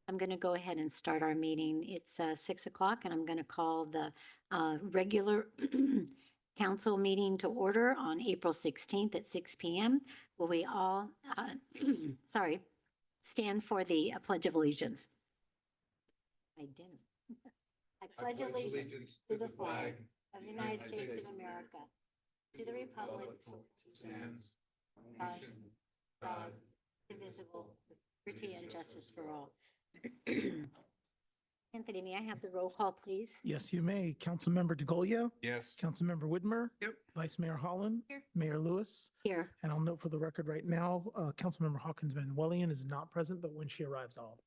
I'm going to go ahead and start our meeting. It's 6 o'clock and I'm going to call the regular council meeting to order on April 16th at 6 p.m. Will we all, sorry, stand for the Pledge of Allegiance? I didn't. I pledge allegiance to the flag of the United States of America, to the republic for which it stands, one nation, God, indivisible, with liberty and justice for all. Anthony, may I have the roll call, please? Yes, you may. Councilmember DeGolia. Yes. Councilmember Whitmer. Yep. Vice Mayor Holland. Here. Mayor Lewis. Here. And I'll note for the record right now, Councilmember Hawkins Van Wellian is not present, but when she arrives, I'll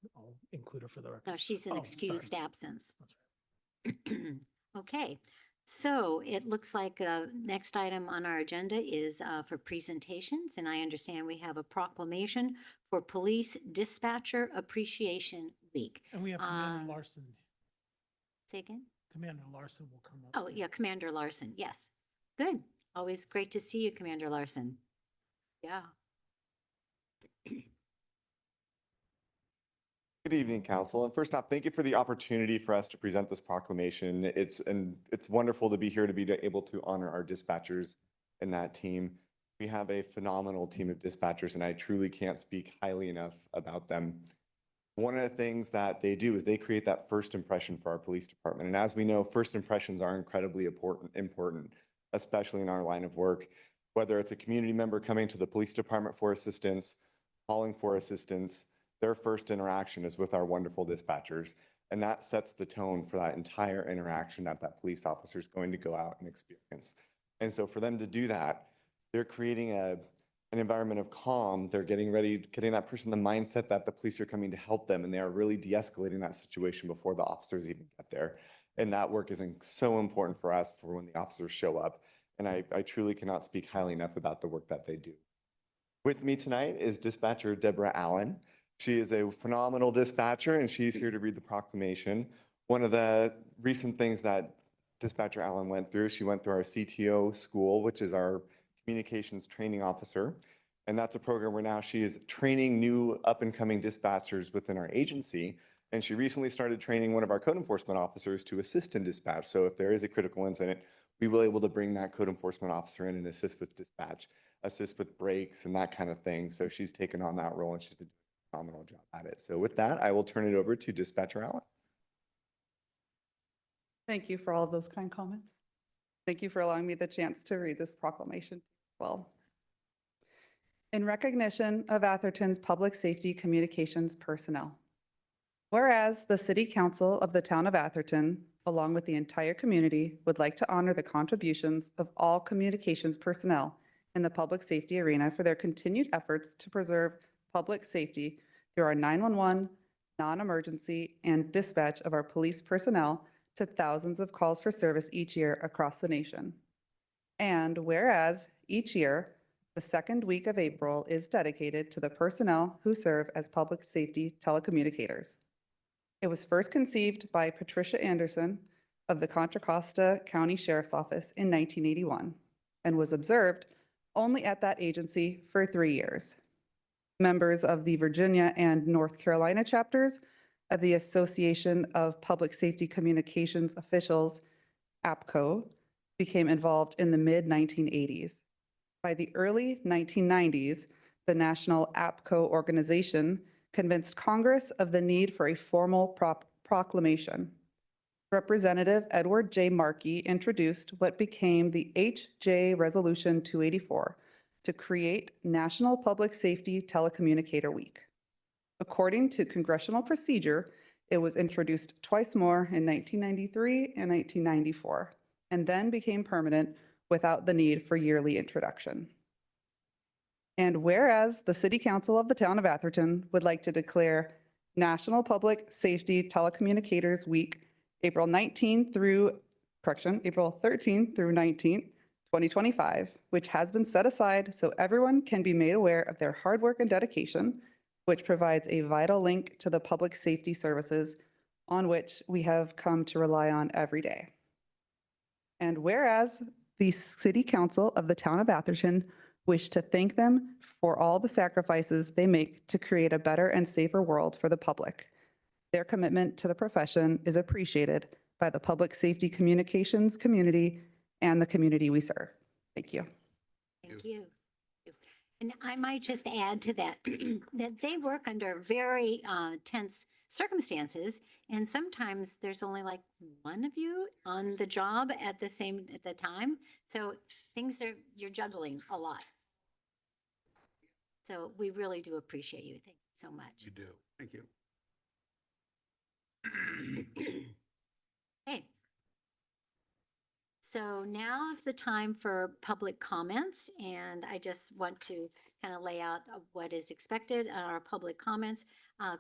include her for the record. No, she's an Oh, excused sorry. absence. That's right. Okay, so it looks like the next item on our agenda is for presentations, and I understand we have a proclamation for Police Dispatcher Appreciation Week. And we have Commander Um, Larson. Say again? Commander Larson will come up. Oh, yeah, Commander Larson, yes. Good. Always great to see you, Commander Larson. Yeah. Good evening, Council. And first off, thank you for the opportunity for us to present this proclamation. It's wonderful to be here to be able to honor our dispatchers and that team. We have a phenomenal team of dispatchers, and I truly can't speak highly enough about them. One of the things that they do is they create that first impression for our police department. And as we know, first impressions are incredibly important, especially in our line of work. Whether it's a community member coming to the police department for assistance, calling for assistance, their first interaction is with our wonderful dispatchers. And that sets the tone for that entire interaction that police officer is going to go out and experience. And so for them to do that, they're creating an environment of calm. They're getting that person the mindset that the police are coming to help them, and they are really de-escalating that situation before the officers even get there. And that work is so important for us for when the officers show up. And I truly cannot speak highly enough about the work that they do. With me tonight is Dispatcher Deborah Allen. She is a phenomenal dispatcher, and she's here to read the proclamation. One of the recent things that Dispatcher Allen went through, she went through our CTO school, which is our communications training officer. And that's a program where now she is training new up-and-coming dispatchers within our agency. And she recently started training one of our code enforcement officers to assist in dispatch. So if there is a critical incident, we will be able to bring that code enforcement officer in and assist with dispatch, assist with breaks and that kind of thing. So she's taken on that role, and she's been doing a phenomenal job at it. So with that, I will turn it over to Dispatcher Allen. Thank you for all of those kind comments. Thank you for allowing me the chance to read this proclamation as well. In recognition of Atherton's public safety communications personnel. Whereas the City Council of the Town of Atherton, along with the entire community, would like to honor the contributions of all communications personnel in the public safety arena for their continued efforts to preserve public safety through our 911, non-emergency, and dispatch of our police personnel to thousands of calls for service each year across the nation. And whereas each year, the second week of April is dedicated to the personnel who serve as public safety telecommunicators. It was first conceived by Patricia Anderson of the Contra Costa County Sheriff's Office in 1981 and was observed only at that agency for 3 years. Members of the Virginia and North Carolina chapters of the Association of Public Safety Communications Officials, APCO, became involved in the mid-1980s. By the early 1990s, the National APCO organization convinced Congress of the need for a formal proclamation. Representative Edward J. Markey introduced what became the H.J. Resolution 284 to create National Public Safety Telecommunicator Week. According to congressional procedure, it was introduced twice more in 1993 and 1994, and then became permanent without the need for yearly introduction. And whereas the City Council of the Town of Atherton would like to declare National Public Safety Telecommunicators Week, April 13th through 19th, 2025, which has been set aside so everyone can be made aware of their hard work and dedication, which provides a vital link to the public safety services on which we have come to rely on every day. And whereas the City Council of the Town of Atherton wish to thank them for all the sacrifices they make to create a better and safer world for the public. Their commitment to the profession is appreciated by the public safety communications community and the community we serve. Thank you. Thank you. And I might just add to that, that they work under very tense circumstances. And sometimes there's only like one of you on the job at the time. So you're juggling a lot. So we really do appreciate you. Thank you so much. You do. Thank you. Okay. So now is the time for public comments, and I just want to kind of lay out what is expected on our public comments.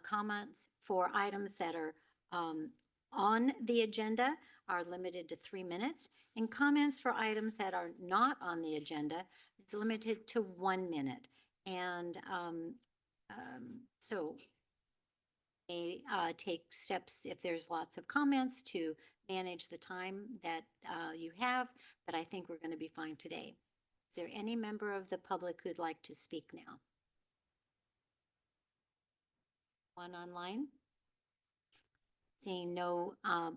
Comments for items that are on the agenda are limited to 3 minutes, and comments for items that are not on the agenda is limited to 1 minute. And so may take steps if there's lots of comments to manage the time that you have, but I think we're going to be fine today. Is there any member of the public who'd like to speak now? One online? Seeing no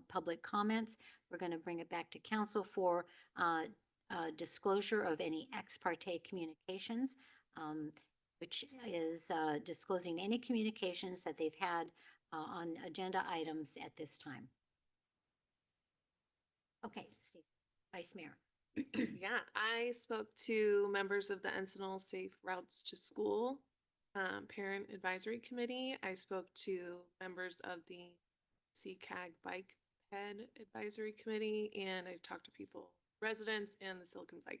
public comments, we're going to bring it back to council for disclosure of any ex parte communications, which is disclosing any communications that they've had on agenda items at this time. Okay, Stacey, Vice Mayor. Yeah, I spoke to members of the Encinal Safe Routes to School Parent Advisory Committee. I spoke to members of the CCAG Bike Ped Advisory Committee, and I talked to people, residents, and the Silicon Bike.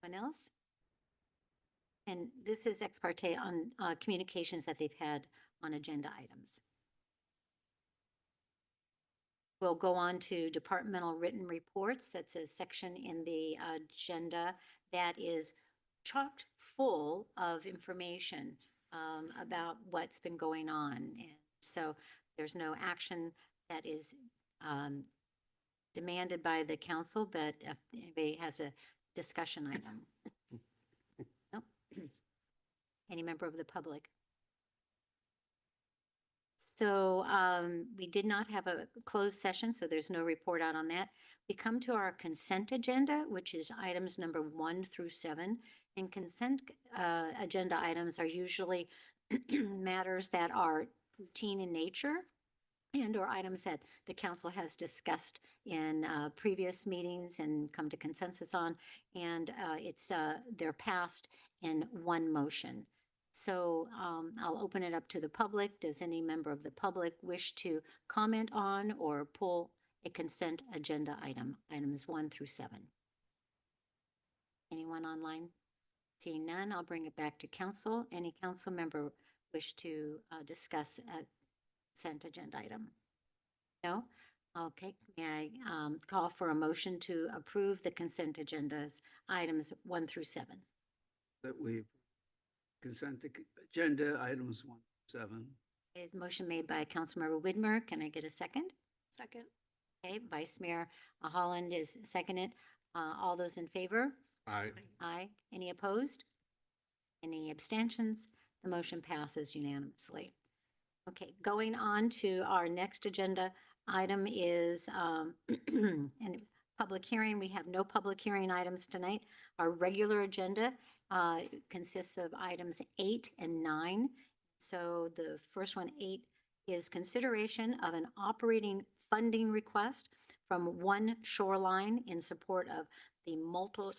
Anyone else? And this is ex parte on communications that they've had on agenda items. We'll go on to departmental written reports. That's a section in the agenda that is chocked full of information about what's been going on. And so there's no action that is demanded by the council, but if anybody has a discussion item. Nope. Any member of the public? So we did not have a closed session, so there's no report out on that. We come to our consent agenda, which is items number 1 through 7. And consent agenda items are usually matters that are routine in nature and or items that the council has discussed in previous meetings and come to consensus on. And they're passed in one motion. So I'll open it up to the public. Does any member of the public wish to comment on or pull a consent agenda item, items 1 through 7? Anyone online? Seeing none, I'll bring it back to council. Any council member wish to discuss a consent agenda item? No? Okay, may I call for a motion to approve the consent agendas, items 1 through 7? That we consent agenda items 1 through 7. Okay, motion made by Councilmember Widmer. Can I get a second? Second. Okay, Vice Mayor Holland is seconded. All those in favor? Aye. Aye. Any opposed? Any abstentions? The motion passes unanimously. Okay, going on to our next agenda item is and public hearing. We have no public hearing items tonight. Our regular agenda consists of items 8 and 9. So the first one, 8, is consideration of an operating funding request from One Shoreline in support of the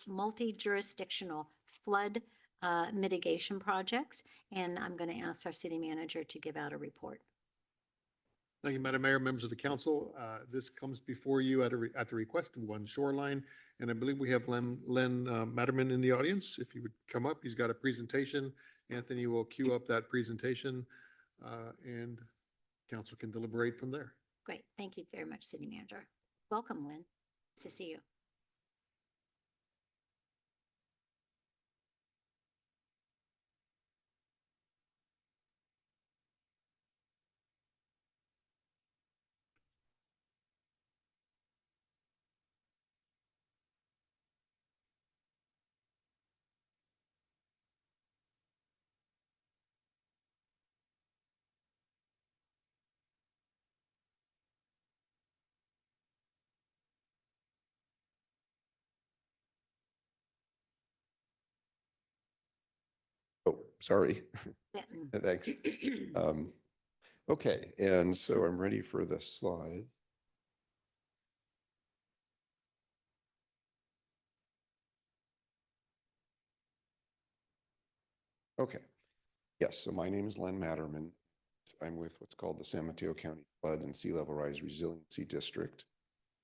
multi-jurisdictional flood mitigation projects. And I'm going to ask our city manager to give out a report. Thank you, Madam Mayor, members of the council. This comes before you at the request of One Shoreline. And I believe we have Len Matterman in the audience. If you would come up, he's got a presentation. Anthony will queue up that presentation and council can deliberate from there. Great. Thank you very much, city manager. Welcome, Lynn. Nice to see you. sorry. Yeah. Thanks. Okay, and so I'm ready for the slide. Okay. Yes, so my name is Len Matterman. I'm with what's called the San Mateo County Flood and Sea Level Rise Resiliency District.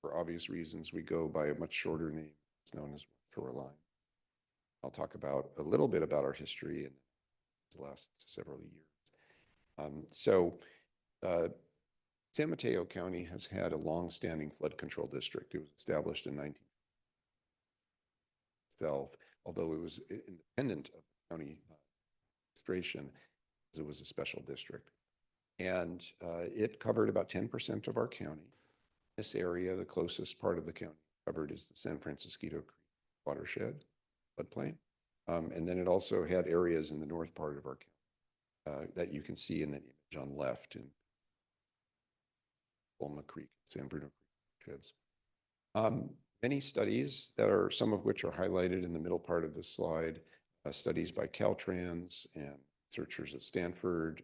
For obvious reasons, we go by a much shorter name. It's known as Shoreline. I'll talk about a little bit about our history in the last several years. San Mateo County has had a long-standing flood control district. It was established in 19 itself, although it was independent of the county administration, as it was a special district. And it covered about 10% of our county. This area, the closest part of the county covered, is the San Francisco Creek watershed, floodplain. And then it also had areas in the north part of our county that you can see in the image on left in Bulma Creek, San Bruno Creek watersheds. Many studies that are, some of which are highlighted in the middle part of the slide, studies by Caltrans and researchers at Stanford,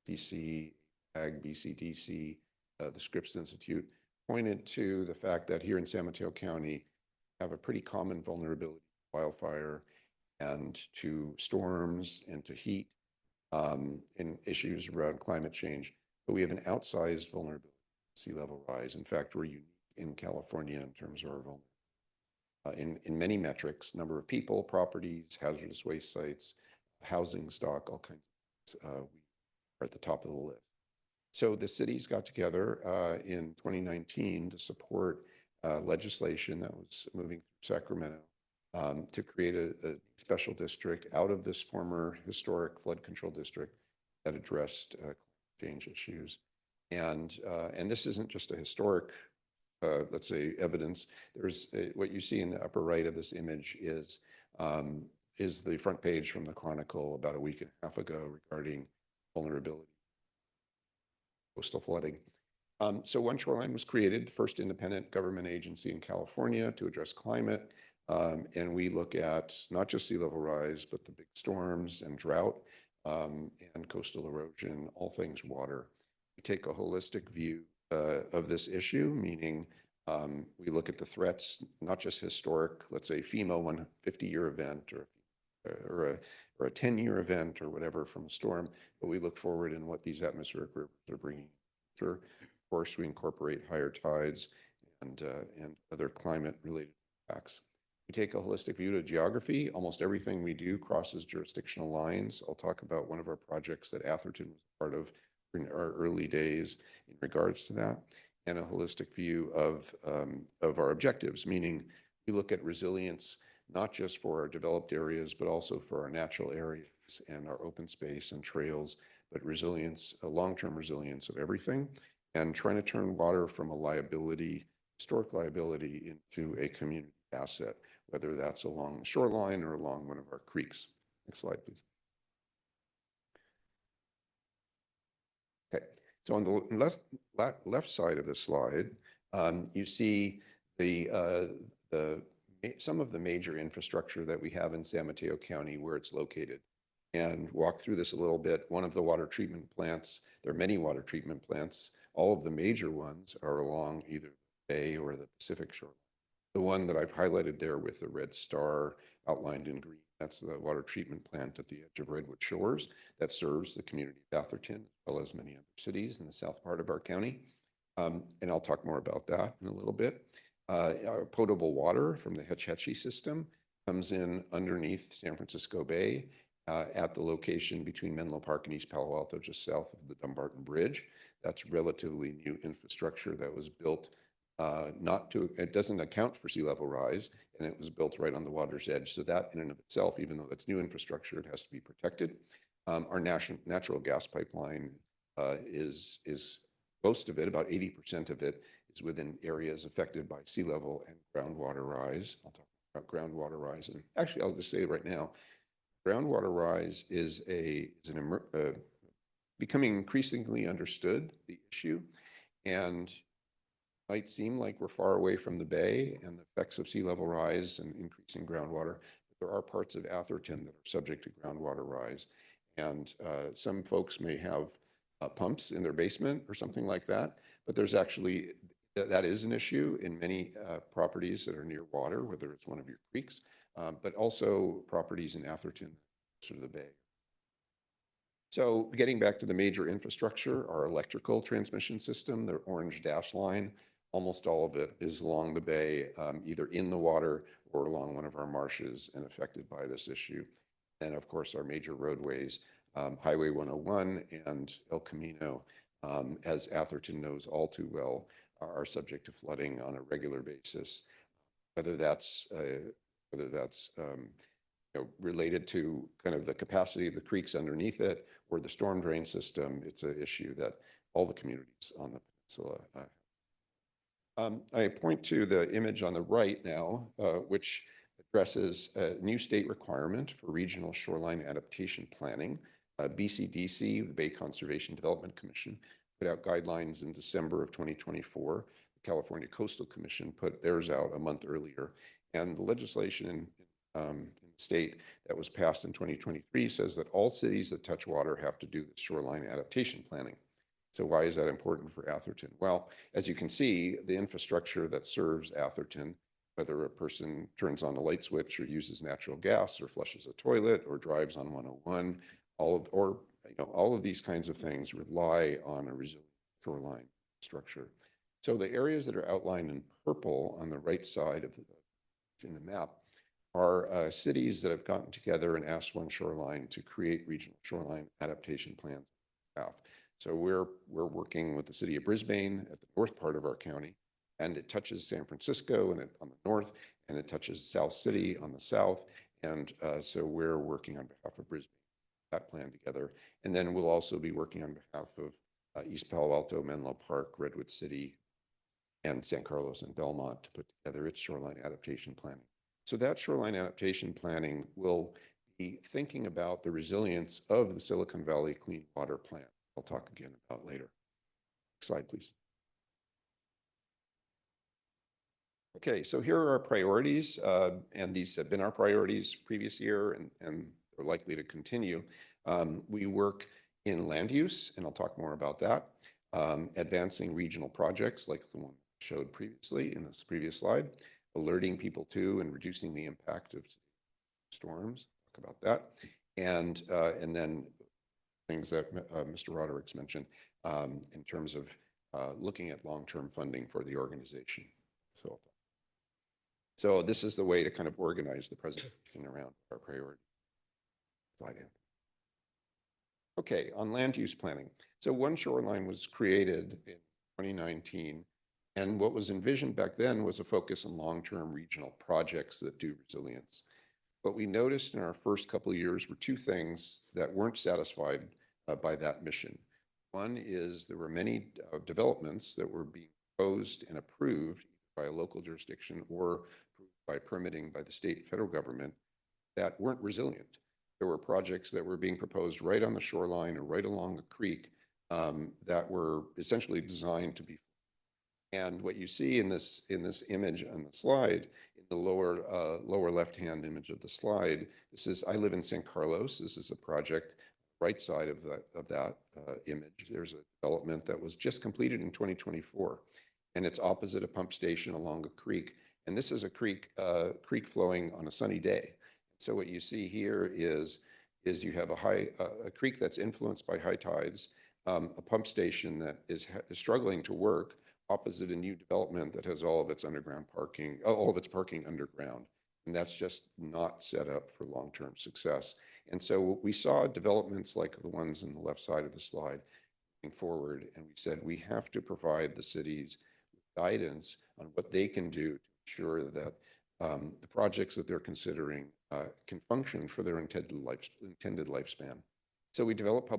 DC, Ag, BCDC, the Scripps Institute, pointed to the fact that here in San Mateo County, have a pretty common vulnerability to wildfire and to storms and to heat and issues around climate change. But we have an outsized vulnerability to sea level rise. In fact, we're unique in California in terms of our vulnerability. In many metrics, number of people, properties, hazardous waste sites, housing stock, all kinds of things, we are at the top of the list. So the cities got together in 2019 to support legislation that was moving through Sacramento to create a special district out of this former historic flood control district that addressed climate change issues. And this isn't just a historic, let's say, evidence. There's what you see in the upper right of this image is the front page from the Chronicle about a week and a half ago regarding vulnerability, coastal flooding. So One Shoreline was created, the first independent government agency in California to address climate. And we look at not just sea level rise, but the big storms and drought and coastal erosion, all things water. We take a holistic view of this issue, meaning we look at the threats, not just historic, let's say FEMA 150-year event or a 10-year event or whatever from a storm, but we look forward in what these atmospheric rivers are bringing. Sure, of course, we incorporate higher tides and other climate-related impacts. We take a holistic view to geography. Almost everything we do crosses jurisdictional lines. I'll talk about one of our projects that Atherton was part of in our early days in regards to that, and a holistic view of our objectives, meaning we look at resilience not just for our developed areas, but also for our natural areas and our open space and trails, but resilience, a long-term resilience of everything, and trying to turn water from a liability, historic liability, into a community asset, whether that's along the shoreline or along one of our creeks. Next slide, please. Okay, so on the left side of the slide, you see some of the major infrastructure that we have in San Mateo County, where it's located, and walk through this a little bit. One of the water treatment plants, there are many water treatment plants. All of the major ones are along either the bay or the Pacific shore. The one that I've highlighted there with the red star outlined in green, that's the water treatment plant at the edge of Redwood Shores that serves the community of Atherton, as well as many other cities in the south part of our county. And I'll talk more about that in a little bit. Our potable water from the Hetch Hetchy system comes in underneath San Francisco Bay at the location between Menlo Park and East Palo Alto, just south of the Dumbarton Bridge. That's relatively new infrastructure that was built it doesn't account for sea level rise, and it was built right on the water's edge. So that in and of itself, even though that's new infrastructure, it has to be protected. Our natural gas pipeline is most of it, about 80% of it, is within areas affected by sea level and groundwater rise. I'll talk about groundwater rise. And actually, I'll just say right now, groundwater rise is becoming increasingly understood, the issue, and might seem like we're far away from the bay and the effects of sea level rise and increasing groundwater. there are parts of Atherton that are subject to groundwater rise. And some folks may have pumps in their basement or something like that, but there's actually, that is an issue in many properties that are near water, whether it's one of your creeks, but also properties in Atherton, sort of the bay. So getting back to the major infrastructure, our electrical transmission system, the orange dash line, almost all of it is along the bay, either in the water or along one of our marshes and affected by this issue. And of course, our major roadways, Highway 101 and El Camino, as Atherton knows all too well, are subject to flooding on a regular basis, whether that's related to kind of the capacity of the creeks underneath it or the storm drain system. It's an issue that all the communities on the peninsula have. I point to the image on the right now, which addresses a new state requirement for regional shoreline adaptation planning. BCDC, the Bay Conservation Development Commission, put out guidelines in December of 2024. The California Coastal Commission put theirs out a month earlier. And the legislation in the state that was passed in 2023 says that all cities that touch water have to do the shoreline adaptation planning. So why is that important for Atherton? Well, as you can see, the infrastructure that serves Atherton, whether a person turns on a light switch or uses natural gas or flushes a toilet or drives on 101, all of these kinds of things rely on a resilient shoreline structure. So the areas that are outlined in purple on the right side of in the map are cities that have gotten together and asked One Shoreline to create regional shoreline adaptation plans. So we're working with the city of Brisbane at the north part of our county, and it touches San Francisco and on the north, and it touches South City on the south. And so we're working on behalf of Brisbane, that plan together. And then we'll also be working on behalf of East Palo Alto, Menlo Park, Redwood City, and San Carlos and Belmont to put together its shoreline adaptation planning. So that shoreline adaptation planning will be thinking about the resilience of the Silicon Valley Clean Water Plan. I'll talk again about later. Next slide, please. Okay, so here are our priorities, and these have been our priorities previous year, and they're likely to continue. We work in land use, and I'll talk more about that. Advancing regional projects like the one I showed previously in this previous slide, alerting people to and reducing the impact of storms, talk about that. And then things that Mr. Roderick's mentioned in terms of looking at long-term funding for the organization. So this is the way to kind of organize the presentation around our priority. Slide in. Okay, on land use planning. So One Shoreline was created in 2019, and what was envisioned back then was a focus on long-term regional projects that do resilience. What we noticed in our first couple of years were two things that weren't satisfied by that mission. One is there were many developments that were being proposed and approved by a local jurisdiction or by permitting by the state and federal government that weren't resilient. There were projects that were being proposed right on the shoreline or right along a creek that were essentially designed to be. And what you see in this image on the slide, in the lower left-hand image of the slide, I live in San Carlos. This is a project right side of that image. There's a development that was just completed in 2024, and it's opposite a pump station along a creek. And this is a creek flowing on a sunny day. So what you see here is you have a creek that's influenced by high tides, a pump station that is struggling to work opposite a new development that has all of its parking underground. And that's just not set up for long-term success. And so we saw developments like the ones on the left side of the slide moving forward, and we said we have to provide the cities with guidance on what they can do to ensure that the projects that they're considering can function for their intended lifespan. So we developed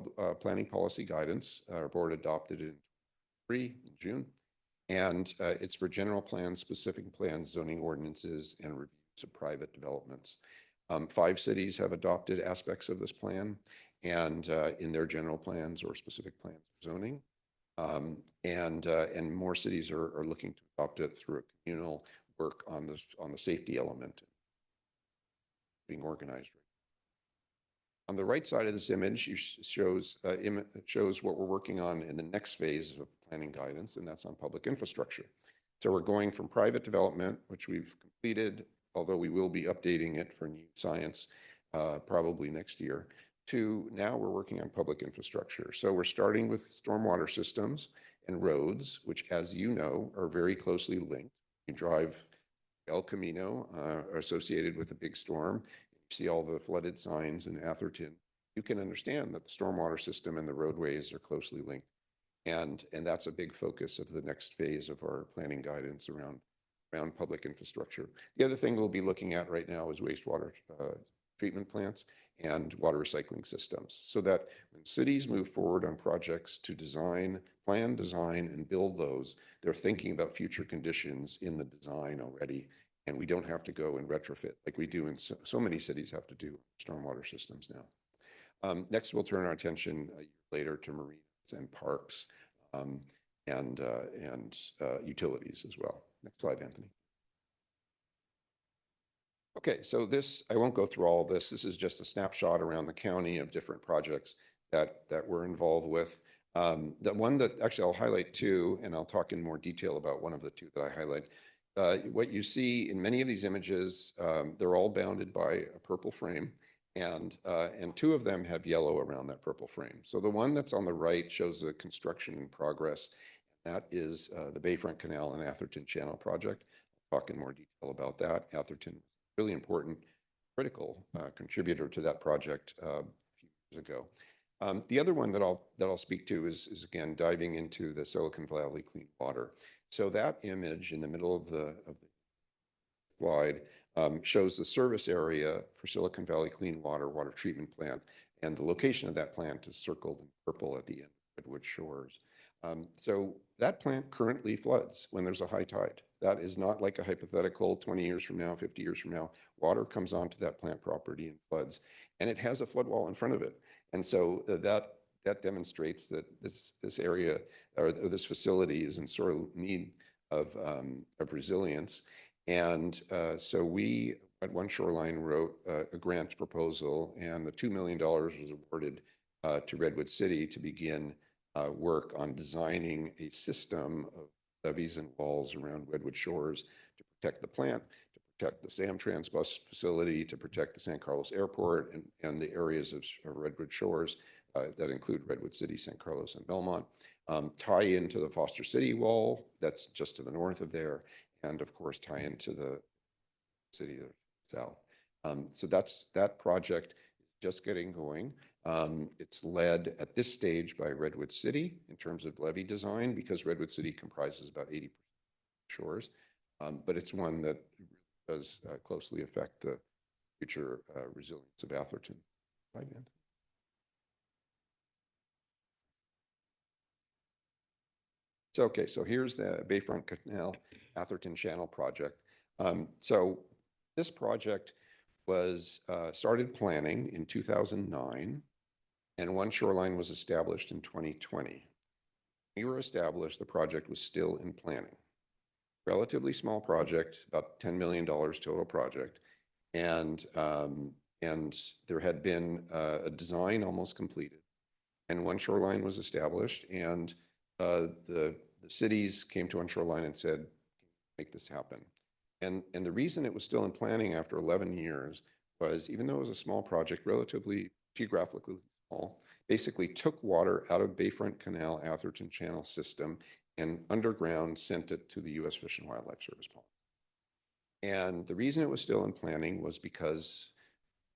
planning policy guidance. Our board adopted it in June, and it's for general plans, specific plans, zoning ordinances, and reviews of private developments. 5 cities have adopted aspects of this plan, and in their general plans or specific plans for zoning. And more cities are looking to adopt it through a communal work on the safety element. being organized. On the right side of this image, shows what we're working on in the next phase of planning guidance, and that's on public infrastructure. So we're going from private development, which we've completed, although we will be updating it for new science probably next year, to now we're working on public infrastructure. So we're starting with stormwater systems and roads, which, as you know, are very closely linked. You drive El Camino, are associated with a big storm. You see all the flooded signs in Atherton. You can understand that the stormwater system and the roadways are closely linked. And that's a big focus of the next phase of our planning guidance around public infrastructure. The other thing we'll be looking at right now is wastewater treatment plants and water recycling systems, so that when cities move forward on projects to plan, design, and build those, they're thinking about future conditions in the design already, and we don't have to go and retrofit like we do in so many cities have to do stormwater systems now. Next, we'll turn our attention a year later to marinas and parks and utilities as well. Next slide, Anthony. Okay, so this, I won't go through all of this. This is just a snapshot around the county of different projects that we're involved with. The one that actually I'll highlight two, and I'll talk in more detail about one of the two that I highlight. What you see in many of these images, they're all bounded by a purple frame, and two of them have yellow around that purple frame. So the one that's on the right shows the construction in progress. That is the Bayfront Canal and Atherton Channel project. I'll talk in more detail about that. Atherton, really important, critical contributor to that project a few years ago. The other one that I'll speak to is again diving into the Silicon Valley Clean Water. So that image in the middle of the slide shows the service area for Silicon Valley Clean Water treatment plant, and the location of that plant is circled in purple at the end of Redwood Shores. So that plant currently floods when there's a high tide. That is not like a hypothetical 20 years from now, 50 years from now. Water comes onto that plant property and floods, and it has a flood wall in front of it. And so that demonstrates that this area or this facility is in sort of need of resilience. And so we at One Shoreline wrote a grant proposal, and the $2 million was awarded to Redwood City to begin work on designing a system of levees and walls around Redwood Shores to protect the plant, to protect the Samtrans bus facility, to protect the San Carlos Airport and the areas of Redwood Shores that include Redwood City, San Carlos, and Belmont, tie into the Foster City wall that's just to the north of there, and of course tie into the city to the south. So that project is just getting going. It's led at this stage by Redwood City in terms of levee design, because Redwood City comprises about 80% of shores, but it's one that does closely affect the future resilience of Atherton. So, okay, so here's the Bayfront Canal Atherton Channel project. So this project was started planning in 2009, and One Shoreline was established in 2020. When we were established, the project was still in planning. Relatively small project, about $10 million total project. And there had been a design almost completed, and One Shoreline was established, and the cities came to One Shoreline and said, make this happen. And the reason it was still in planning after 11 years was, even though it was a small project, relatively geographically small, basically took water out of Bayfront Canal Atherton Channel system and underground sent it to the U.S. Fish and Wildlife Service pond. And the reason it was still in planning was because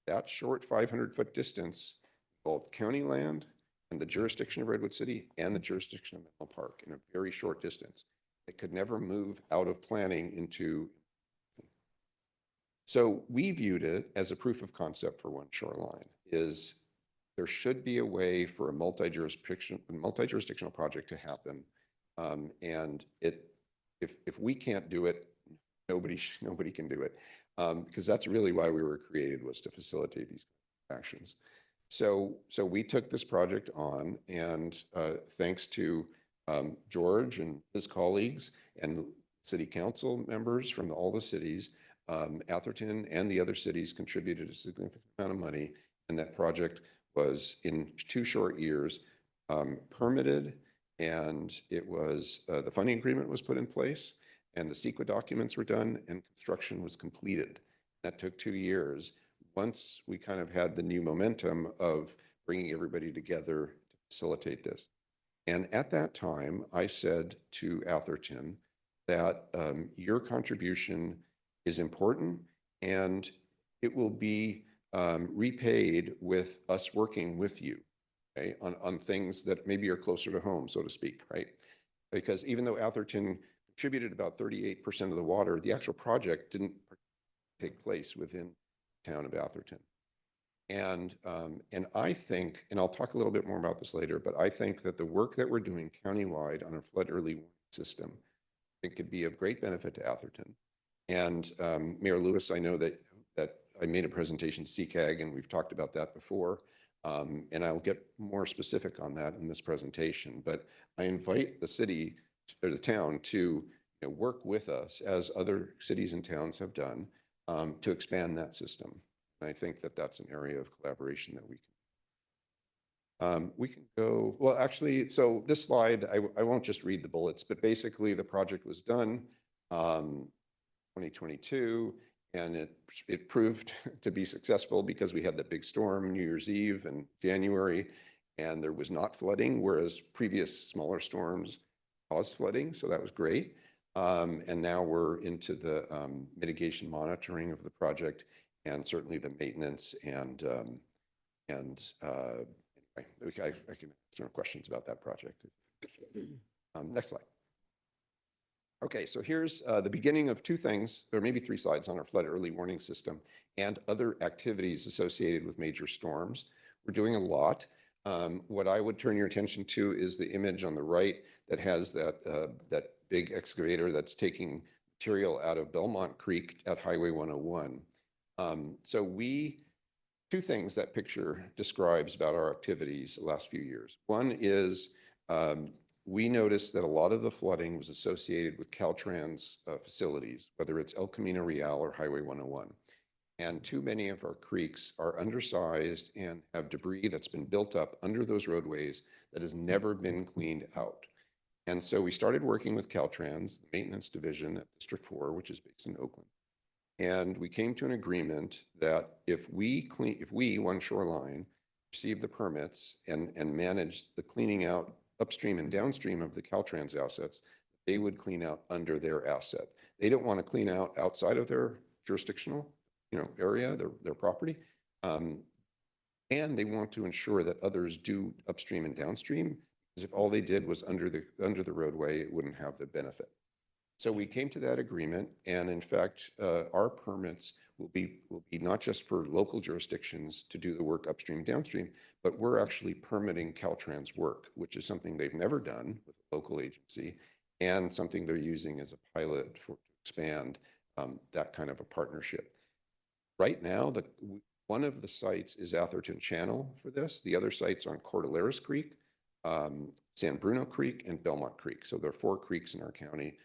that short 500-foot distance involved county land and the jurisdiction of Redwood City and the jurisdiction of Menlo Park in a very short distance. It could never move out of planning into. So we viewed it as a proof of concept for One Shoreline, is there should be a way for a multi-jurisdictional project to happen. And if we can't do it, nobody can do it, because that's really why we were created, was to facilitate these actions. So we took this project on, and thanks to George and his colleagues and city council members from all the cities, Atherton and the other cities contributed a significant amount of money, and that project was in 2 short years permitted, and it was the funding agreement was put in place, and the CEQA documents were done, and construction was completed. That took 2 years. Once we kind of had the new momentum of bringing everybody together to facilitate this. And at that time, I said to Atherton that your contribution is important, and it will be repaid with us working with you, okay, on things that maybe are closer to home, so to speak, right? Because even though Atherton contributed about 38% of the water, the actual project didn't take place within the town of Atherton. And I think, and I'll talk a little bit more about this later, but I think that the work that we're doing countywide on a flood early warning system, I think could be of great benefit to Atherton. And Mayor Lewis, I know that I made a presentation to CCAG, and we've talked about that before. And I'll get more specific on that in this presentation. But I invite the city or the town to work with us, as other cities and towns have done, to expand that system. And I think that that's an area of collaboration that we can go, well, actually, so this slide, I won't just read the bullets, but basically the project was done 2022, and it proved to be successful because we had that big storm New Year's Eve in January, and there was not flooding, whereas previous smaller storms caused flooding. So that was great. And now we're into the mitigation monitoring of the project, and certainly the maintenance and anyway, I can answer questions about that project. Next slide. Okay, so here's the beginning of 2 things, or maybe 3 slides on our flood early warning system and other activities associated with major storms. We're doing a lot. What I would turn your attention to is the image on the right that has that big excavator that's taking material out of Belmont Creek at Highway 101. So 2 things that picture describes about our activities the last few years. One is we noticed that a lot of the flooding was associated with Caltrans facilities, whether it's El Camino Real or Highway 101. And too many of our creeks are undersized and have debris that's been built up under those roadways that has never been cleaned out. And so we started working with Caltrans, the maintenance division at District 4, which is based in Oakland. And we came to an agreement that if we, One Shoreline, receive the permits and manage the cleaning out upstream and downstream of the Caltrans assets, they would clean out under their asset. They don't want to clean out outside of their jurisdictional area, their property. And they want to ensure that others do upstream and downstream, because if all they did was under the roadway, it wouldn't have the benefit. So we came to that agreement, and in fact, our permits will be not just for local jurisdictions to do the work upstream, downstream, but we're actually permitting Caltrans work, which is something they've never done with a local agency, and something they're using as a pilot to expand that kind of a partnership. Right now, one of the sites is Atherton Channel for this. The other sites are on Cordilleras Creek, San Bruno Creek, and Belmont Creek. So there are 4 creeks in our county.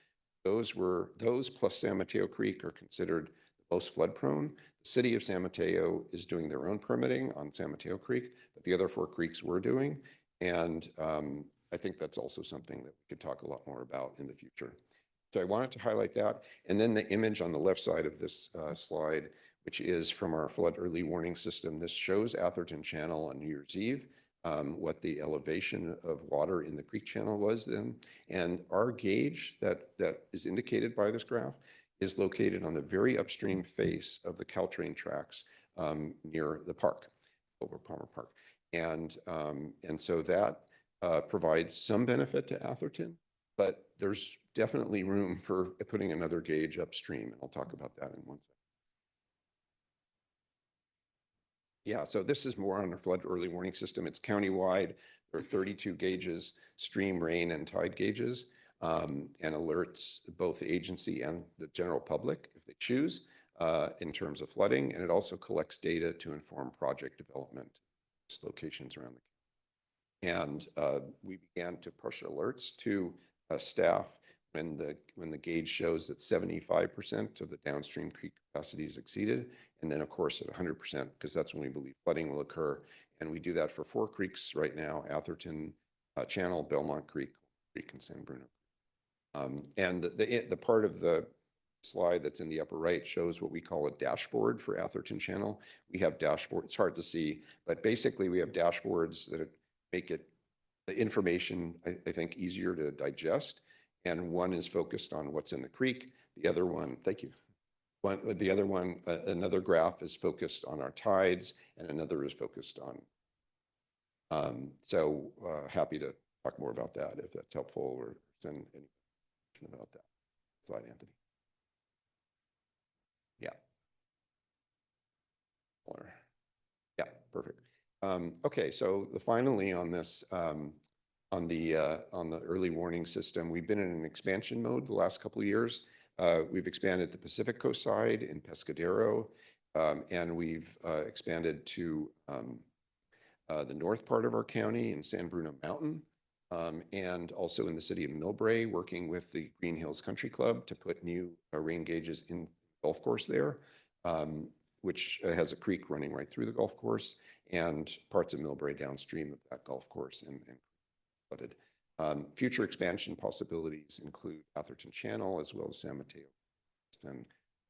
Those plus San Mateo Creek are considered the most flood prone. The city of San Mateo is doing their own permitting on San Mateo Creek, but the other 4 creeks we're doing. And I think that's also something that we could talk a lot more about in the future. So I wanted to highlight that. And then the image on the left side of this slide, which is from our flood early warning system. This shows Atherton Channel on New Year's Eve, what the elevation of water in the creek channel was then. And our gauge that is indicated by this graph is located on the very upstream face of the Caltrain tracks near the park, over Palmer Park. And so that provides some benefit to Atherton, but there's definitely room for putting another gauge upstream. And I'll talk about that in 1 second. Yeah, so this is more on our flood early warning system. It's countywide. There are 32 gauges, stream, rain, and tide gauges, and alerts both the agency and the general public if they choose in terms of flooding. And it also collects data to inform project development locations around the county. And we began to push alerts to staff when the gauge shows that 75% of the downstream creek capacity is exceeded. And then, of course, at 100%, because that's when we believe flooding will occur. And we do that for 4 creeks right now: Atherton Channel, Belmont Creek, and San Bruno. And the part of the slide that's in the upper right shows what we call a dashboard for Atherton Channel. We have dashboard, it's hard to see, but basically we have dashboards that make the information, I think, easier to digest. And one is focused on what's in the creek. The other one, thank you. The other one, another graph is focused on our tides, and another is focused on. Happy to talk more about that if that's helpful, or send any question about that slide, Anthony. Yeah. Yeah, perfect. Okay, so finally on this, on the early warning system, we've been in an expansion mode the last couple of years. We've expanded the Pacific Coast side in Pescadero, and we've expanded to the north part of our county in San Bruno Mountain, and also in the city of Millbrae, working with the Green Hills Country Club to put new rain gauges in the golf course there, which has a creek running right through the golf course, and parts of Millbrae downstream of that golf course and flooded. Future expansion possibilities include Atherton Channel as well as San Mateo and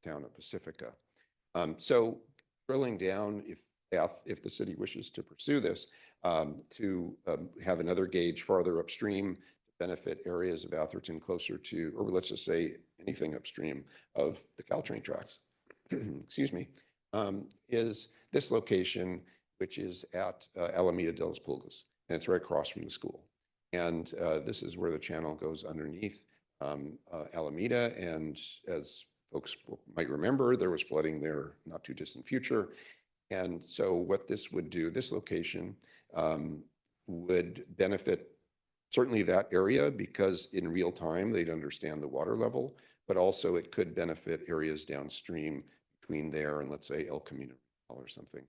town of Pacifica. So drilling down, if the city wishes to pursue this, to have another gauge farther upstream to benefit areas of Atherton closer to, or let's just say anything upstream of the Caltrain tracks, excuse me, is this location, which is at Alameda de las Pulgas, and it's right across from the school. And this is where the channel goes underneath Alameda. And as folks might remember, there was flooding there not too distant future. And so what this would do, this location would benefit certainly that area, because in real time they'd understand the water level, but also it could benefit areas downstream between there and, let's say, El Camino or something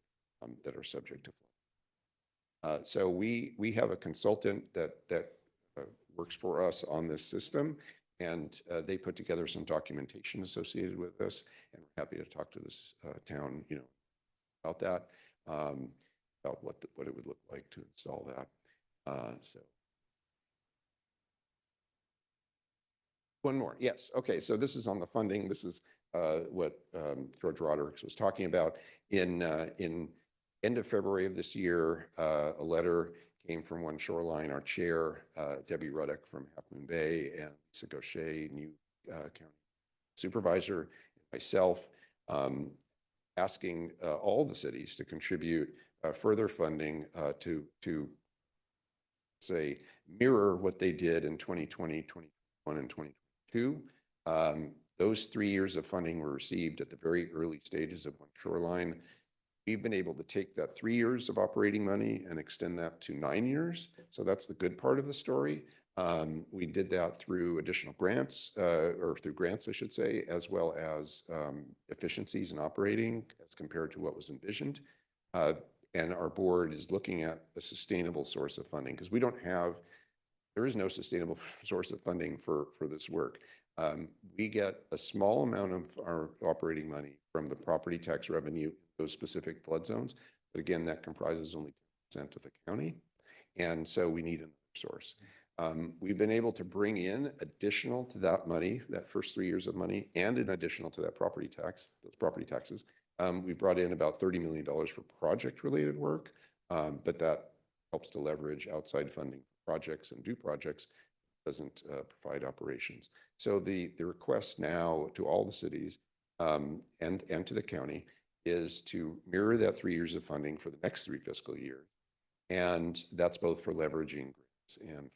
that are subject to flood. So we have a consultant that works for us on this system, and they put together some documentation associated with this, and we're happy to talk to this town, about that, about what it would look like to install that. So one more, yes. Okay, so this is on the funding. This is what George Roderick was talking about. In end of February of this year, a letter came from One Shoreline, our chair, Debbie Ruddock from Half Moon Bay, and Lisa Gaucher, new county supervisor, myself, asking all the cities to contribute further funding to say mirror what they did in 2020, 2021, and 2022. Those 3 years of funding were received at the very early stages of One Shoreline. We've been able to take that 3 years of operating money and extend that to 9 years. So that's the good part of the story. We did that through additional grants, or through grants, I should say, as well as efficiencies in operating as compared to what was envisioned. And our board is looking at a sustainable source of funding, because there is no sustainable source of funding for this work. We get a small amount of our operating money from the property tax revenue, those specific flood zones. But again, that comprises only 10% of the county. And so we need another source. We've been able to bring in additional to that money, that first 3 years of money, and in additional to that property tax, those property taxes, we brought in about $30 million for project-related work, but that helps to leverage outside funding for projects and do projects, doesn't provide operations. So the request now to all the cities and to the county is to mirror that 3 years of funding for the next 3 fiscal years. And that's both for leveraging grants and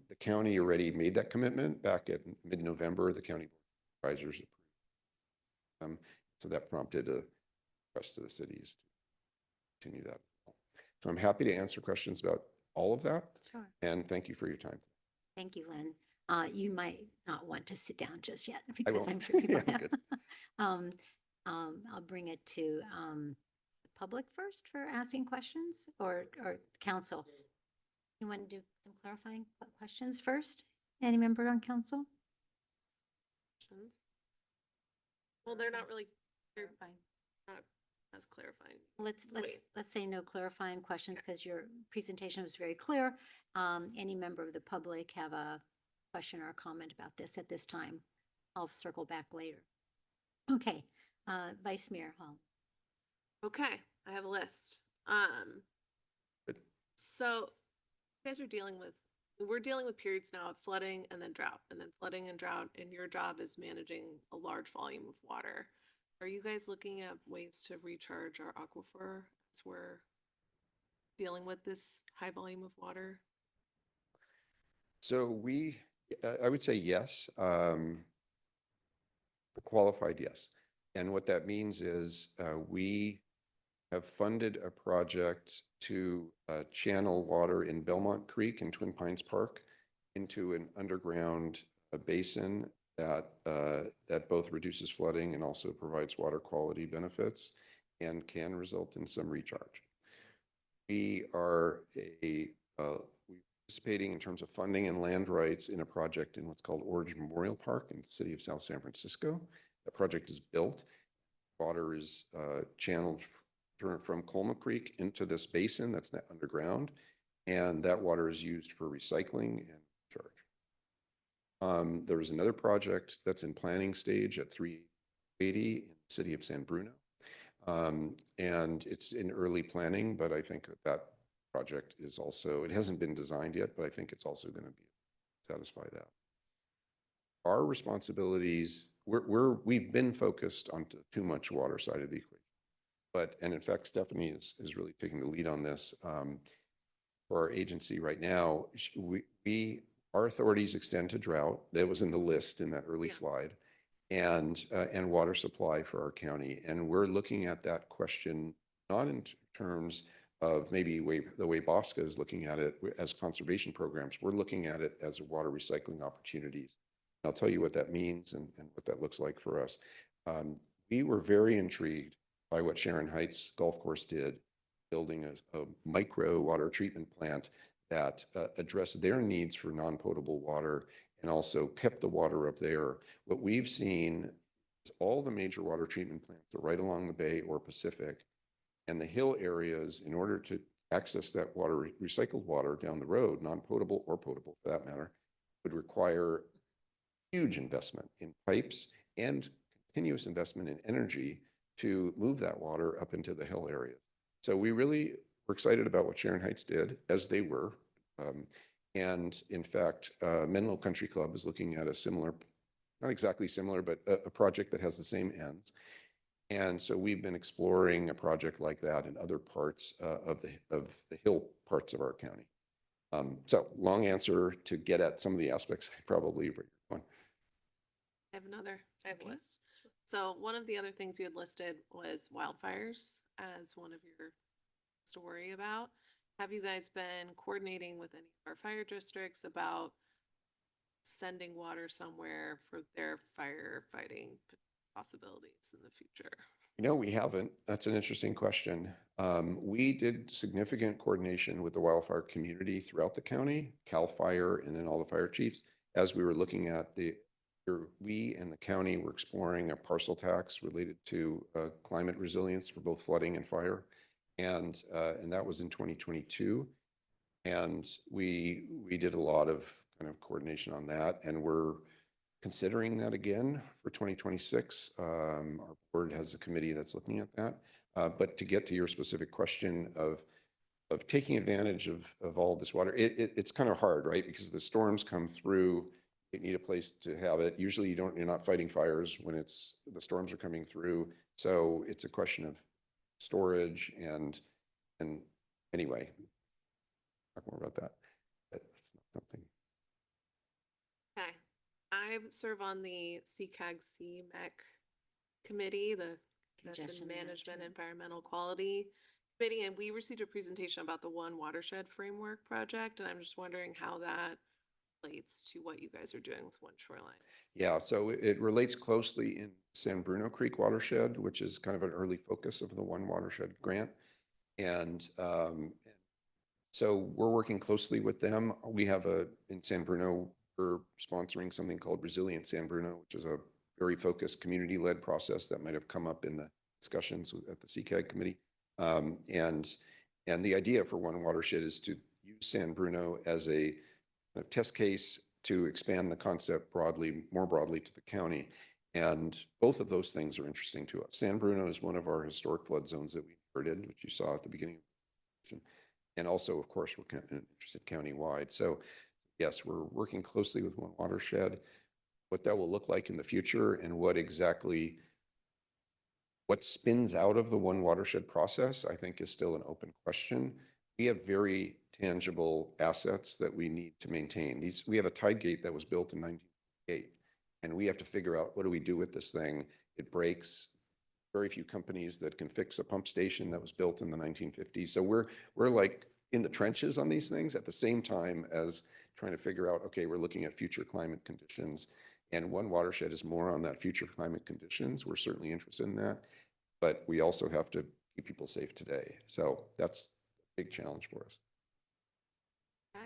the county already made that commitment back at mid-November. The county board of supervisors approved. So that prompted a request to the cities to continue that. So I'm happy to answer questions about all of that. Sure. And thank you for your time. Thank you, Lynn. You might not want to sit down just yet, I because won't. I'm sure people Yeah, have. good. I'll bring it to the public first for asking questions, or council. You want to do some clarifying questions first? Any member on council? Questions? Well, they're not really, they're not as clarifying. Let's say no clarifying questions because your presentation was very clear. Any member of the public have a question or a comment about this at this time? I'll circle back later. Okay, Vice Mayor Hall. Okay, I have a list. Good. So you guys are we're dealing with periods now of flooding and then drought and then flooding and drought, and your job is managing a large volume of water. Are you guys looking at ways to recharge our aquifer as we're dealing with this high volume of water? So I would say yes, qualified yes. And what that means is we have funded a project to channel water in Belmont Creek and Twin Pines Park into an underground basin that both reduces flooding and also provides water quality benefits and can result in some recharge. We are participating in terms of funding and land rights in a project in what's called Orange Memorial Park in the city of South San Francisco. That project is built. Water is channeled from Colma Creek into this basin that's underground, and that water is used for recycling and recharge. There is another project that's in planning stage at 380 in the city of San Bruno. And it's in early planning, but I think that project is also, it hasn't been designed yet, but I think it's also going to satisfy that. Our responsibilities, we've been focused on too much water side of the equation. And in fact, Stephanie is really taking the lead on this for our agency right now. Our authorities extend to drought. That was in the list in that early slide, and water supply for our county. And we're looking at that question not in terms of maybe the way Bosca is looking at it as conservation programs. We're looking at it as water recycling opportunities. And I'll tell you what that means and what that looks like for us. We were very intrigued by what Sharon Heights Golf Course did, building a micro water treatment plant that addressed their needs for non-potable water and also kept the water up there. What we've seen is all the major water treatment plants are right along the Bay or Pacific, and the hill areas, in order to access that water, recycled water down the road, non-potable or potable for that matter, would require huge investment in pipes and continuous investment in energy to move that water up into the hill areas. So we're excited about what Sharon Heights did, as they were. And in fact, Menlo Country Club is looking at a similar, not exactly similar, but a project that has the same ends. And so we've been exploring a project like that in other parts of the hill parts of our county. So long answer to get at some of the aspects probably. I have a list. So one of the other things you had listed was wildfires as one of your to worry about. Have you guys been coordinating with any of our fire districts about sending water somewhere for their firefighting possibilities in the future? No, we haven't. That's an interesting question. We did significant coordination with the wildfire community throughout the county, CAL FIRE, and then all the fire chiefs, as we were looking at we and the county were exploring a parcel tax related to climate resilience for both flooding and fire. And that was in 2022. And we did a lot of kind of coordination on that. And we're considering that again for 2026. Our board has a committee that's looking at that. But to get to your specific question of taking advantage of all this water, it's kind of hard, right? Because the storms come through, you need a place to have it. Usually you're not fighting fires when the storms are coming through. So it's a question of storage and anyway, talk more about that. That's not something. Okay. I serve on the CCAG-CMEC committee, the Congestion Management Environmental Quality Committee, and we received a presentation about the One Watershed Framework project, and I'm just wondering how that relates to what you guys are doing with One Shoreline. Yeah, so it relates closely in San Bruno Creek watershed, which is kind of an early focus of the One Watershed grant. And so we're working closely with them. We have in San Bruno, we're sponsoring something called Resilient San Bruno, which is a very focused community-led process that might have come up in the discussions at the CCAG committee. And the idea for One Watershed is to use San Bruno as a kind of test case to expand the concept more broadly to the county. And both of those things are interesting to us. San Bruno is one of our historic flood zones that we inherited, which you saw at the beginning. And also, of course, we're interested countywide. So yes, we're working closely with One Watershed. What that will look like in the future and what spins out of the One Watershed process, I think is still an open question. We have very tangible assets that we need to maintain. We have a tide gate that was built in 1958, and we have to figure out what do we do with this thing. It breaks. Very few companies that can fix a pump station that was built in the 1950s. So we're like in the trenches on these things at the same time as trying to figure out, okay, we're looking at future climate conditions, and One Watershed is more on that future climate conditions. We're certainly interested in that, but we also have to keep people safe today. So that's a big challenge for us. Okay.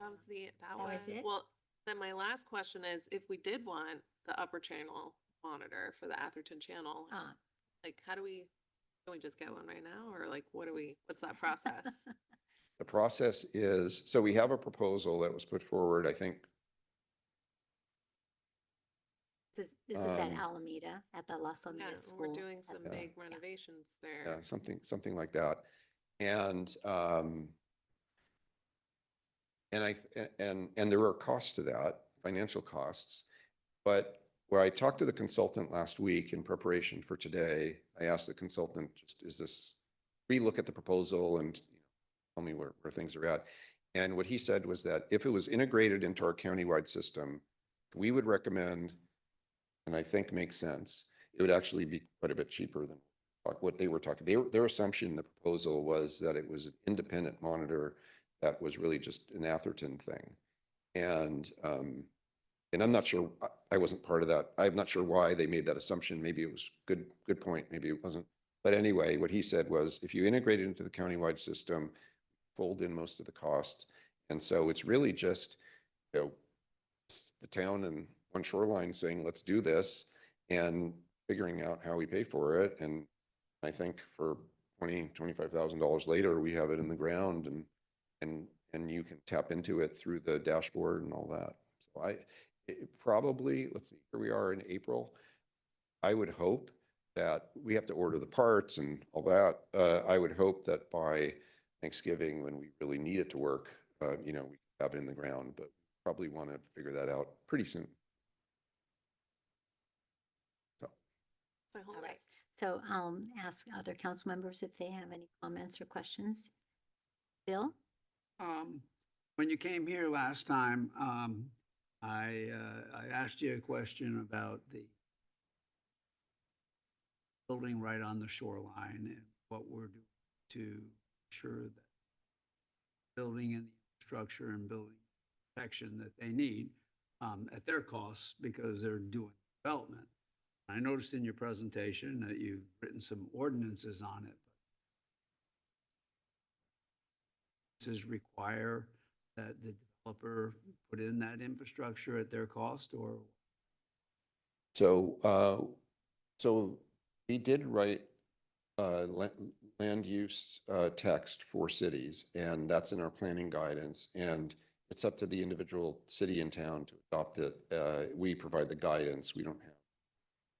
That That was it? well, then my last question is, if we did want the upper channel monitor for the Atherton channel, like can we just get one right now? Or like, what's that process? The process is, so we have a proposal that was put forward, I think. This is at Alameda, at the Las Yeah, Alamitas School. we're doing some Yeah. big renovations there. Yeah, something like that. And there are costs to that, financial costs. But where I talked to the consultant last week in preparation for today, I asked the consultant, relook at the proposal and tell me where things are at. And what he said was that if it was integrated into our countywide system, we would recommend, and I think makes sense, it would actually be quite a bit cheaper than what they were talking. Their assumption in the proposal was that it was an independent monitor that was really just an Atherton thing. And I'm not sure, I wasn't part of that. I'm not sure why they made that assumption. Maybe it was good point, maybe it wasn't. But anyway, what he said was, if you integrate it into the countywide system, fold in most of the costs. And so it's really just, the town and One Shoreline saying, let's do this, and figuring out how we pay for it. And I think for $25,000 later, we have it in the ground and you can tap into it through the dashboard and all that. So probably, let's see, here we are in April. I would hope that we have to order the parts and all that. I would hope that by Thanksgiving, when we really need it to work, we have it in the ground, but probably want to figure that out pretty soon. So. All right. So I'll ask other council members if they have any comments or questions. Bill? When you came here last time, I asked you a question about the building right on the shoreline and what we're doing to ensure that building and the infrastructure and building protection that they need at their costs because they're doing development. I noticed in your presentation that you've written some ordinances on it. Does require that the developer put in that infrastructure at their cost, or? So we did write land use text for cities, and that's in our planning guidance. And it's up to the individual city and town to adopt it. We provide the guidance. We don't have,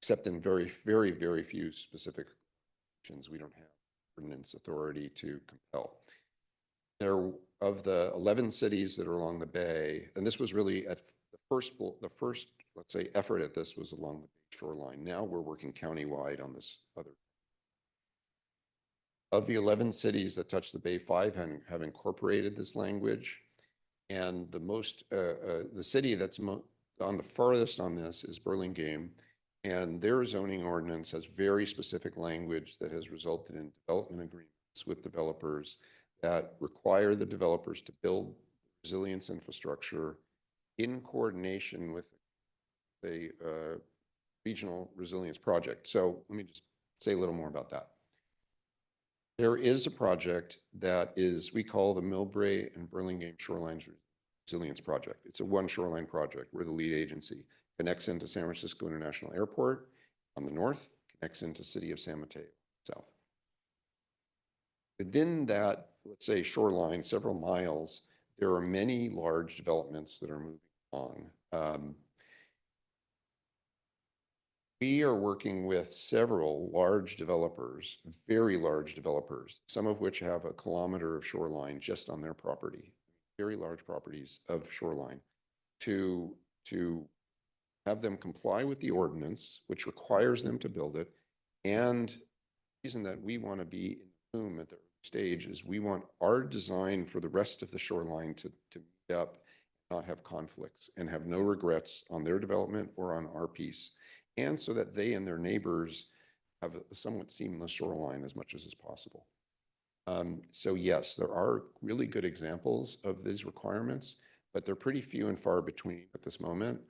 except in very, very, very few specific situations, we don't have ordinance authority to compel. There, of the 11 cities that are along the bay, and this was really at the first, let's say, effort at this was along the bay shoreline. Now we're working countywide on this other. Of the 11 cities that touch the bay, 5 have incorporated this language. And the city that's on the farthest on this is Burlingame. And their zoning ordinance has very specific language that has resulted in development agreements with developers that require the developers to build resilience infrastructure in coordination with the regional resilience project. So let me just say a little more about that. There is a project that we call the Millbrae and Burlingame Shorelines resilience project. It's a one shoreline project. We're the lead agency. Connects into San Francisco International Airport on the north, connects into City of San Mateo south. Within that, let's say shoreline, several miles, there are many large developments that are moving along. We are working with several large developers, very large developers, some of which have a kilometer of shoreline just on their property, very large properties of shoreline, to have them comply with the ordinance, which requires them to build it. And the reason that we want to be in the room at the early stage is we want our design for the rest of the shoreline to meet up, not have conflicts, and have no regrets on their development or on our piece. And so that they and their neighbors have a somewhat seamless shoreline as much as is possible. So yes, there are really good examples of these requirements, but they're pretty few and far between at this moment.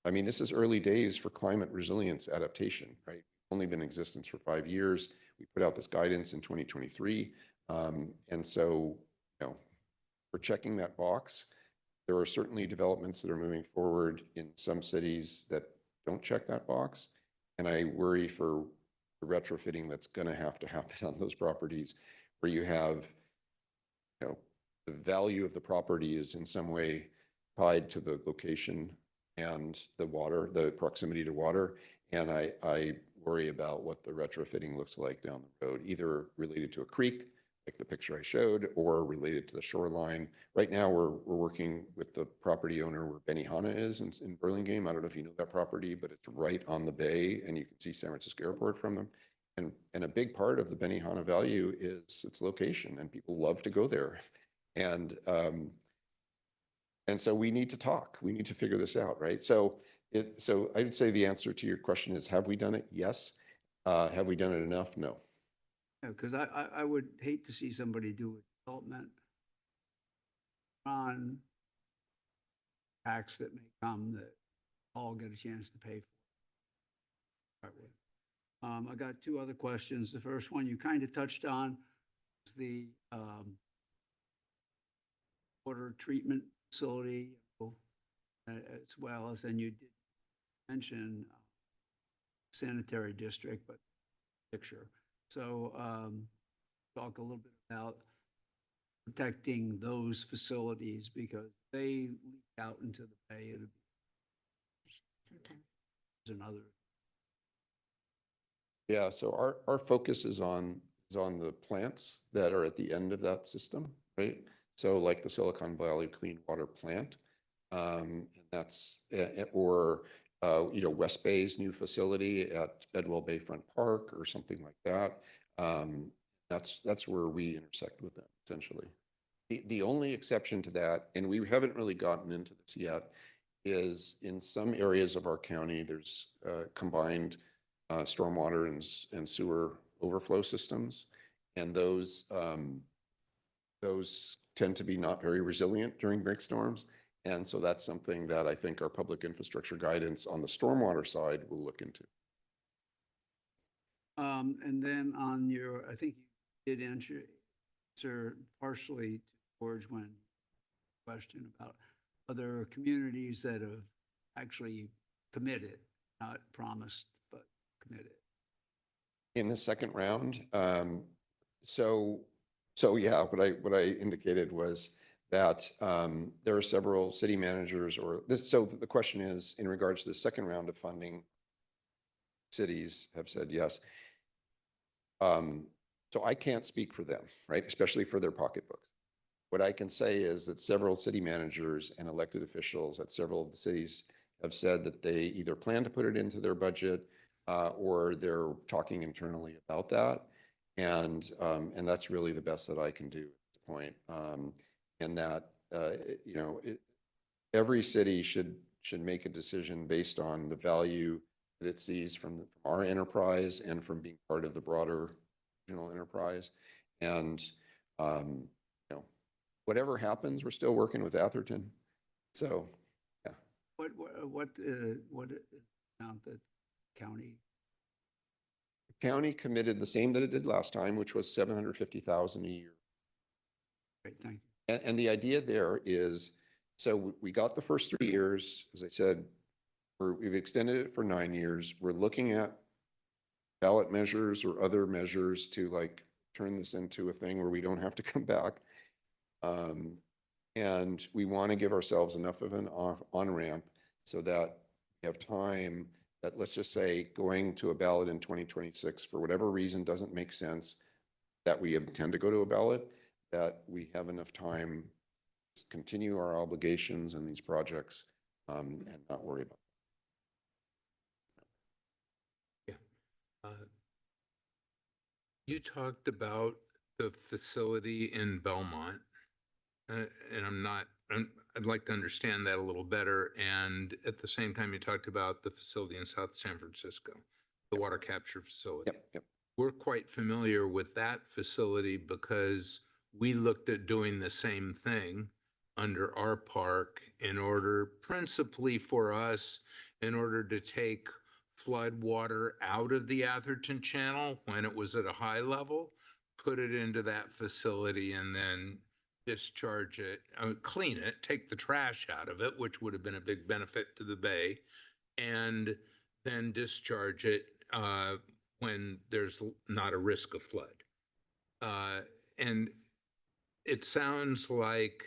I mean, this is early days for climate resilience adaptation, right? Only been in existence for 5 years. We put out this guidance in 2023. And so, we're checking that box. There are certainly developments that are moving forward in some cities that don't check that box. And I worry for the retrofitting that's going to happen on those properties where you have, the value of the property is in some way tied to the location and the water, the proximity to water. And I worry about what the retrofitting looks like down the road, either related to a creek, like the picture I showed, or related to the shoreline. Right now, we're working with the property owner where Benihana is in Burlingame. I don't know if you know that property, but it's right on the bay, and you can see San Francisco Airport from them. And a big part of the Benihana value is its location, and people love to go there. And so we need to talk. We need to figure this out, right? So I would say the answer to your question is, have we done it? Yes. Have we done it enough? No. Because I would hate to see somebody do a development on tax that may come that all get a chance to pay for. I got two other questions. The first one you kind of touched on is the water treatment facility, as well as, and you did mention sanitary district, but picture. So talk a little bit about protecting those facilities because they leak out into the bay. It'll be Sometimes. another. Yeah, so our focus is on the plants that are at the end of that system, right? So like the Silicon Valley Clean Water Plant, and that's West Bay's new facility at Bedwell Bayfront Park or something like that. That's where we intersect with them essentially. The only exception to that, and we haven't really gotten into this yet, is in some areas of our county there's combined stormwater and sewer overflow systems, and those tend to be not very resilient during big storms. And so that's something that I think our public infrastructure guidance on the stormwater side will look into. And then on your, I think you did answer partially to George when question about other communities that have actually committed, not promised, but committed. In the second round, so yeah, what I indicated was that there are several city managers so the question is, in regards to the second round of funding, cities have said yes. So I can't speak for them, right? Especially for their pocketbooks. What I can say is that several city managers and elected officials at several of the cities have said that they either plan to put it into their budget or they're talking internally about that. And that's really the best that I can do at this point. And that, every city should make a decision based on the value that it sees from our enterprise and from being part of the broader regional enterprise. And, whatever happens, we're still working with Atherton. So, yeah. What amount that county? County committed the same that it did last time, which was $750,000 a year. Great, thank you. And the idea there is So we got the first 3 years, as I said, we've extended it for 9 years. We're looking at ballot measures or other measures to like turn this into a thing where we don't have to come back. And we want to give ourselves enough of an on-ramp so that we have time that, let's just say, going to a ballot in 2026 for whatever reason doesn't make sense, that we intend to go to a ballot, that we have enough time to continue our obligations in these projects and not worry about Uh, You talked about the facility in Belmont, and I'd like to understand that a little better. And at the same time, you talked about the facility in South San Francisco, the water capture facility. Yep. We're quite familiar with that facility because we looked at doing the same thing under our park in order, principally for us, in order to take flood water out of the Atherton Channel when it was at a high level, put it into that facility and then discharge it, clean it, take the trash out of it, which would have been a big benefit to the bay, and then discharge it when there's not a risk of flood. And it sounds like,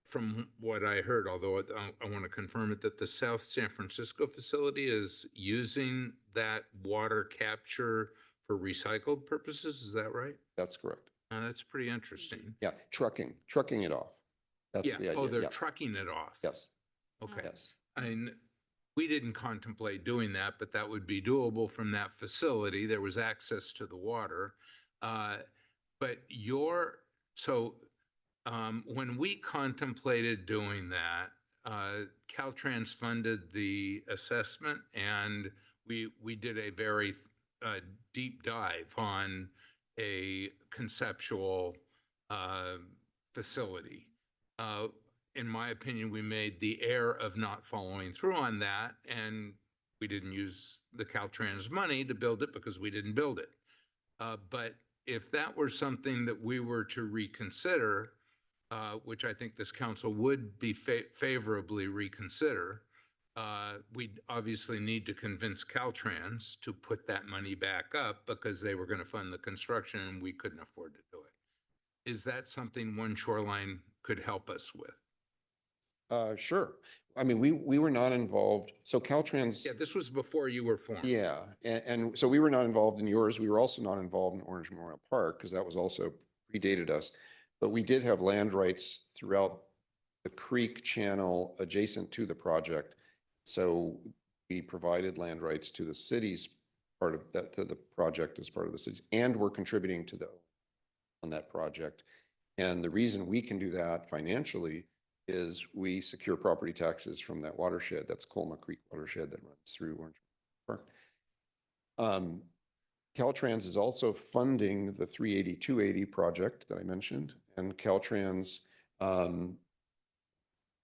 from what I heard, although I want to confirm it, that the South San Francisco facility is using that water capture for recycled purposes. Is that right? That's correct. That's pretty interesting. Yeah, trucking it off. That's Yeah. the idea. Oh, they're Yeah. trucking it off. Yes, Okay. yes. And we didn't contemplate doing that, but that would be doable from that facility. There was access to the water. But when we contemplated doing that, Caltrans funded the assessment, and we did a very deep dive on a conceptual facility. In my opinion, we made the error of not following through on that, and we didn't use the Caltrans money to build it because we didn't build it. But if that were something that we were to reconsider, which I think this council would be favorably reconsider, we'd obviously need to convince Caltrans to put that money back up because they were going to fund the construction and we couldn't afford to do it. Is that something One Shoreline could help us with? Sure. I mean, we were not involved. So Caltrans. Yeah, this was before you were formed. Yeah, and so we were not involved in yours. We were also not involved in Orange Memorial Park because that was also predated us. But we did have land rights throughout the creek channel adjacent to the project. So we provided land rights to the city's part of that, to the project as part of the cities, and we're contributing to on that project. And the reason we can do that financially is we secure property taxes from that watershed. That's Colma Creek watershed that runs through Orange Park. Caltrans is also funding the 380, 280 project that I mentioned, and Caltrans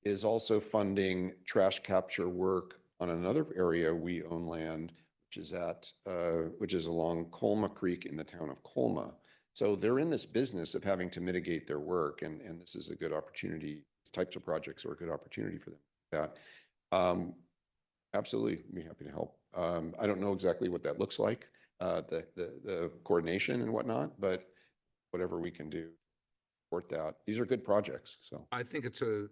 is also funding trash capture work on another area we own land, which is along Colma Creek in the town of Colma. So they're in this business of having to mitigate their work, and this is a good opportunity. These types of projects are a good opportunity for them. Absolutely, I'd be happy to help. I don't know exactly what that looks like, the coordination and whatnot, but whatever we can do to support that. These are good projects, so. I think it's a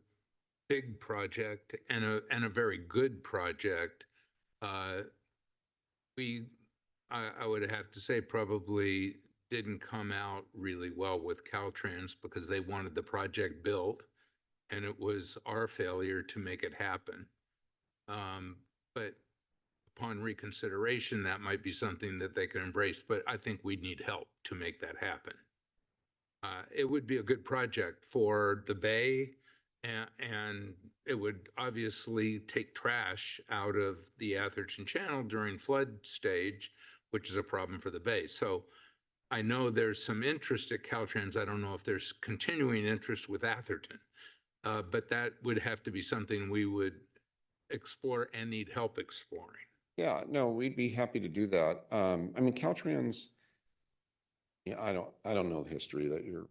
big project and a very good project. I would have to say probably didn't come out really well with Caltrans because they wanted the project built and it was our failure to make it happen. But upon reconsideration, that might be something that they can embrace, but I think we need help to make that happen. It would be a good project for the bay, and it would obviously take trash out of the Atherton Channel during flood stage, which is a problem for the bay. So I know there's some interest at Caltrans. I don't know if there's continuing interest with Atherton, but that would have to be something we would explore and need help exploring. Yeah, no, we'd be happy to do that. I mean, Caltrans, yeah, I don't know the history that you're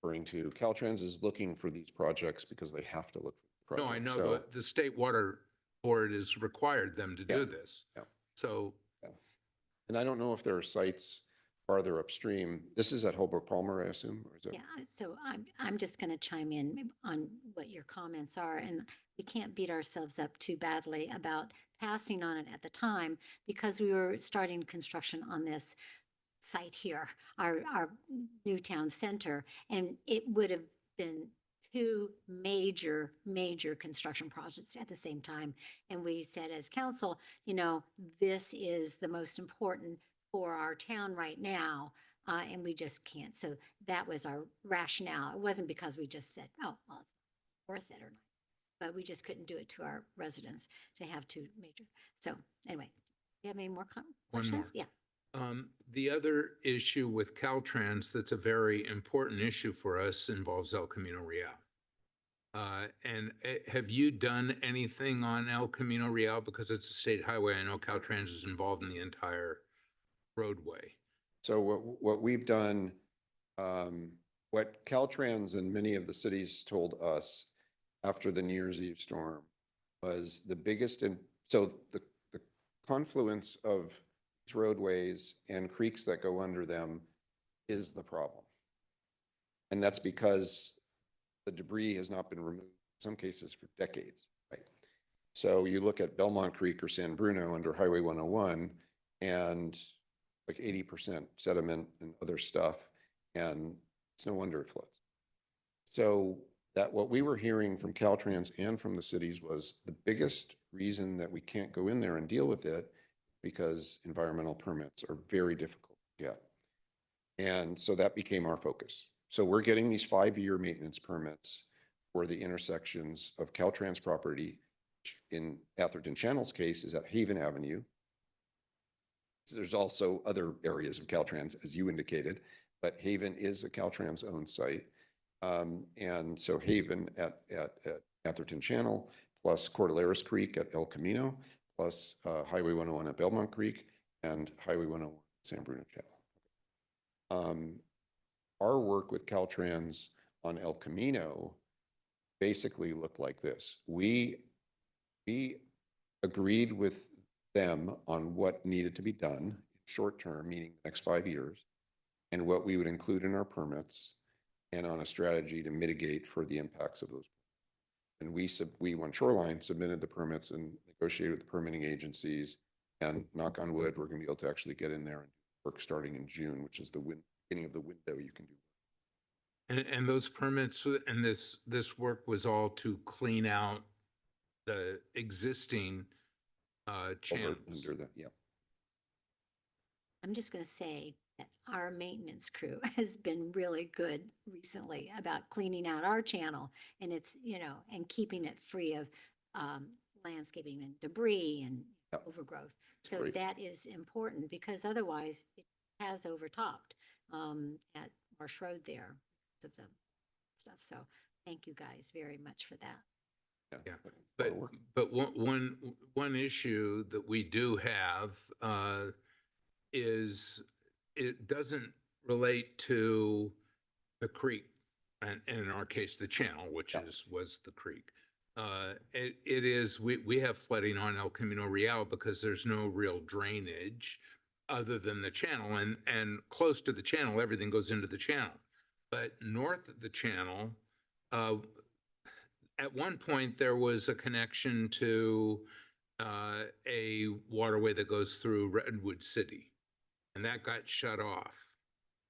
referring to. Caltrans is looking for these projects because they have to look for No, I projects. know So, the State Water Board has required them to Yeah, do this. yeah. So, and I don't know if there are sites farther upstream. This is at Holbrook Palmer, I assume, or is it? Yeah, so I'm just going to chime in on what your comments are, and we can't beat ourselves up too badly about passing on it at the time because we were starting construction on this site here, our new town center, and it would have been two major construction projects at the same time. And we said as council, this is the most important for our town right now. And we just can't. So that was our rationale. It wasn't because we just said, oh, well, it's worth it or not. But we just couldn't do it to our residents to have two major. So anyway, you have any more One more. questions? Yeah. The other issue with Caltrans that's a very important issue for us involves El Camino Real. And have you done anything on El Camino Real? Because it's a state highway. I know Caltrans is involved in the entire roadway. So what we've done, what Caltrans and many of the cities told us after the New Year's Eve storm was the biggest, so the confluence of roadways and creeks that go under them is the problem. And that's because the debris has not been removed, in some cases for decades, right? So you look at Belmont Creek or San Bruno under Highway 101 and like 80% sediment and other stuff, and it's no wonder it floods. So that what we were hearing from Caltrans and from the cities was the biggest reason that we can't go in there and deal with it because environmental permits are very difficult to get. And so that became our focus. So we're getting these 5-year maintenance permits for the intersections of Caltrans property. In Atherton Channel's case is at Haven Avenue. So there's also other areas of Caltrans, as you indicated, but Haven is a Caltrans owned site. And so Haven at Atherton Channel, plus Cordilleras Creek at El Camino, plus Highway 101 at Belmont Creek, and Highway 101 at San Bruno Channel. Our work with Caltrans on El Camino basically looked like this. We agreed with them on what needed to be done short term, meaning the next 5 years, and what we would include in our permits, and on a strategy to mitigate for the impacts of those. And we on Shoreline submitted the permits and negotiated with the permitting agencies, and knock on wood, we're going to be able to actually get in there and work starting in June, which is the beginning of the window you can do. And those permits and this work was all to clean out the existing channels. Under the, yeah. I'm just going to say that our maintenance crew has been really good recently about cleaning out our channel, and it's, and keeping it free of landscaping and debris and Yep. overgrowth. It's So great. that is important because otherwise it has overtopped at Marsh Road there because of the stuff. So thank you guys very much for that. Yeah, a lot But of work. one issue that we do have is it doesn't relate to the creek, and in our case, the channel, which Yeah. was the creek. It is, we have flooding on El Camino Real because there's no real drainage other than the channel, and close to the channel, everything goes into the channel. But north of the channel, at one point, there was a connection to a waterway that goes through Redwood City, and that got shut off.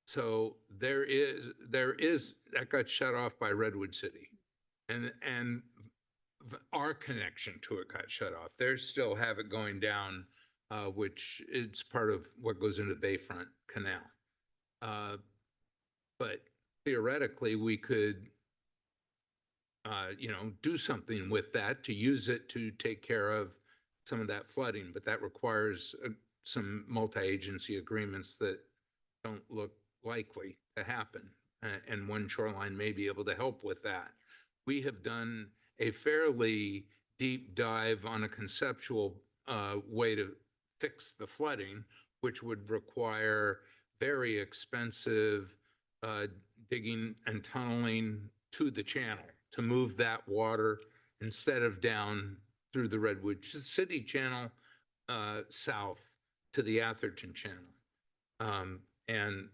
So that got shut off by Redwood City, and our connection to it got shut off. They still have it going down, which it's part of what goes into Bayfront Canal. But theoretically, we could do something with that to use it to take care of some of that flooding, but that requires some multi-agency agreements that don't look likely to happen. And One Shoreline may be able to help with that. We have done a fairly deep dive on a conceptual way to fix the flooding, which would require very expensive digging and tunneling to the channel to move that water instead of down through the Redwood City Channel south to the Atherton Channel. And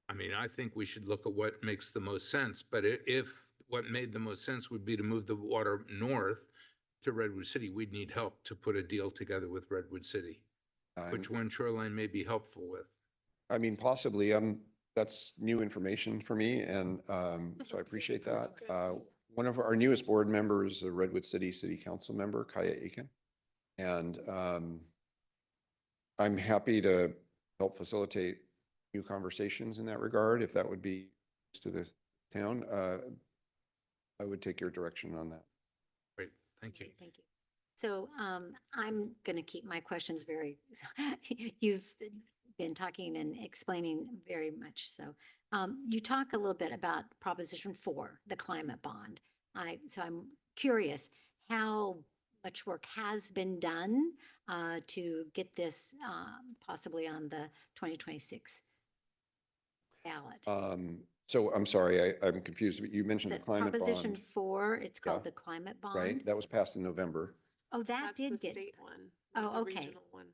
I mean, I think we should look at what makes the most sense, but if what made the most sense would be to move the water north to Redwood City, we'd need help to put a deal together with Redwood City, which one shoreline may be helpful with. I mean, possibly, that's new information for me, and so I appreciate that. One of our newest board members, a Redwood City City Council member, Kaya Aiken. And I'm happy to help facilitate new conversations in that regard, if that would be to the town. I would take your direction on that. Great, thank you. Great, thank you. So I'm going to keep my questions very, you've been talking and explaining very much. So you talk a little bit about Proposition 4, the climate bond. So I'm curious how much work has been done to get this possibly on the 2026 ballot. So I'm sorry, I'm confused. You mentioned the climate Proposition bond, 4, it's called Yeah. the climate bond. right? That was passed in November. Oh, that That's did the get, state one. Oh, not the okay. regional one.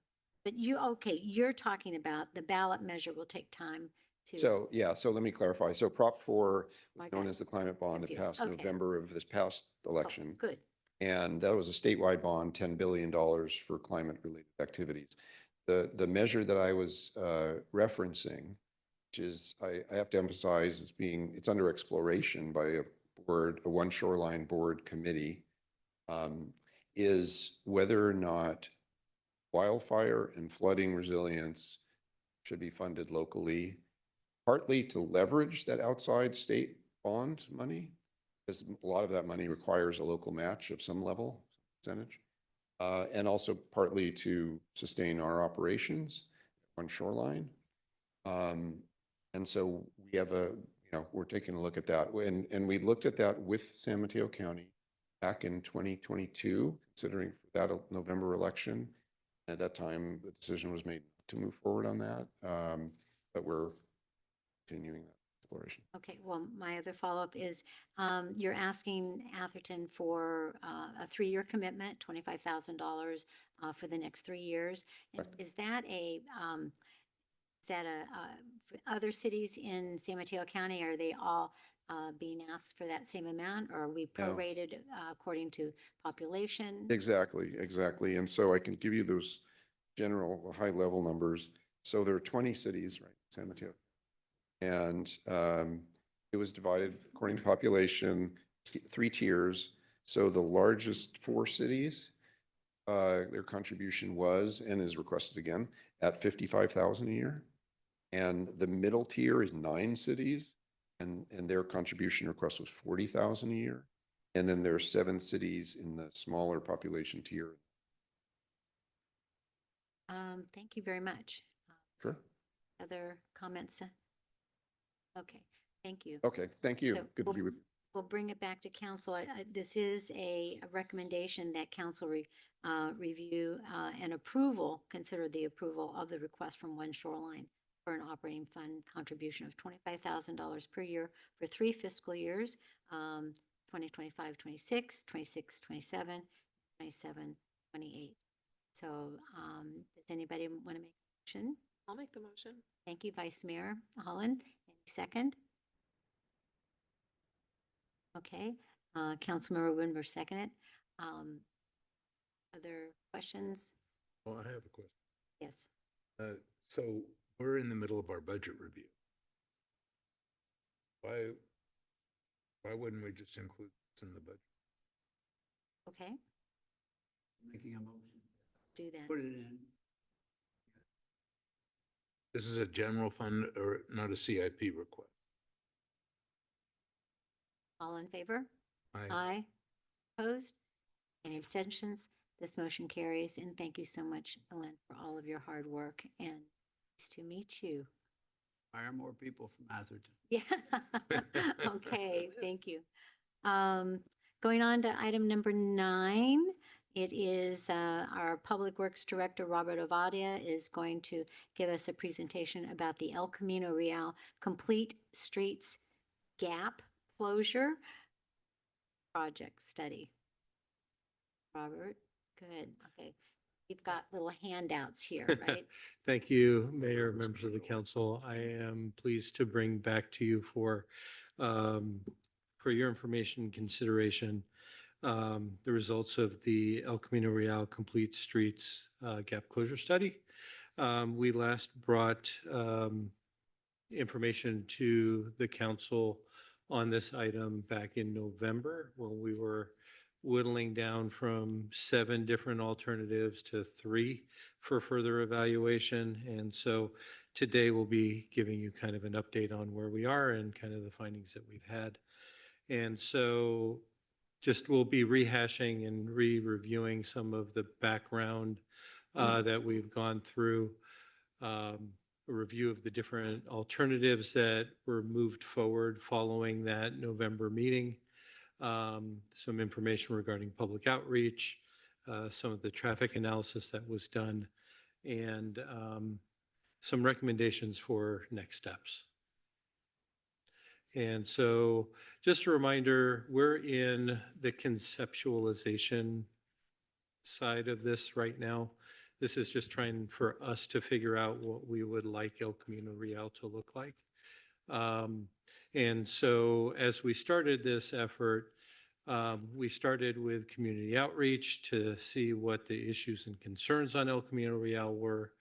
but you're talking about the ballot measure will take time to. So, yeah, so let me clarify. So Prop 4 I was got known as the climate bond. It confused. passed Okay. November of this past Oh, election. good. And that was a statewide bond, $10 billion for climate-related activities. The measure that I was referencing, which is, I have to emphasize, it's under exploration by a one shoreline board committee, is whether or not wildfire and flooding resilience should be funded locally, partly to leverage that outside state bond money, because a lot of that money requires a local match of some level, percentage, and also partly to sustain our operations on shoreline. And so we have we're taking a look at that. And we looked at that with San Mateo County back in 2022, considering that November election. At that time, the decision was made to move forward on that, but we're continuing that exploration. Okay, well, my other follow-up is, you're asking Atherton for a 3-year commitment, $25,000 for the next 3 years. And Correct. is that for other cities in San Mateo County, are they all being asked for that same amount, or are we No. prorated according to population? Exactly. And so I can give you those general high-level numbers. So there are 20 cities, right, San Mateo. And it was divided according to population, 3 tiers. So the largest 4 cities, their contribution was and is requested again at $55,000 a year. And the middle tier is 9 cities, and their contribution request was $40,000 a year. And then there are 7 cities in the smaller population tier. Thank you very much. Sure. Other comments? Okay, thank you. Okay, thank you. So Good to be with you. We'll bring it back to council. This is a recommendation that council review and approval, consider the approval of the request from One Shoreline for an operating fund contribution of $25,000 per year for 3 fiscal years, 2025, 26, 26, 27, 27, 28. So does anybody want to make a motion? I'll make the motion. Thank you, Vice Mayor Holland. Any second? Okay, Councilmember Winber seconded. Other questions? Well, I have a question. Yes. So we're in the middle of our budget review. Why wouldn't we just include this in the budget? Okay, Making a motion, do that. put it in. This is a general fund or not a CIP request? All in favor? I Aye. Opposed? Any abstentions? This motion carries, and thank you so much, Ellen, for all of your hard work, and nice to meet you. Hire more people from Atherton. Yeah. Okay, thank you. Going on to item number 9, it is our Public Works Director, Robert Ovadia, is going to give us a presentation about the El Camino Real Complete Streets gap closure project study. Robert, good. Okay. We've got little handouts here, right? Thank you, Mayor, members of the council. I am pleased to bring back to you um, for your information and consideration, the results of the El Camino Real Complete Streets Gap Closure Study. We last brought information to the council on this item back in November when we were whittling down from 7 different alternatives to 3 for further evaluation. And so today we'll be giving you kind of an update on where we are and kind of the findings that we've had. And so just we'll be rehashing and re-reviewing some of the background that we've gone through. A review of the different alternatives that were moved forward following that November meeting. Some information regarding public outreach, some of the traffic analysis that was done, and some recommendations for next steps. And so just a reminder, we're in the conceptualization side of this right now. This is just trying for us to figure out what we would like El Camino Real to look like. And so as we started this effort, we started with community outreach to see what the issues and concerns on El Camino Real were,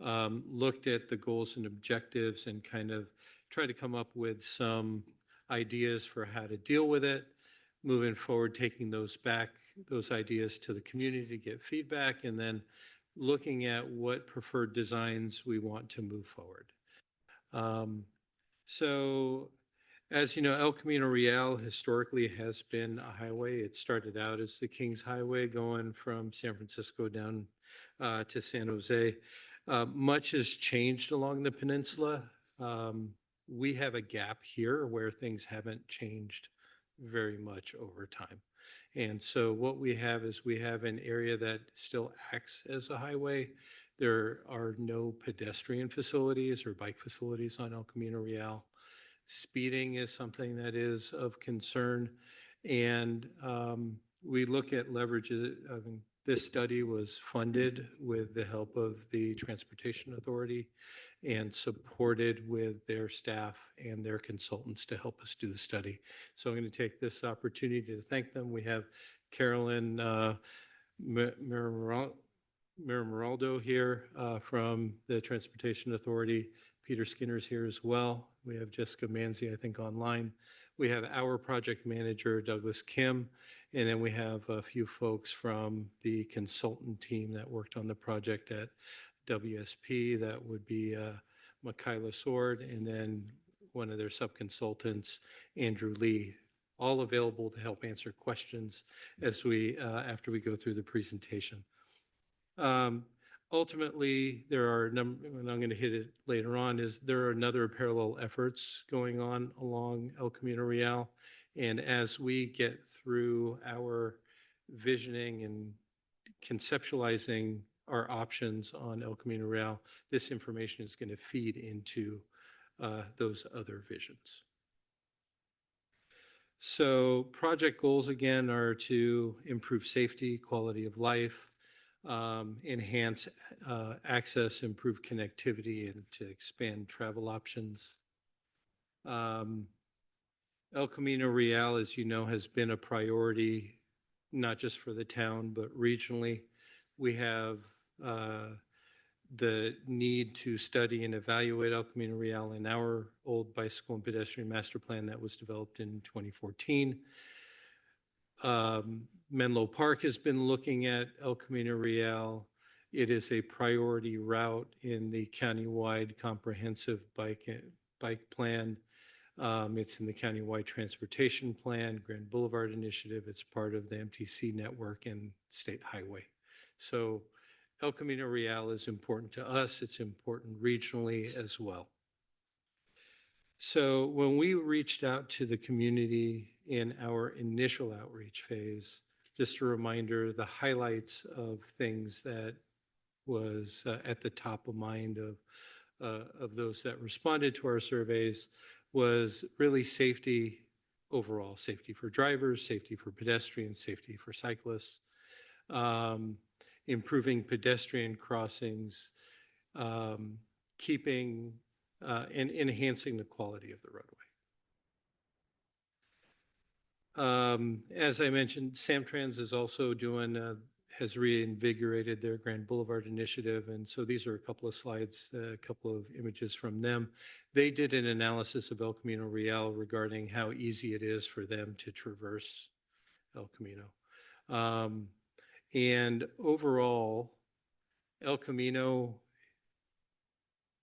looked at the goals and objectives and kind of tried to come up with some ideas for how to deal with it. Moving forward, taking those ideas to the community to get feedback, and then looking at what preferred designs we want to move forward. So as you know, El Camino Real historically has been a highway. It started out as the Kings Highway going from San Francisco down to San Jose. Much has changed along the peninsula. We have a gap here where things haven't changed very much over time. And so what we have is we have an area that still acts as a highway. There are no pedestrian facilities or bike facilities on El Camino Real. Speeding is something that is of concern. And we look at leverages. This study was funded with the help of the Transportation Authority and supported with their staff and their consultants to help us do the study. So I'm going to take this opportunity to thank them. We have Carolyn Miramaldo here from the Transportation Authority. Peter Skinner's here as well. We have Jessica Manzi, I think, online. We have our project manager, Douglas Kim, and then we have a few folks from the consultant team that worked on the project at WSP. That would be Michaela Sword, and then one of their sub-consultants, Andrew Lee, all available to help answer questions as after we go through the presentation. Ultimately, there are and I'm going to hit it later on, there are another parallel efforts going on along El Camino Real. And as we get through our visioning and conceptualizing our options on El Camino Real, this information is going to feed into those other visions. So project goals, again, are to improve safety, quality of life, enhance access, improve connectivity, and to expand travel options. El Camino Real, as you know, has been a priority, not just for the town, but regionally. We have the need to study and evaluate El Camino Real in our old bicycle and pedestrian master plan that was developed in 2014. Menlo Park has been looking at El Camino Real. It is a priority route in the countywide comprehensive bike plan. It's in the countywide transportation plan, Grand Boulevard Initiative. It's part of the MTC network and state highway. So El Camino Real is important to us. It's important regionally as well. So when we reached out to the community in our initial outreach phase, just a reminder, the highlights of things that was at the top of mind of those that responded to our surveys was really safety overall, safety for drivers, safety for pedestrians, safety for cyclists, improving pedestrian crossings, keeping and enhancing the quality of the roadway. As I mentioned, Samtrans is also has reinvigorated their Grand Boulevard initiative. And so these are a couple of slides, a couple of images from them. They did an analysis of El Camino Real regarding how easy it is for them to traverse El Camino. And overall, El Camino,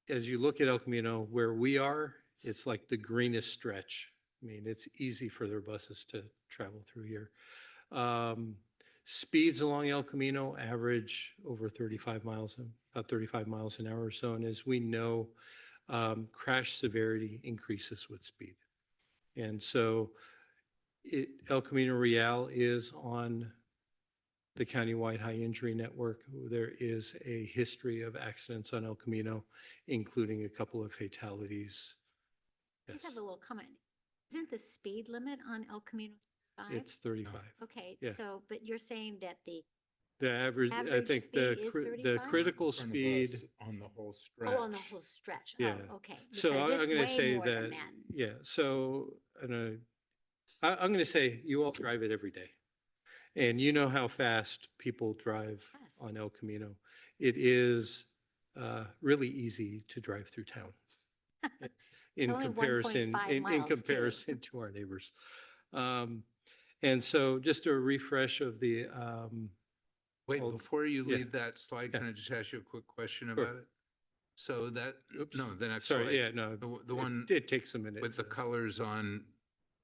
as you look at El Camino, where we are, it's like the greenest stretch. I mean, it's easy for their buses to travel through here. Speeds along El Camino average over 35 miles, about 35 miles an hour or so. And as we know, crash severity increases with speed. And so El Camino Real is on the countywide high injury network. There is a history of accidents on El Camino, including a couple of fatalities. I just Yes, have a little comment. Isn't the speed limit on El Camino 5? it's 35. Okay, yeah. so, but you're saying that the, The average, I Average think the speed is the 35? critical In front of speed. us on the whole stretch. oh, on the whole stretch? Yeah. Oh, okay. So Because I'm it's going to way say more than that, yeah, so I'm going to say you all drive it every day. And you know how fast people drive Yes. on El Camino. It is really easy to drive through town in Only comparison, 1.5 in miles, too. comparison to our neighbors. And so just a refresh of the, Wait, Well, before you yeah. leave that slide, can I just ask you a quick question Sure. about it? So that, oops. no, the next slide. Sorry, yeah, no. The one It takes a minute. with the colors on,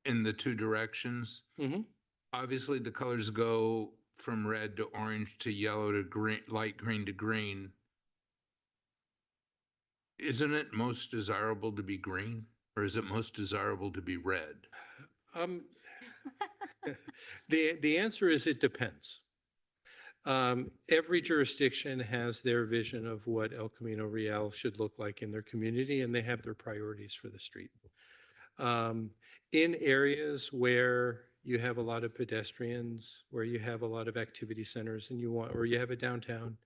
in the two directions. Mhm. Obviously, the colors go from red to orange to yellow to green, light green to green. Isn't it most desirable to be green, or is it most desirable to be red? The answer is it depends. Every jurisdiction has their vision of what El Camino Real should look like in their community, and they have their priorities for the street. In areas where you have a lot of pedestrians, where you have a lot of activity centers, and or you have a downtown.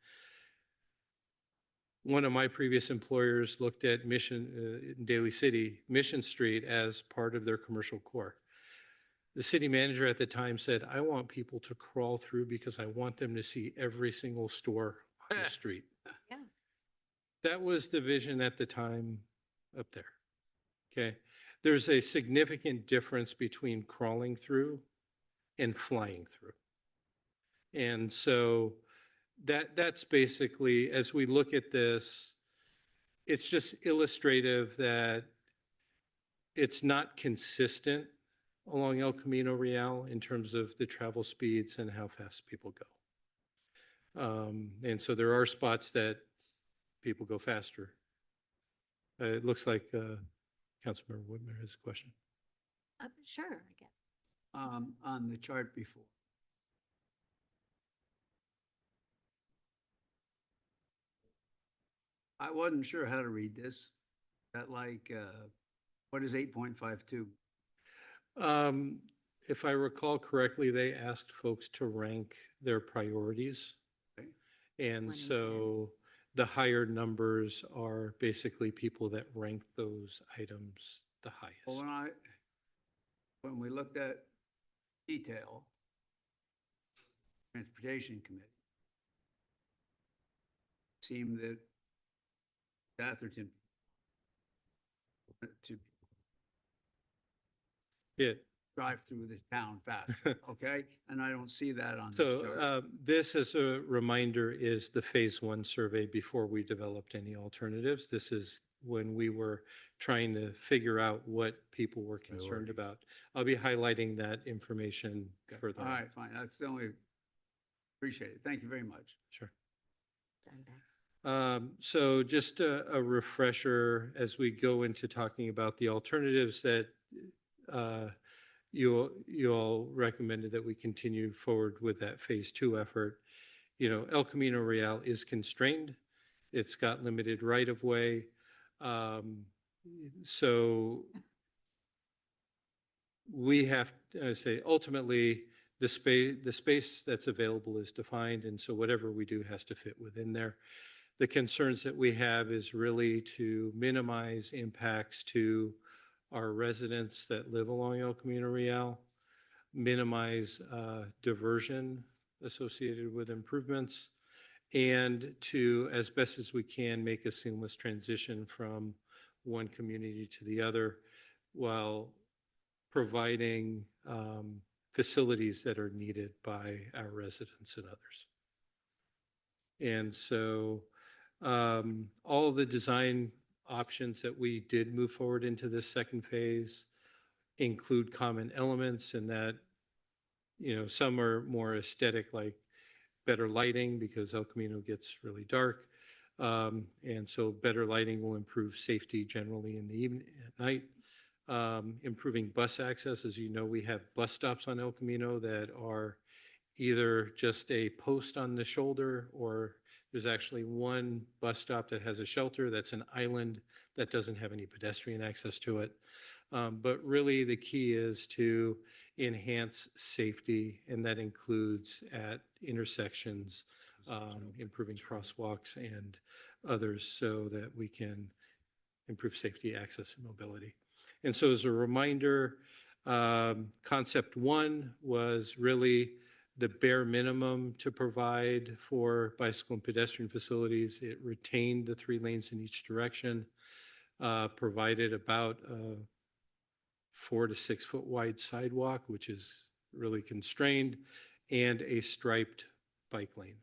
One of my previous employers looked at in Daly City, Mission Street as part of their commercial core. The city manager at the time said, I want people to crawl through because I want them to see every single store on the street. Yeah. That was the vision at the time up there. Okay. There's a significant difference between crawling through and flying through. And so that's basically, as we look at this, it's just illustrative that it's not consistent along El Camino Real in terms of the travel speeds and how fast people go. And so there are spots that people go faster. It looks like Councilmember Whitmer has a question. Sure, I guess. On the chart before. I wasn't sure how to read this. That like, what is 8.52? If I recall correctly, they asked folks to rank their priorities. Okay. And 1 and so the higher numbers are basically people that rank those items the Well, highest. when we looked at detail, Transportation Committee, seemed that Atherton to Yeah. drive through the town fast, okay? And I don't see that on this So chart. this, as a reminder, is the phase one survey before we developed any alternatives. This is when we were trying to figure out what people were concerned about. I'll be highlighting that information further All on. right, fine. That's the only, appreciate it. Thank you very much. Sure. Done back. So just a refresher as we go into talking about the alternatives that you all recommended that we continue forward with that phase two effort. You know, El Camino Real is constrained. It's got limited right of way. So we have, I say, ultimately, the space that's available is defined, and so whatever we do has to fit within there. The concerns that we have is really to minimize impacts to our residents that live along El Camino Real, minimize diversion associated with improvements, and to, as best as we can, make a seamless transition from one community to the other while providing facilities that are needed by our residents and others. And so all of the design options that we did move forward into this second phase include common elements, and that, you know, some are more aesthetic, like better lighting because El Camino gets really dark. And so better lighting will improve safety generally in the evening, at night. Improving bus access. As you know, we have bus stops on El Camino that are either just a post on the shoulder, or there's actually one bus stop that has a shelter that's an island that doesn't have any pedestrian access to it. But really the key is to enhance safety, and that includes at intersections, improving crosswalks and others so that we can improve safety, access, and mobility. And so as a reminder, concept one was really the bare minimum to provide for bicycle and pedestrian facilities. It retained the 3 lanes in each direction, provided about a 4 to 6 foot wide sidewalk, which is really constrained, and a striped bike lane.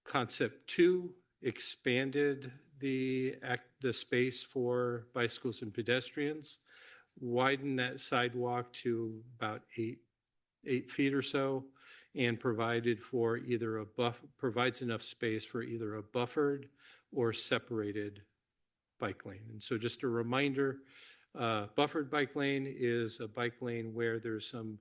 Concept 2 expanded the space for bicycles and pedestrians, widened that sidewalk to about 8 feet or so, and provided for either provides enough space for either a buffered or separated bike lane. And so just a reminder, buffered bike lane is a bike lane where there's some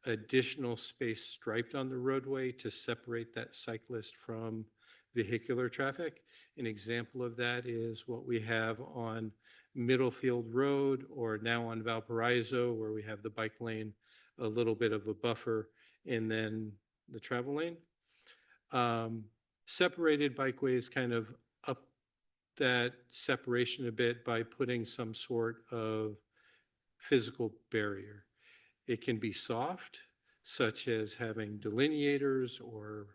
additional space striped on the roadway to separate that cyclist from vehicular traffic. An example of that is what we have on Middlefield Road, or now on Valparaiso, where we have the bike lane, a little bit of a buffer, and then the travel lane. Separated bikeways kind of up that separation a bit by putting some sort of physical barrier. It can be soft, such as having delineators or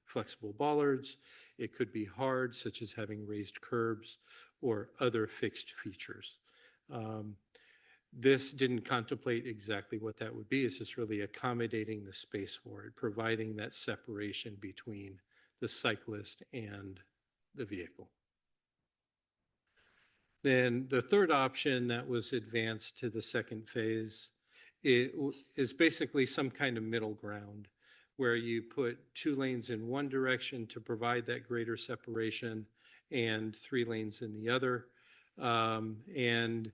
flexible bollards. It could be hard, such as having raised curbs or other fixed features. This didn't contemplate exactly what that would be. It's just really accommodating the space for it, providing that separation between the cyclist and the vehicle. Then the third option that was advanced to the second phase is basically some kind of middle ground, where you put 2 lanes in one direction to provide that greater separation and 3 lanes in the other. And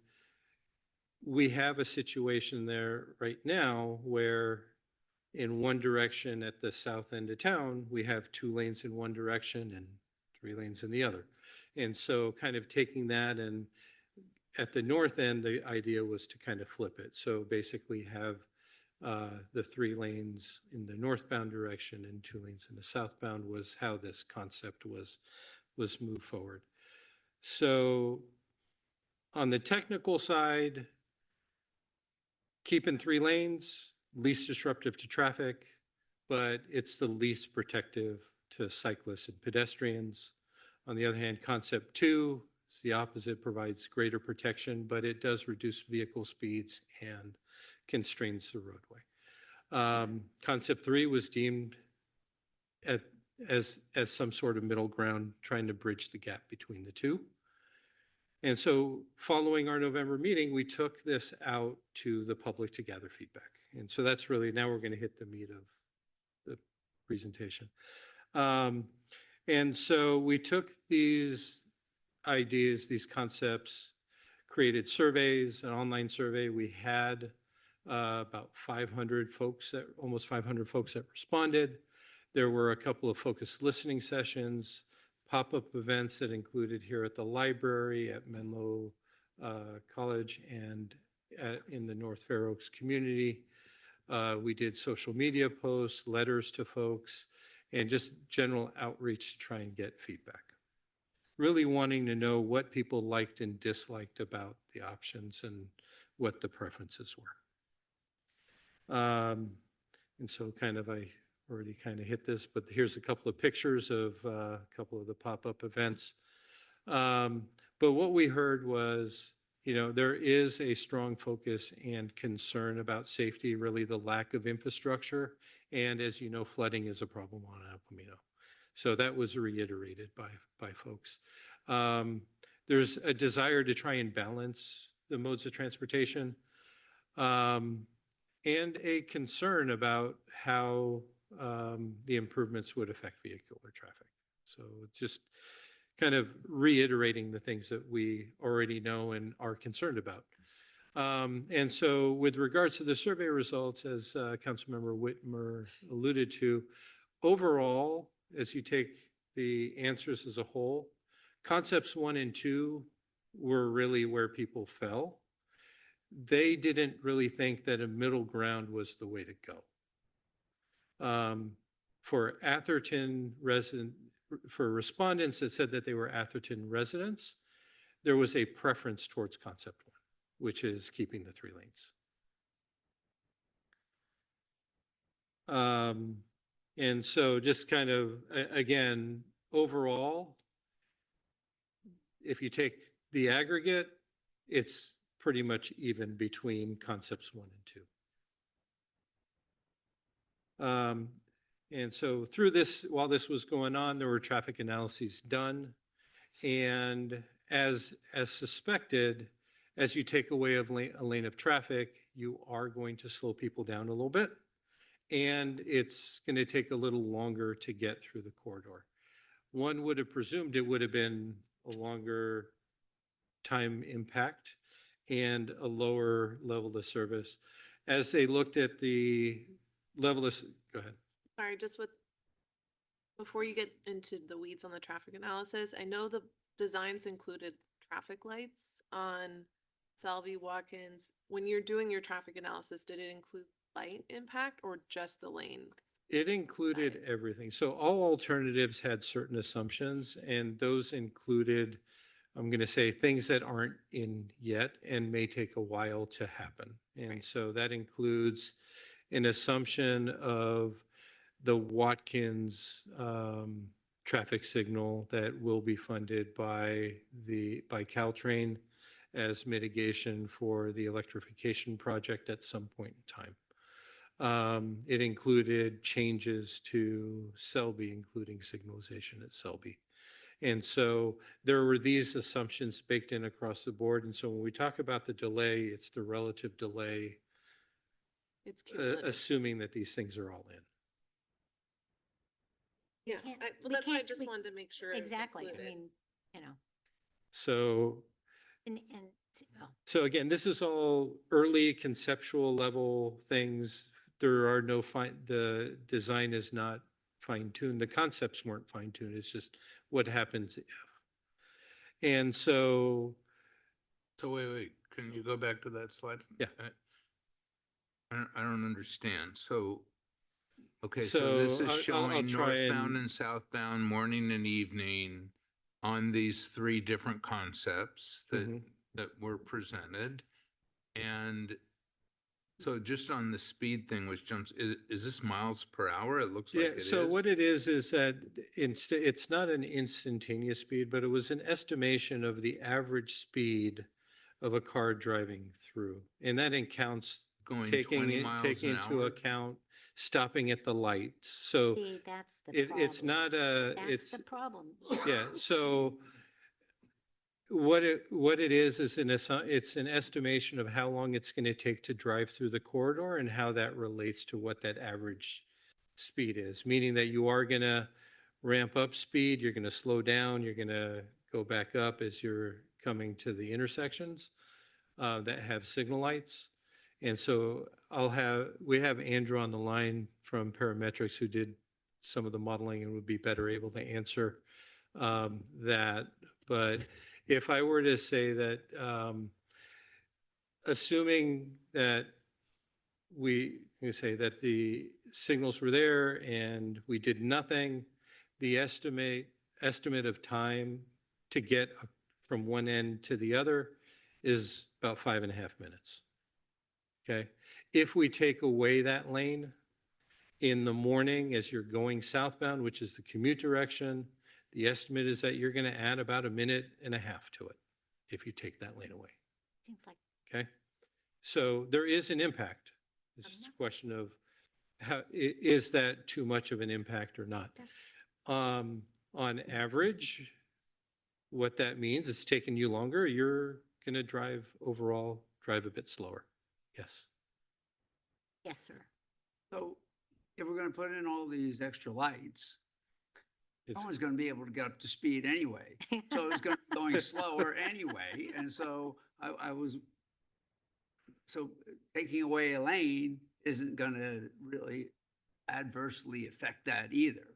we have a situation there right now where in one direction at the south end of town, we have 2 lanes in one direction and 3 lanes in the other. And so kind of taking that, and at the north end, the idea was to kind of flip it. So basically have the 3 lanes in the northbound direction and 2 lanes in the southbound was how this concept was moved forward. So on the technical side, keeping 3 lanes, least disruptive to traffic, but it's the least protective to cyclists and pedestrians. On the other hand, concept 2 is the opposite, provides greater protection, but it does reduce vehicle speeds and constrains the roadway. Concept 3 was deemed as some sort of middle ground, trying to bridge the gap between the two. And so following our November meeting, we took this out to the public to gather feedback. And so that's really, now we're going to hit the meat of the presentation. And so we took these ideas, these concepts, created surveys, an online survey. We had about 500 folks, almost 500 folks that responded. There were a couple of focused listening sessions, pop-up events that included here at the library, at Menlo College, and in the North Fair Oaks community. We did social media posts, letters to folks, and just general outreach to try and get feedback. Really wanting to know what people liked and disliked about the options and what the preferences were. And so kind of, I already kind of hit this, but here's a couple of pictures of a couple of the pop-up events. But what we heard was, there is a strong focus and concern about safety, really the lack of infrastructure. And as you know, flooding is a problem on El Camino. So that was reiterated by folks. There's a desire to try and balance the modes of transportation, and a concern about how the improvements would affect vehicular traffic. So it's just kind of reiterating the things that we already know and are concerned about. And so with regards to the survey results, as Councilmember Whitmer alluded to, overall, as you take the answers as a whole, concepts 1 and 2 were really where people fell. They didn't really think that a middle ground was the way to go. For Atherton for respondents that said that they were Atherton residents, there was a preference towards concept 1, which is keeping the 3 lanes. And so just kind of, again, overall, if you take the aggregate, it's pretty much even between concepts 1 and 2. And so through this, while this was going on, there were traffic analyses done. And as suspected, as you take away a lane of traffic, you are going to slow people down a little bit. And it's going to take a little longer to get through the corridor. One would have presumed it would have been a longer time impact and a lower level of service. As they looked at the level of, go ahead. Sorry, before you get into the weeds on the traffic analysis, I know the designs included traffic lights on Salvi, Watkins. When you're doing your traffic analysis, did it include light impact or just the lane? It included everything. So all alternatives had certain assumptions, and those included, I'm going to say, things that aren't in yet and may take a while to happen. And so that includes an assumption of the Watkins traffic signal that will be funded by Caltrain as mitigation for the electrification project at some point in time. It included changes to Selby, including signalization at Selby. And so there were these assumptions baked in across the board. And so when we talk about the delay, it's the relative delay, It's cumulative. assuming that these things are all in. Yeah, can't- well, we that's why I can't- just we- wanted to make sure. it was Exactly. I included. mean, So and, oh, So again, this is all early conceptual level things. There are no the design is not fine tuned. The concepts weren't fine tuned. It's just what happens if. And so, So wait, can you go back to that slide? Yeah. I don't understand. So, okay, so this So is I'll showing try and- northbound and southbound, morning and evening on these 3 different concepts Mhm. that were presented. And so just on the speed thing, which jumps, is this miles per hour? It looks like it yeah, is. so what it is that it's not an instantaneous speed, but it was an estimation of the average speed of a car driving through. And that accounts Going taking 20 miles taking an into hour? account stopping at the lights. So see, that's the problem. it's not a, That's it's, the problem. yeah, so what it is it's an estimation of how long it's going to take to drive through the corridor and how that relates to what that average speed is, meaning that you are going to ramp up speed, you're going to slow down, you're going to go back up as you're coming to the intersections that have signal lights. And so we have Andrew on the line from Parametrics who did some of the modeling and would be better able to answer that. But if I were to say that assuming that you say that the signals were there and we did nothing, the estimate of time to get from one end to the other is about 5.5 minutes. Okay. If we take away that lane in the morning as you're going southbound, which is the commute direction, the estimate is that you're going to add about 1.5 minutes to it if you take that lane away. Seems like Okay. So there is an impact. It's just a question of is that too much of an impact or not? On average, what that means is taking you longer. You're going to drive a bit slower. Yes. yes, sir. So if we're gonna put in all these extra lights, no It's- one's gonna be able to get up to speed anyway. So it's gonna be going slower anyway. And so so taking away a lane isn't gonna really adversely affect that either.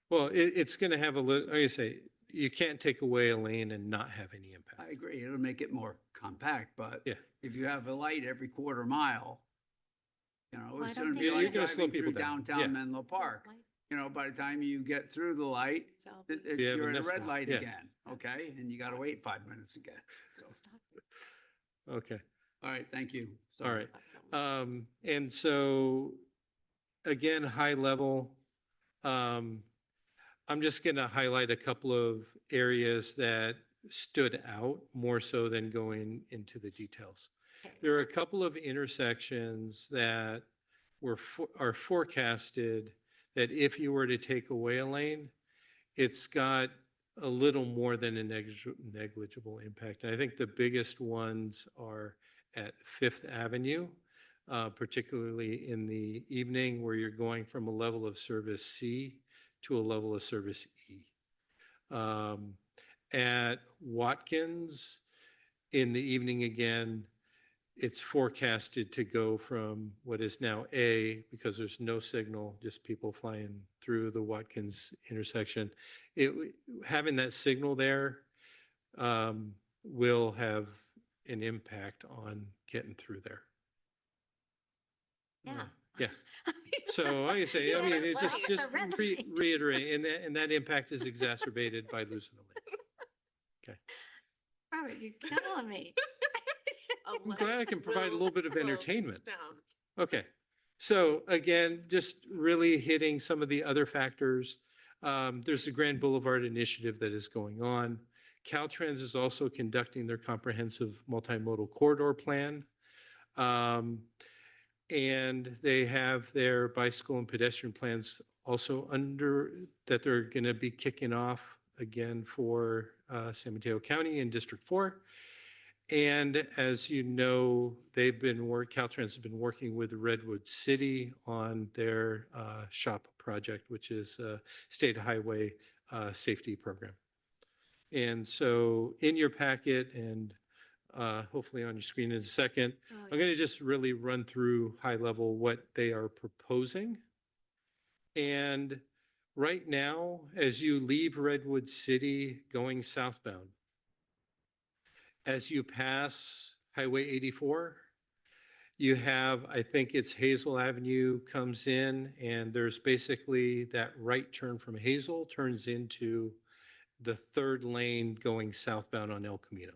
Well, it's going to have a little, like I say, you can't take away a lane and not have any impact. I agree, it'll make it more compact, but Yeah. if you have a light every quarter mile, Well, I it's don't gonna think be you're like gonna slow driving through people down. downtown Yeah. Menlo Park. By the time you get through the light, Selby. You have you're at a enough red time. light Yeah. again, okay? And you gotta wait 5 minutes again. So, Okay. all right, thank you. All Sorry. right. And so again, high level, I'm just going to highlight a couple of areas that stood out more so than going into the details. There are a couple of intersections that are forecasted that if you were to take away a lane, it's got a little more than a negligible impact. And I think the biggest ones are at Fifth Avenue, particularly in the evening where you're going from a level of service C to a level of service E. At Watkins, in the evening again, it's forecasted to go from what is now A, because there's no signal, just people flying through the Watkins intersection. Having that signal there will have an impact on getting through there. Yeah. Yeah. So like I say, I mean, it just reiterate, and that impact is exacerbated by losing the lane. Robert, you're killing me. I'm glad I can provide a little bit of Slow entertainment. down. Okay. So again, just really hitting some of the other factors. There's the Grand Boulevard Initiative that is going on. Caltrans is also conducting their comprehensive multimodal corridor plan. And they have their bicycle and pedestrian plans also that they're going to be kicking off again for San Mateo County in District 4. And as you know, Caltrans has been working with Redwood City on their SHOP project, which is a state highway safety program. And so in your packet and hopefully on your screen in a second, I'm going to just really run through high level what they are proposing. And right now, as you leave Redwood City going southbound, as you pass Highway 84, you have, I think it's Hazel Avenue comes in, and there's basically that right turn from Hazel turns into the third lane going southbound on El Camino.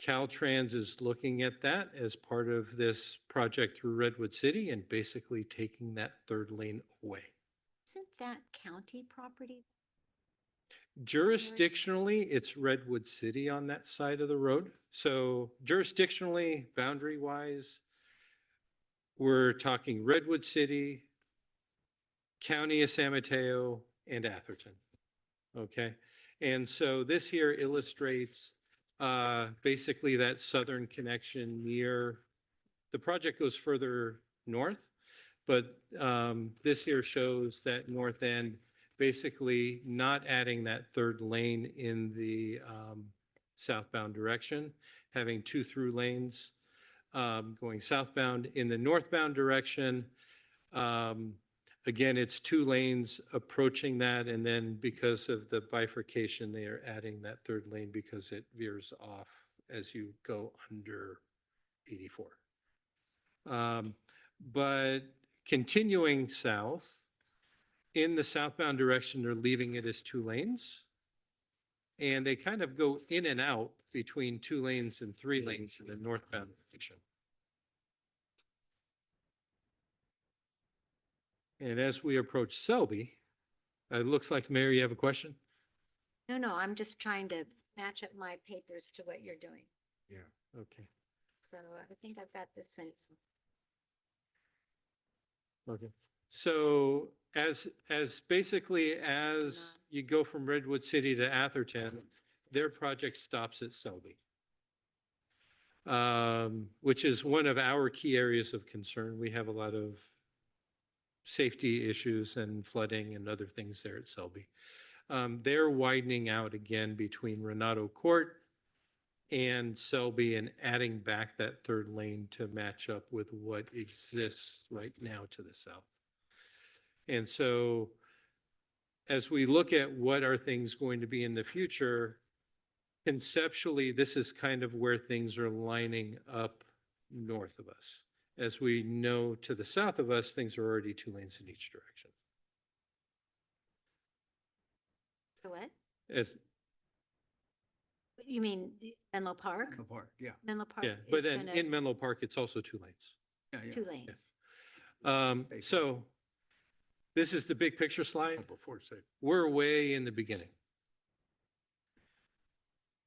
Caltrans is looking at that as part of this project through Redwood City and basically taking that third lane away. Isn't that county property? Jurisdictionally, it's Redwood City on that side of the road. So jurisdictionally, boundary wise, we're talking Redwood City, County of San Mateo, and Atherton. Okay. And so this here illustrates basically that southern connection near, the project goes further north, but this here shows that north end basically not adding that third lane in the southbound direction, having 2 through lanes going southbound. In the northbound direction, again, it's 2 lanes approaching that, and then because of the bifurcation, they are adding that third lane because it veers off as you go under 84. But continuing south, in the southbound direction, they're leaving it as 2 lanes. And they kind of go in and out between 2 lanes and 3 lanes in the northbound direction. And as we approach Selby, it looks like, Mayor, you have a question? No, I'm just trying to match up my papers to what you're doing. Okay. So I think I've got this one. Okay. So as basically as you go from Redwood City to Atherton, their project stops at Selby. Which is one of our key areas of concern. We have a lot of safety issues and flooding and other things there at Selby. They're widening out again between Renato Court and Selby and adding back that 3rd lane to match up with what exists right now to the south. And so as we look at what are things going to be in the future, conceptually, this is kind of where things are lining up north of us. As we know, to the south of us, things are already 2 lanes in each direction. What? As, You mean Menlo Park? The park, yeah, Menlo Park yeah, but is then gonna, in Menlo Park, it's also 2 lanes. yeah, yeah. 2 lanes. So this is the big picture slide. Before, say, We're way in the beginning.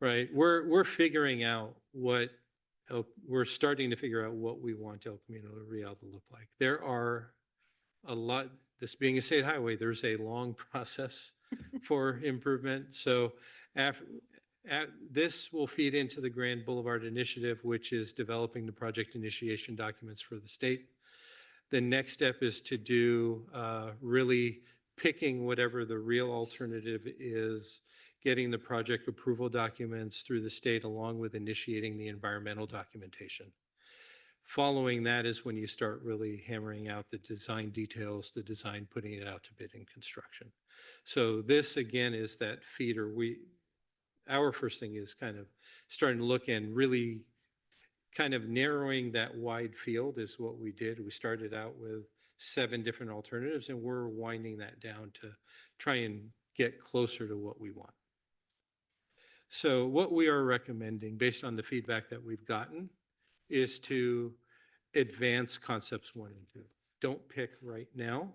Right? We're figuring out we're starting to figure out what we want El Camino Real to look like. There are a lot, this being a state highway, there's a long process for improvement. So this will feed into the Grand Boulevard Initiative, which is developing the project initiation documents for the state. The next step is to do really picking whatever the real alternative is, getting the project approval documents through the state along with initiating the environmental documentation. Following that is when you start really hammering out the design details, the design, putting it out to bid and construction. So this again is that feeder. Our first thing is kind of starting to look and really kind of narrowing that wide field is what we did. We started out with 7 different alternatives and we're winding that down to try and get closer to what we want. So what we are recommending based on the feedback that we've gotten is to advance concepts 1 and 2. Don't pick right now.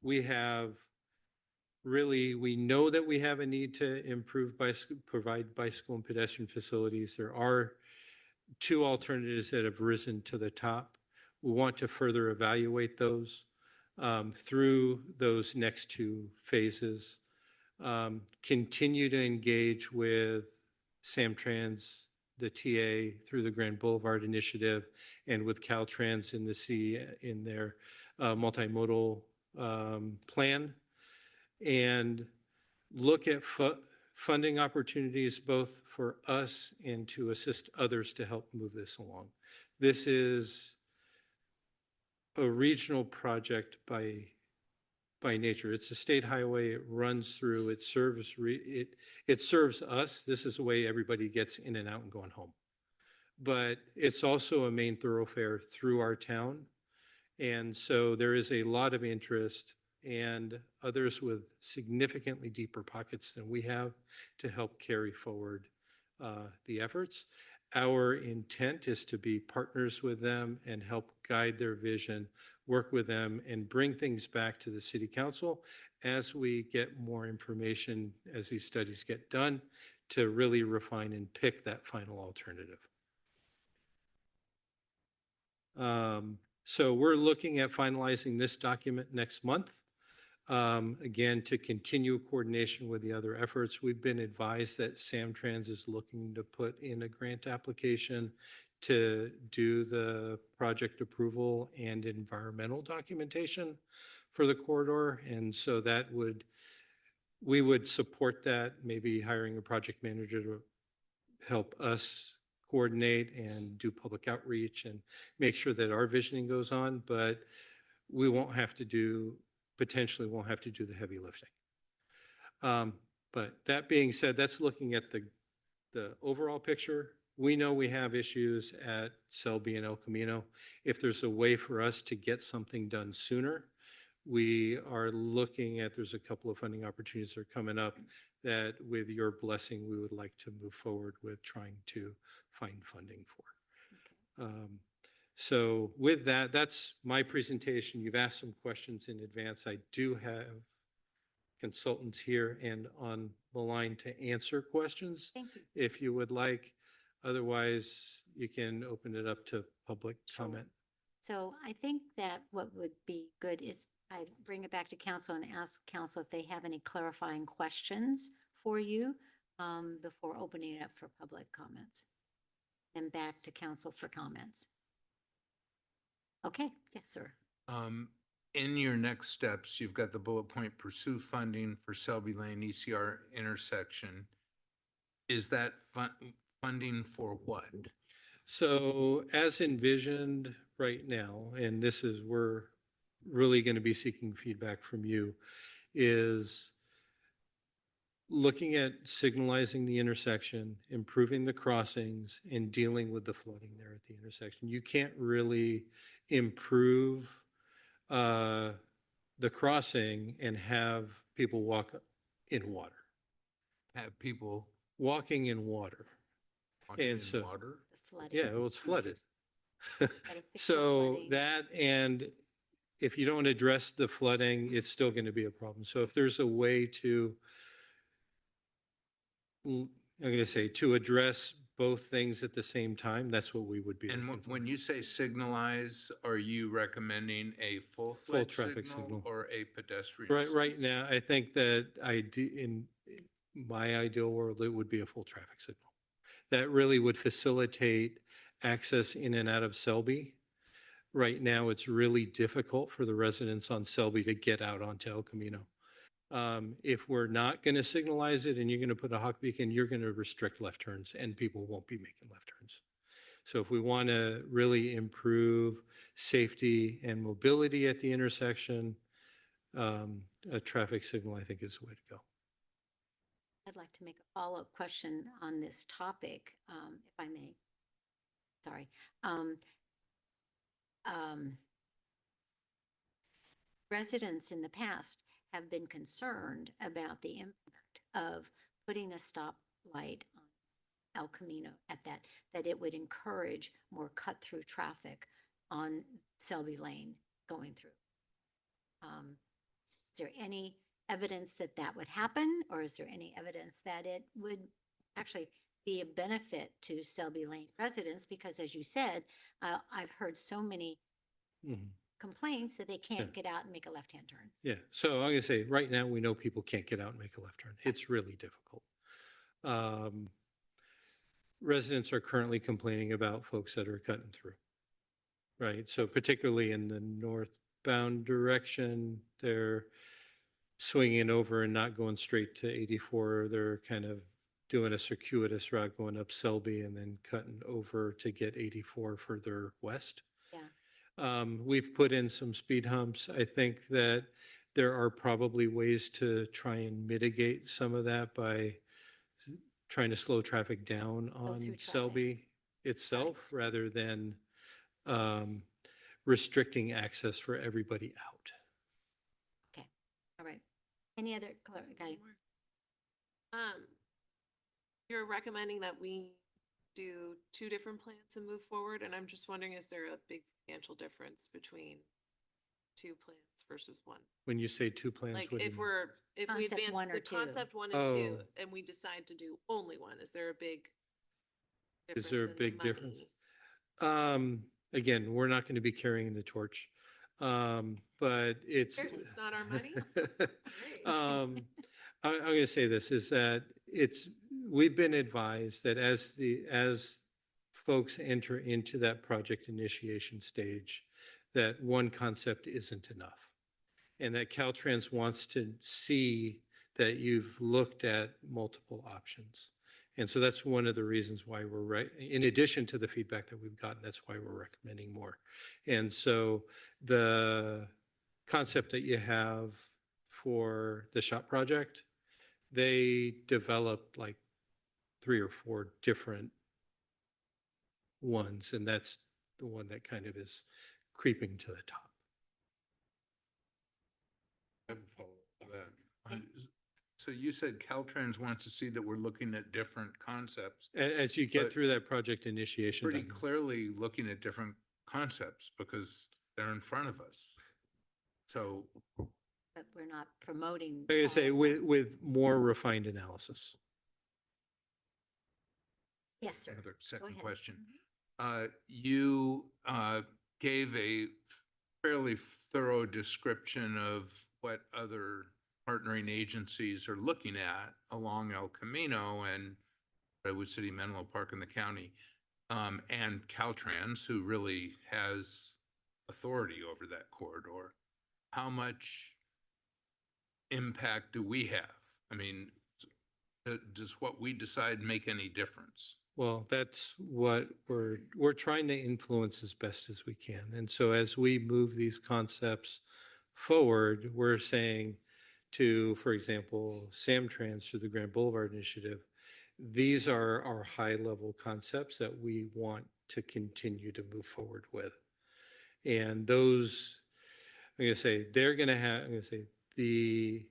We know that we have a need to provide bicycle and pedestrian facilities. There are 2 alternatives that have risen to the top. We want to further evaluate those through those next 2 phases. Continue to engage with Samtrans, the TA through the Grand Boulevard Initiative, and with Caltrans in the C in their multimodal plan, and look at funding opportunities both for us and to assist others to help move this along. This is a regional project by nature. It's a state highway. It runs through. It serves us. This is the way everybody gets in and out and going home. But it's also a main thoroughfare through our town, and so there is a lot of interest and others with significantly deeper pockets than we have to help carry forward the efforts. Our intent is to be partners with them and help guide their vision, work with them, and bring things back to the city council as we get more information, as these studies get done, to really refine and pick that final alternative. So we're looking at finalizing this document next month. Again, to continue coordination with the other efforts. We've been advised that Samtrans is looking to put in a grant application to do the project approval and environmental documentation for the corridor. And so we would support that, maybe hiring a project manager to help us coordinate and do public outreach and make sure that our visioning goes on, but we potentially won't have to do the heavy lifting. But that being said, that's looking at the overall picture. we know we have issues at Selby and El Camino. If there's a way for us to get something done sooner, we are looking at, there's a couple of funding opportunities that are coming up that with your blessing, we would like to move forward with trying to find funding for. So with that, that's my presentation. You've asked some questions in advance. I do have consultants here and on the line to answer questions Thank you. if you would like. Otherwise, you can open it up to public Sure. comment. So I think that what would be good is I bring it back to council and ask council if they have any clarifying questions for you before opening it up for public comments. Then back to council for comments. Okay, yes, sir. In your next steps, you've got the bullet point, pursue funding for Selby Lane ECR intersection. Is that funding for what? So as envisioned right now, and this is, we're really going to be seeking feedback from you, is looking at signalizing the intersection, improving the crossings, and dealing with the flooding there at the intersection. You can't really improve the crossing and have people walk in water, Have people walking in water. walking And in so- water? The flooding. Yeah, well, it's flooded. Gotta fix the So flooding. that, and if you don't address the flooding, it's still going to be a problem. So if there's a way to, I'm going to say, to address both things at the same time, that's what we would be And looking for. when you say signalize, are you recommending a full-fledged traffic signal signal. or a pedestrian? Right, signal? right now, I think that in my ideal world, it would be a full traffic signal. That really would facilitate access in and out of Selby. Right now, it's really difficult for the residents on Selby to get out onto El Camino. If we're not going to signalize it and you're going to put a hawk beacon, you're going to restrict left turns and people won't be making left turns. So if we want to really improve safety and mobility at the intersection, a traffic signal, I think, is the way to go. I'd like to make a follow-up question on this topic, if I may. Sorry. Residents in the past have been concerned about the impact of putting a stoplight on El Camino that it would encourage more cut-through traffic on Selby Lane going through. Is there any evidence that that would happen, or is there any evidence that it would actually be a benefit to Selby Lane residents? Because as you said, I've heard so many Mhm. complaints that they can't Yeah. get out and make a left-hand turn. Yeah, so I'm gonna say, right now, we know people can't get out and make a left turn. It's really difficult. Residents are currently complaining about folks that are cutting through. Right, so particularly in the northbound direction, they're swinging over and not going straight to 84. They're kind of doing a circuitous route going up Selby and then cutting over to get 84 further west. Yeah. We've put in some speed humps. I think that there are probably ways to try and mitigate some of that by trying to slow traffic down through on traffic. Selby itself Sites. rather than restricting access for everybody out. Okay, all right. Any other, okay, You're recommending that we do 2 different plans and move forward, and I'm just wondering, is there a big financial difference between 2 plans versus 1? When you say two plans, Like what do you if mean? we Concept advance one or the two. concept 1 and 2, Oh. and we decide to do only 1, is there a big Is there a difference in the big difference? money? Again, we're not going to be carrying the torch. But it's. Cares, it's not our money? Great. I'm going to say this, is that we've been advised that as folks enter into that project initiation stage, that one concept isn't enough. And that Caltrans wants to see that you've looked at multiple options. And so that's one of the reasons why in addition to the feedback that we've gotten, that's why we're recommending more. And so the concept that you have for the shop project, they developed like 3 or 4 different ones, and that's the one that kind of is creeping to the top. I have a follow-up to that. So you said Caltrans wants to see that we're looking at different concepts. As you get But through that project initiation. Pretty timeline. clearly looking at different concepts because they're in front of us. So But we're not promoting. Like I all say, of with, them. with more refined analysis. Yes, sir. another Go second ahead. question. You gave a fairly thorough description of what other partnering agencies are looking at along El Camino and Redwood City, Menlo Park, and the county, and Caltrans, who really has authority over that corridor. How much impact do we have? I mean, does what we decide make any difference? Well, that's what we're trying to influence as best as we can. And so as we move these concepts forward, we're saying to, for example, Samtrans through the Grand Boulevard Initiative, these are our high-level concepts that we want to continue to move forward with. And those, I'm going to say, they're going to have, I'm going to say,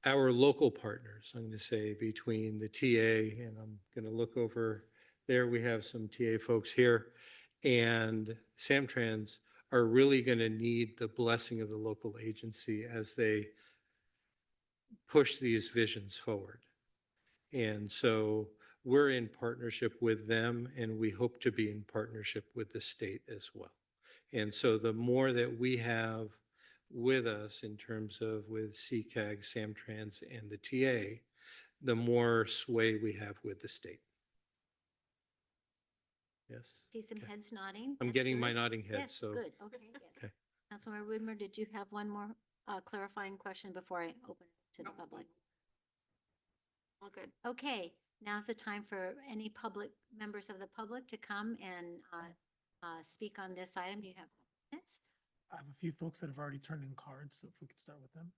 our local partners, I'm going to say, between the TA, and I'm going to look over there, we have some TA folks here, and Samtrans are really going to need the blessing of the local agency as they push these visions forward. And so we're in partnership with them, and we hope to be in partnership with the state as well. And so the more that we have with us in terms of with CCAG, Samtrans, and the TA, the more sway we have with the state. Yes. See some Okay. heads nodding. I'm That's getting my good. nodding head, Yes, so. good. Okay, yes. Okay. Councilmember Whitmer, did you have one more clarifying question before I open it to the public? All good. Okay, now's the time for any members of the public to come and speak on this item. You have minutes. I have a few folks that have already turned in cards, so if we could start with them.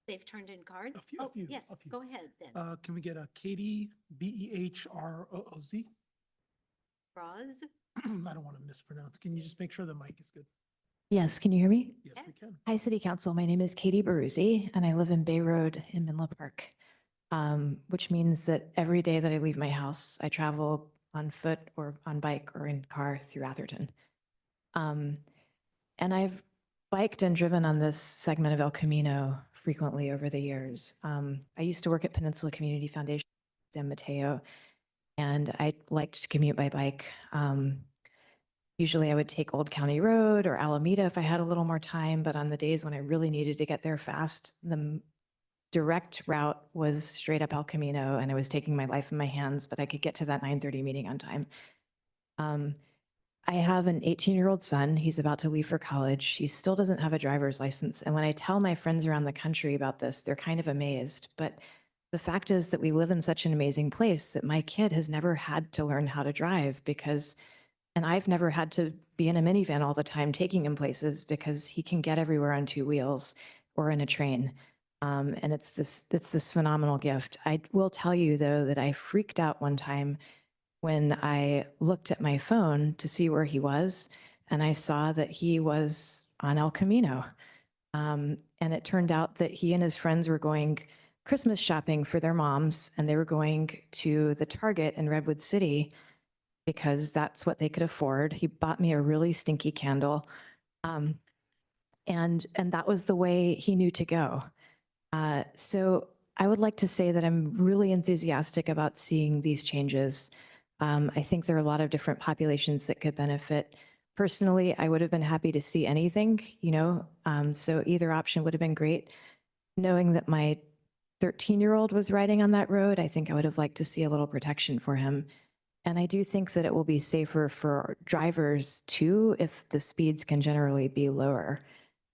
They've turned in cards? A Oh, few, yes, a few. go ahead then. Can we get a Katie, Behrooz? Roz? I don't want to mispronounce. Can you just make sure the mic is good? Yes, can you hear me? Yes, we Yes. can. Hi, City Council. My name is Katie Baruzzi, and I live in Bay Road in Menlo Park, which means that every day that I leave my house, I travel on foot or on bike or in car through Atherton. And I've biked and driven on this segment of El Camino frequently over the years. I used to work at Peninsula Community Foundation in San Mateo, and I liked to commute by bike. Usually I would take Old County Road or Alameda if I had a little more time, but on the days when I really needed to get there fast, the direct route was straight up El Camino, and I was taking my life in my hands, but I could get to that 9:30 meeting on time. I have an 18-year-old son. He's about to leave for college. He still doesn't have a driver's license. And when I tell my friends around the country about this, they're kind of amazed. But the fact is that we live in such an amazing place that my kid has never had to learn how to drive and I've never had to be in a minivan all the time taking him places because he can get everywhere on two wheels or in a train. And it's this phenomenal gift. I will tell you though that I freaked out one time when I looked at my phone to see where he was, and I saw that he was on El Camino. And it turned out that he and his friends were going Christmas shopping for their moms, and they were going to the Target in Redwood City because that's what they could afford. He bought me a really stinky candle. And that was the way he knew to go. So I would like to say that I'm really enthusiastic about seeing these changes. I think there are a lot of different populations that could benefit. Personally, I would have been happy to see anything, so either option would have been great. Knowing that my 13-year-old was riding on that road, I think I would have liked to see a little protection for him. And I do think that it will be safer for drivers too, if the speeds can generally be lower.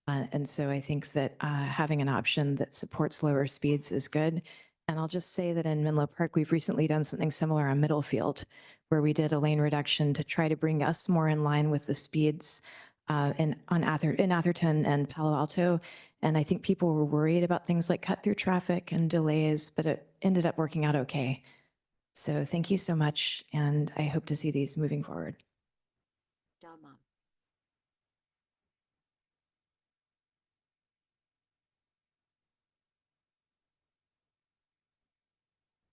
And so I think that having an option that supports lower speeds is good. And I'll just say that in Menlo Park, we've recently done something similar on Middlefield, where we did a lane reduction to try to bring us more in line with the speeds in Atherton and Palo Alto. And I think people were worried about things like cut-through traffic and delays, but it ended up working out okay. So thank you so much, and I hope to see these moving forward. Good job, Mom.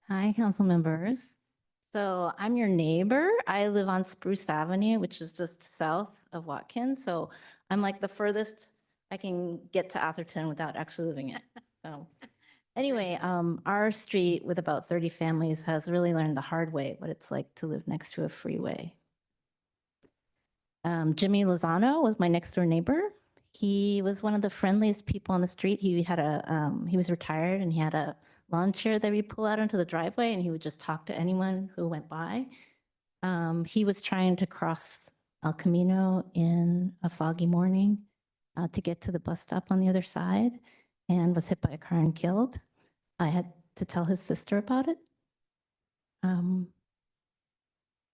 Hi, council members. So I'm your neighbor. I live on Spruce Avenue, which is just south of Watkins. So I'm like the furthest I can get to Atherton without actually living it. So anyway, our street with about 30 families has really learned the hard way what it's like to live next to a freeway. Jimmy Lozano was my next door neighbor. He was one of the friendliest people on the street. He was retired and he had a lawn chair that he'd pull out onto the driveway and he would just talk to anyone who went by. He was trying to cross El Camino in a foggy morning to get to the bus stop on the other side and was hit by a car and killed. I had to tell his sister about it.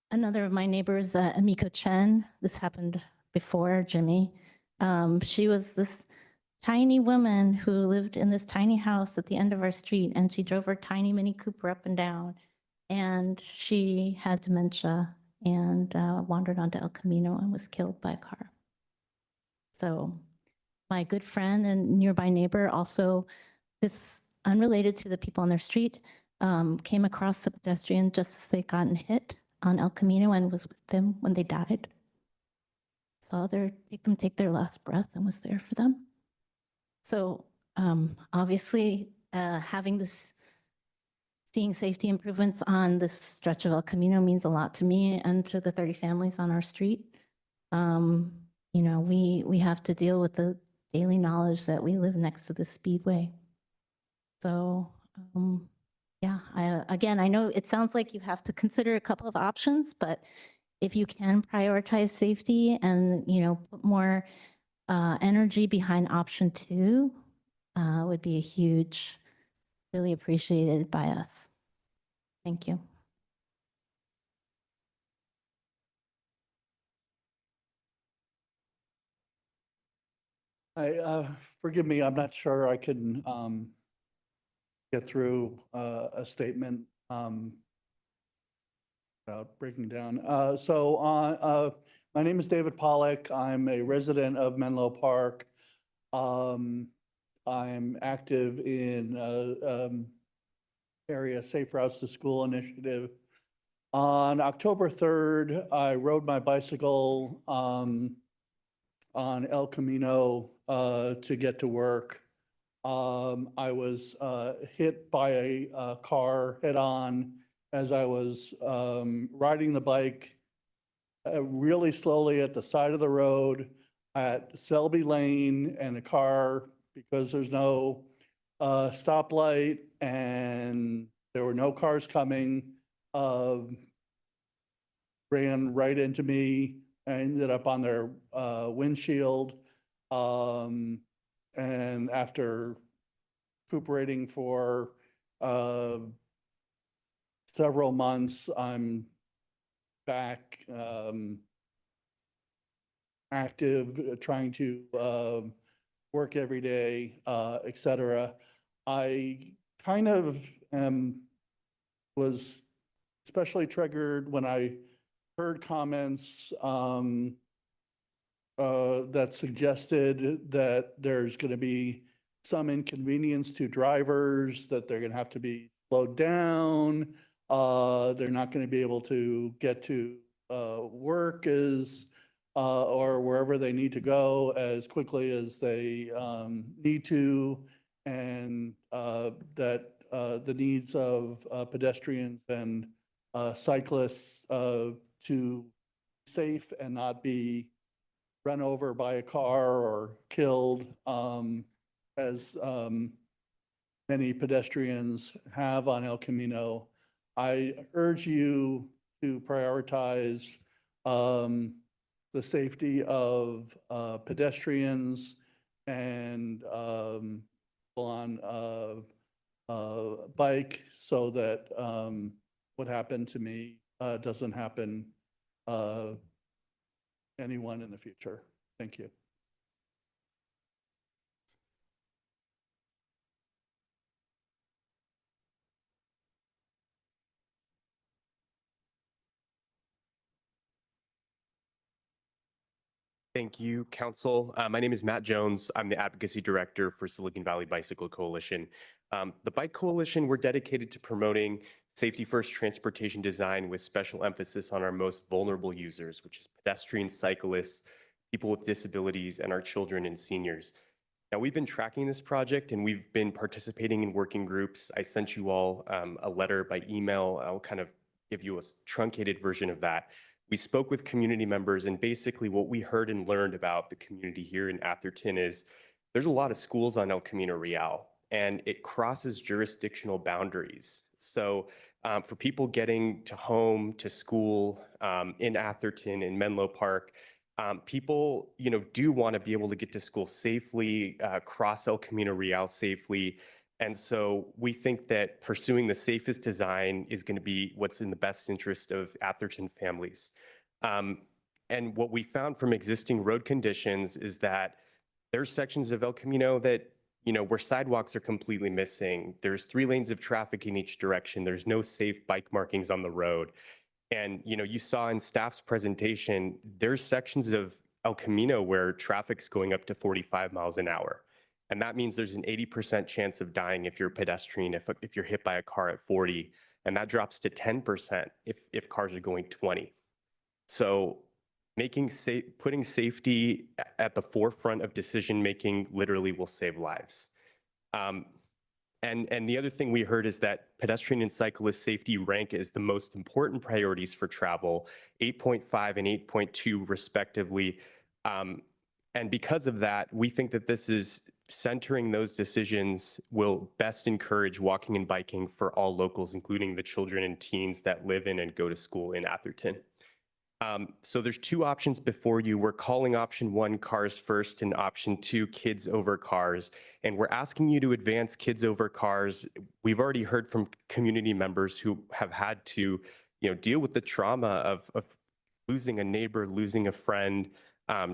Another of my neighbors, Amiko Chen, this happened before Jimmy. She was this tiny woman who lived in this tiny house at the end of our street, and she drove her tiny Mini Cooper up and down. And she had dementia and wandered onto El Camino and was killed by a car. So my good friend and nearby neighbor, also this unrelated to the people on their street, came across a pedestrian just as they'd gotten hit on El Camino and was with them when they died. Saw them take their last breath and was there for them. So obviously seeing safety improvements on this stretch of El Camino means a lot to me and to the 30 families on our street. You know, we have to deal with the daily knowledge that we live next to the speedway. So yeah, again, I know it sounds like you have to consider a couple of options, but if you can prioritize safety and, you know, put more energy behind option 2, would be a huge, really appreciated by us. Thank you. Forgive me, I'm not sure I can get through a statement without breaking down. My name is David Pollack. I'm a resident of Menlo Park. I'm active in area Safe Routes to School initiative. On October 3rd, I rode my bicycle on El Camino to get to work. I was hit by a car head on as I was riding the bike really slowly at the side of the road at Selby Lane, and a car, because there's no stoplight and there were no cars coming, ran right into me. I ended up on their windshield. And after recuperating for several months, I'm back active, trying to work every day, et cetera. I kind of was especially triggered when I heard comments that suggested that there's going to be some inconvenience to drivers, that they're going to have to be slowed down. They're not going to be able to get to work or wherever they need to go as quickly as they need to, and that the needs of pedestrians and cyclists to safe and not be run over by a car or killed, as many pedestrians have on El Camino. I urge you to prioritize the safety of pedestrians and on bike, so that what happened to me doesn't happen anyone in the future. Thank you. Thank you, Council. My name is Matt Jones. I'm the Advocacy Director for Silicon Valley Bicycle Coalition. The Bike Coalition, we're dedicated to promoting safety-first transportation design with special emphasis on our most vulnerable users, which is pedestrians, cyclists, people with disabilities, and our children and seniors. Now, we've been tracking this project and we've been participating in working groups. I sent you all a letter by email. I'll kind of give you a truncated version of that. We spoke with community members, and basically what we heard and learned about the community here in Atherton is there's a lot of schools on El Camino Real, and it crosses jurisdictional boundaries. So for people getting to home, to school in Atherton, in Menlo Park, people, do want to be able to get to school safely, cross El Camino Real safely. And so we think that pursuing the safest design is going to be what's in the best interest of Atherton families. And what we found from existing road conditions is that there's sections of El Camino that, where sidewalks are completely missing. There's 3 lanes of traffic in each direction. There's no safe bike markings on the road. And, you saw in staff's presentation, there's sections of El Camino where traffic's going up to 45 miles an hour. And that means there's an 80% chance of dying if you're a pedestrian, if you're hit by a car at 40, and that drops to 10% if cars are going 20. So putting safety at the forefront of decision-making literally will save lives. And the other thing we heard is that pedestrian and cyclist safety rank as the most important priorities for travel, 8.5 and 8.2 respectively. And because of that, we think that this is centering those decisions will best encourage walking and biking for all locals, including the children and teens that live in and go to school in Atherton. So there's 2 options before you. We're calling option 1 cars first and option 2 kids over cars. And we're asking you to advance kids over cars. We've already heard from community members who have had to, deal with the trauma of losing a neighbor, losing a friend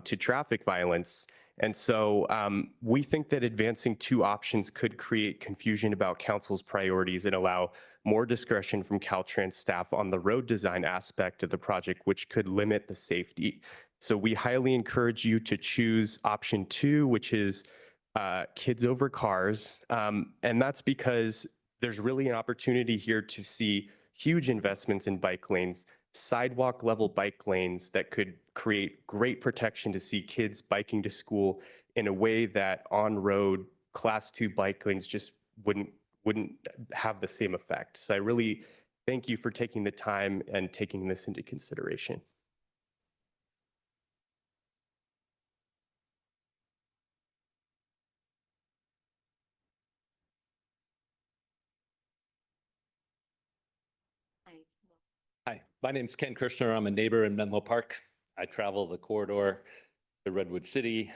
to traffic violence. And so we think that advancing 2 options could create confusion about council's priorities and allow more discretion from Caltrans staff on the road design aspect of the project, which could limit the safety. So we highly encourage you to choose option 2, which is kids over cars. And that's because there's really an opportunity here to see huge investments in bike lanes, sidewalk level bike lanes that could create great protection to see kids biking to school in a way that on-road class 2 bike lanes just wouldn't have the same effect. So I really thank you for taking the time and taking this into consideration. Hi, my name's Ken Kirshner. I'm a neighbor in Menlo Park. I travel the corridor to Redwood City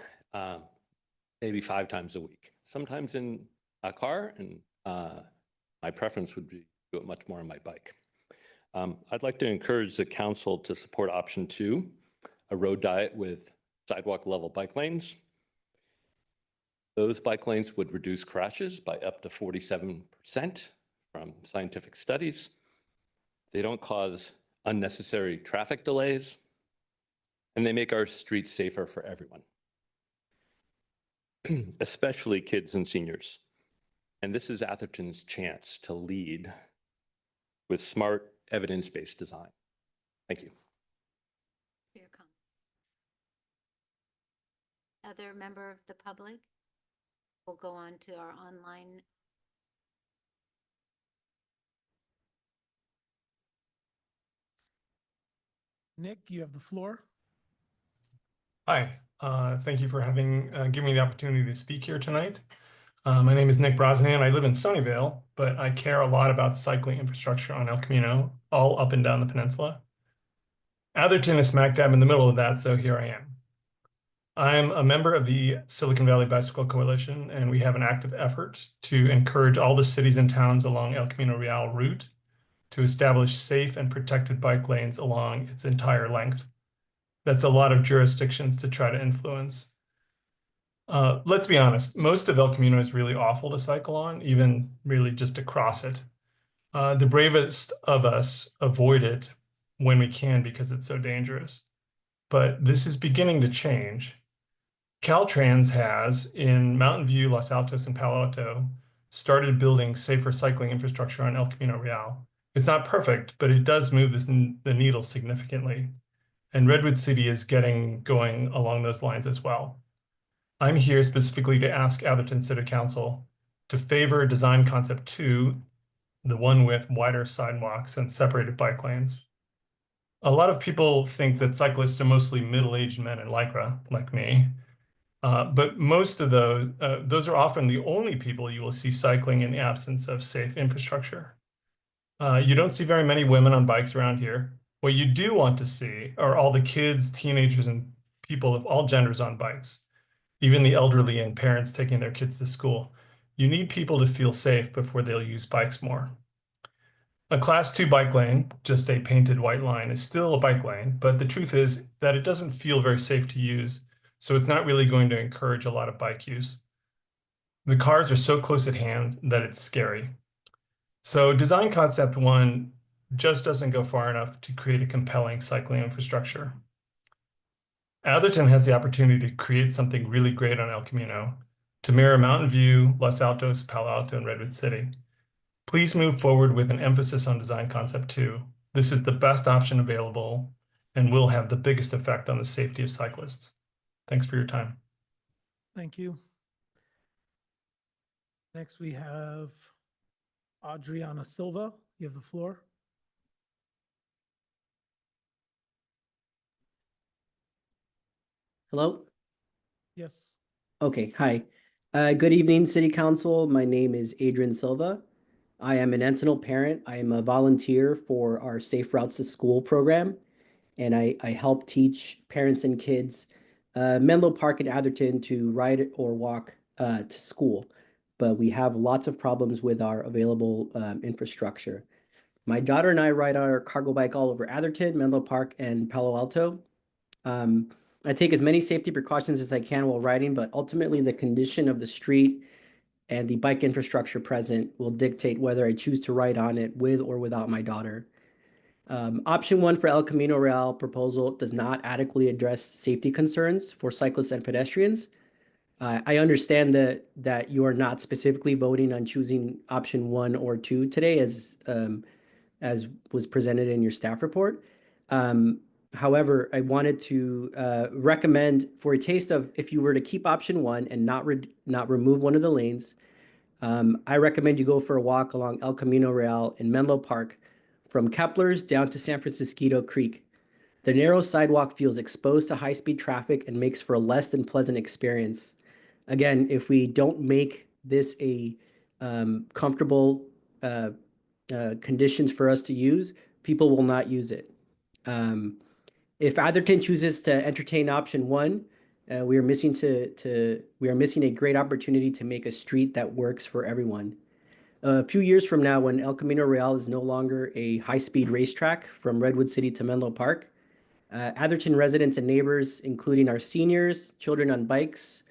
maybe 5 times a week, sometimes in a car, and my preference would be to do it much more on my bike. I'd like to encourage the council to support option 2, a road diet with sidewalk level bike lanes. Those bike lanes would reduce crashes by up to 47% from scientific studies. They don't cause unnecessary traffic delays, and they make our streets safer for everyone, especially kids and seniors. And this is Atherton's chance to lead with smart, evidence-based design. Thank you. For your comments. Other member of the public? We'll go on to our online. Nick, you have the floor. Hi, thank you for giving me the opportunity to speak here tonight. My name is Nick Brosnan. I live in Sunnyvale, but I care a lot about the cycling infrastructure on El Camino, all up and down the peninsula. Atherton is smack dab in the middle of that, so here I am. I'm a member of the Silicon Valley Bicycle Coalition, and we have an active effort to encourage all the cities and towns along El Camino Real route to establish safe and protected bike lanes along its entire length. That's a lot of jurisdictions to try to influence. Let's be honest, most of El Camino is really awful to cycle on, even really just to cross it. The bravest of us avoid it when we can because it's so dangerous. but this is beginning to change. Caltrans has, in Mountain View, Los Altos, and Palo Alto, started building safer cycling infrastructure on El Camino Real. It's not perfect, but it does move the needle significantly. And Redwood City is getting going along those lines as well. I'm here specifically to ask Atherton City Council to favor design concept 2, the one with wider sidewalks and separated bike lanes. A lot of people think that cyclists are mostly middle-aged men in Lycra, like me. But most of those are often the only people you will see cycling in the absence of safe infrastructure. You don't see very many women on bikes around here. What you do want to see are all the kids, teenagers, and people of all genders on bikes, even the elderly and parents taking their kids to school. You need people to feel safe before they'll use bikes more. A class 2 bike lane, just a painted white line, is still a bike lane, but the truth is that it doesn't feel very safe to use, so it's not really going to encourage a lot of bike use. The cars are so close at hand that it's scary. So design concept 1 just doesn't go far enough to create a compelling cycling infrastructure. Atherton has the opportunity to create something really great on El Camino to mirror Mountain View, Los Altos, Palo Alto, and Redwood City. Please move forward with an emphasis on design concept 2. This is the best option available and will have the biggest effect on the safety of cyclists. Thanks for your time. Thank you. Next, we have Adriana Silva. You have the floor. Hello? Yes. Okay, hi. Good evening, City Council. My name is Adrian Silva. I am an Encinal parent. I am a volunteer for our Safe Routes to School program, and I help teach parents and kids Menlo Park and Atherton to ride or walk to school. But we have lots of problems with our available infrastructure. My daughter and I ride our cargo bike all over Atherton, Menlo Park, and Palo Alto. I take as many safety precautions as I can while riding, but ultimately the condition of the street and the bike infrastructure present will dictate whether I choose to ride on it with or without my daughter. Option 1 for El Camino Real proposal does not adequately address safety concerns for cyclists and pedestrians. I understand that you are not specifically voting on choosing option 1 or 2 today as was presented in your staff report. However, I wanted to recommend for a taste of if you were to keep option 1 and not remove one of the lanes, I recommend you go for a walk along El Camino Real in Menlo Park from Kepler's down to San Francisco Creek. The narrow sidewalk feels exposed to high-speed traffic and makes for a less than pleasant experience. Again, if we don't make this a comfortable conditions for us to use, people will not use it. If Atherton chooses to entertain option 1, we are missing a great opportunity to make a street that works for everyone. A few years from now, when El Camino Real is no longer a high-speed racetrack from Redwood City to Menlo Park, Atherton residents and neighbors, including our seniors, children on bikes,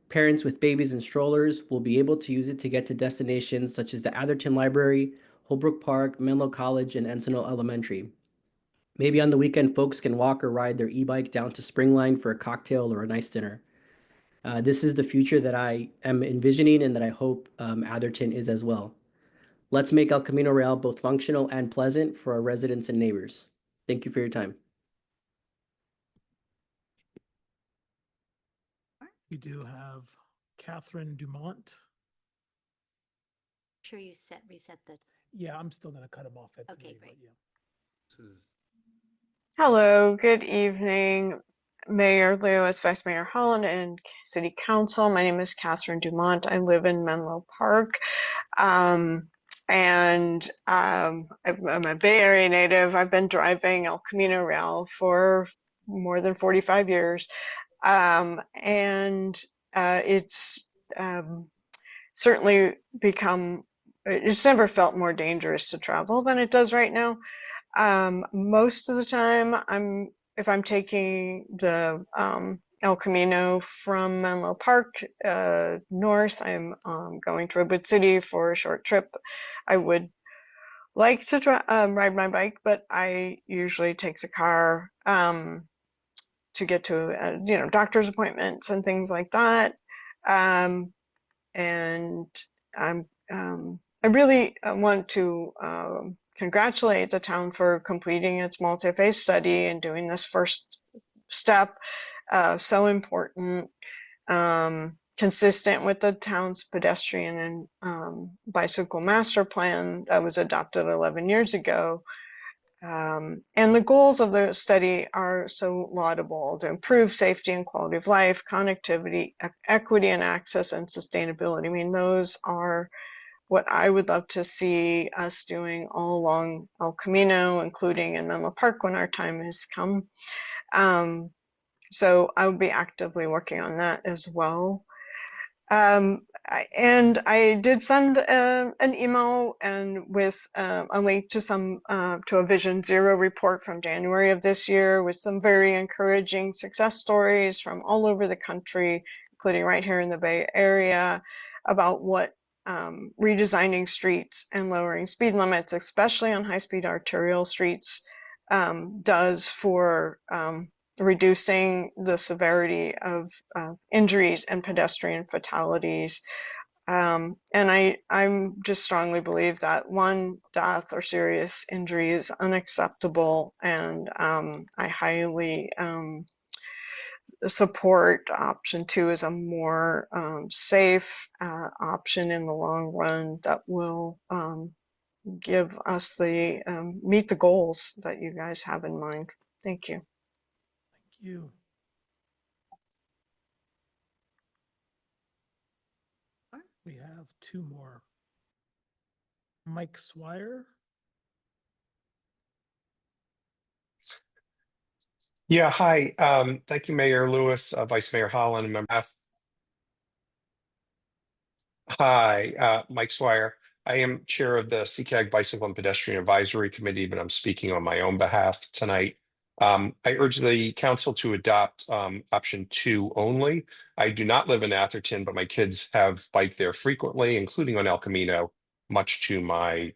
parents with babies and strollers, will be able to use it to get to destinations such as the Atherton Library, Holbrook Park, Menlo College, and Encinal Elementary. Maybe on the weekend, folks can walk or ride their e-bike down to Springline for a cocktail or a nice dinner. This is the future that I am envisioning and that I hope Atherton is as well. Let's make El Camino Real both functional and pleasant for our residents and neighbors. Thank you for your time. We do have Catherine Dumont. Sure you reset the. Yeah, I'm still going to cut him off at Okay, 3, but great. yeah. Hello, good evening, Mayor Lewis, Vice Mayor Holland, and City Council. My name is Catherine Dumont. I live in Menlo Park. I'm a Bay Area native. I've been driving El Camino Real for more than 45 years. It's certainly it's never felt more dangerous to travel than it does right now. Most of the time, if I'm taking the El Camino from Menlo Park north, I'm going to Redwood City for a short trip. I would like to ride my bike, but I usually take the car. to get to, doctor's appointments and things like that. And I really want to congratulate the town for completing its multi-phase study and doing this first step. So important, consistent with the town's pedestrian and bicycle master plan that was adopted 11 years ago. And the goals of the study are so laudable: to improve safety and quality of life, connectivity, equity and access, and sustainability. I mean, those are what I would love to see us doing all along El Camino, including in Menlo Park when our time has come. So I will be actively working on that as well. And I did send an email and with a link to to a Vision Zero report from January of this year with some very encouraging success stories from all over the country, including right here in the Bay Area, about what redesigning streets and lowering speed limits, especially on high-speed arterial streets, does for reducing the severity of injuries and pedestrian fatalities. And I'm just strongly believe that one death or serious injury is unacceptable, and I highly support option 2 as a more safe option in the long run that will give us the meet the goals that you guys have in mind. Thank you. Thank you. We have 2 more. Mike Swire. Yeah, hi. Thank you, Mayor Lewis, Vice Mayor Holland, and member. Hi, Mike Swire. I am chair of the CCAG Bicycle and Pedestrian Advisory Committee, but I'm speaking on my own behalf tonight. I urge the council to adopt option 2 only. I do not live in Atherton, but my kids have biked there frequently, including on El Camino, much to my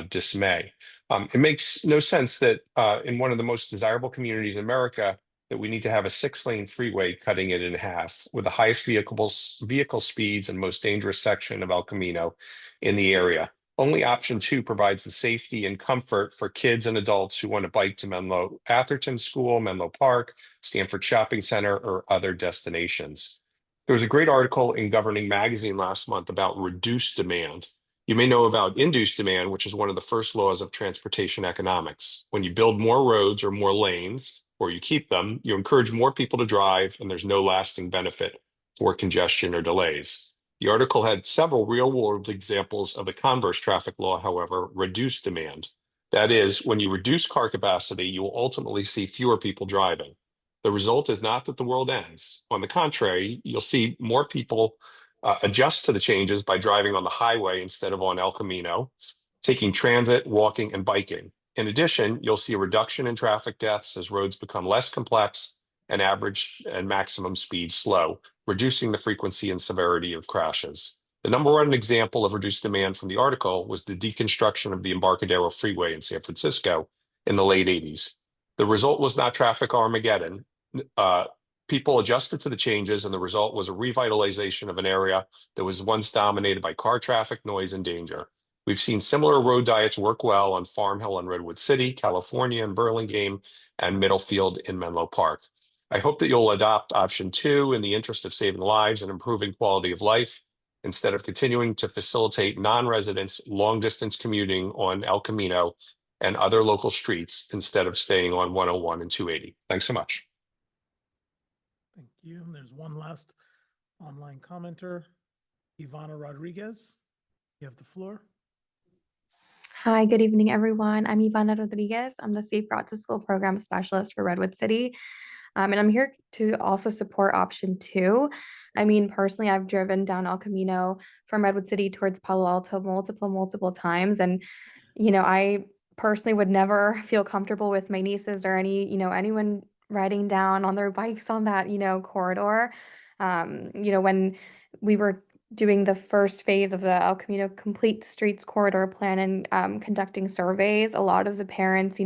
dismay. It makes no sense that in one of the most desirable communities in America, that we need to have a 6-lane freeway cutting it in half with the highest vehicle speeds and most dangerous section of El Camino in the area. Only option 2 provides the safety and comfort for kids and adults who want to bike to Menlo Atherton School, Menlo Park, Stanford Shopping Center, or other destinations. There was a great article in Governing Magazine last month about reduced demand. You may know about induced demand, which is one of the first laws of transportation economics. When you build more roads or more lanes, or you keep them, you encourage more people to drive, and there's no lasting benefit for congestion or delays. The article had several real-world examples of the converse traffic law, however, reduced demand. That is, when you reduce car capacity, you will ultimately see fewer people driving. The result is not that the world ends. On the contrary, you'll see more people adjust to the changes by driving on the highway instead of on El Camino, taking transit, walking, and biking. In addition, you'll see a reduction in traffic deaths as roads become less complex and average and maximum speeds slow, reducing the frequency and severity of crashes. The number one example of reduced demand from the article was the deconstruction of the Embarcadero Freeway in San Francisco in the late 80s. The result was not traffic Armageddon. People adjusted to the changes, and the result was a revitalization of an area that was once dominated by car traffic, noise, and danger. We've seen similar road diets work well on Farm Hill and Redwood City, California, and Burlingame, and Middlefield in Menlo Park. I hope that you'll adopt option 2 in the interest of saving lives and improving quality of life, instead of continuing to facilitate non-residents long-distance commuting on El Camino and other local streets instead of staying on 101 and 280. Thanks so much. Thank you. And there's one last online commenter, Ivana Rodriguez. You have the floor. Hi, good evening, everyone. I'm Ivana Rodriguez. I'm the Safe Route to School Program Specialist for Redwood City. And I'm here to also support option 2. I mean, personally, I've driven down El Camino from Redwood City towards Palo Alto multiple times. And, I personally would never feel comfortable with my nieces or anyone riding down on their bikes on that, corridor. When we were doing the first phase of the El Camino Complete Streets Corridor Plan and conducting surveys, a lot of the parents,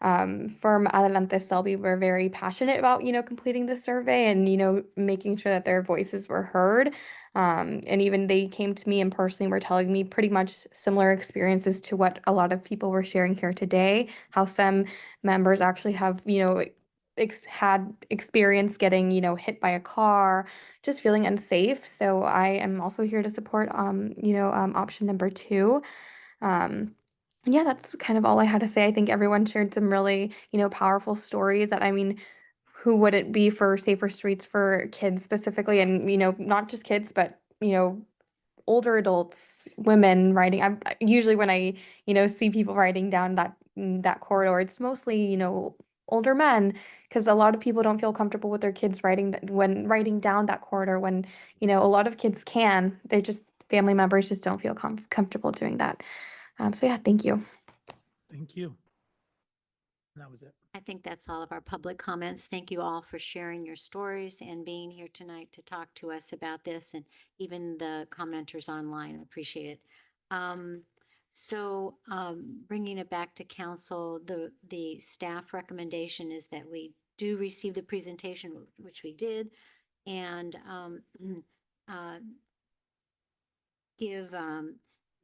From Adelante Selby were very passionate about, completing the survey and, making sure that their voices were heard. And even they came to me and personally were telling me pretty much similar experiences to what a lot of people were sharing here today, how some members actually have, had experience getting, hit by a car, just feeling unsafe. So I am also here to support, option number 2. Yeah, that's kind of all I had to say. I think everyone shared some really, powerful stories that, I mean, who would it be for safer streets for kids specifically? And, not just kids, but, older adults, women riding. Usually when I, see people riding down that corridor, it's mostly, older men, because a lot of people don't feel comfortable with their kids when riding down that corridor when, a lot of kids can. They just, family members just don't feel comfortable doing that. So yeah, thank you. Thank you. That was it. I think that's all of our public comments. Thank you all for sharing your stories and being here tonight to talk to us about this, and even the commenters online. I appreciate it. Bringing it back to council, the staff recommendation is that we do receive the presentation, which we did, and give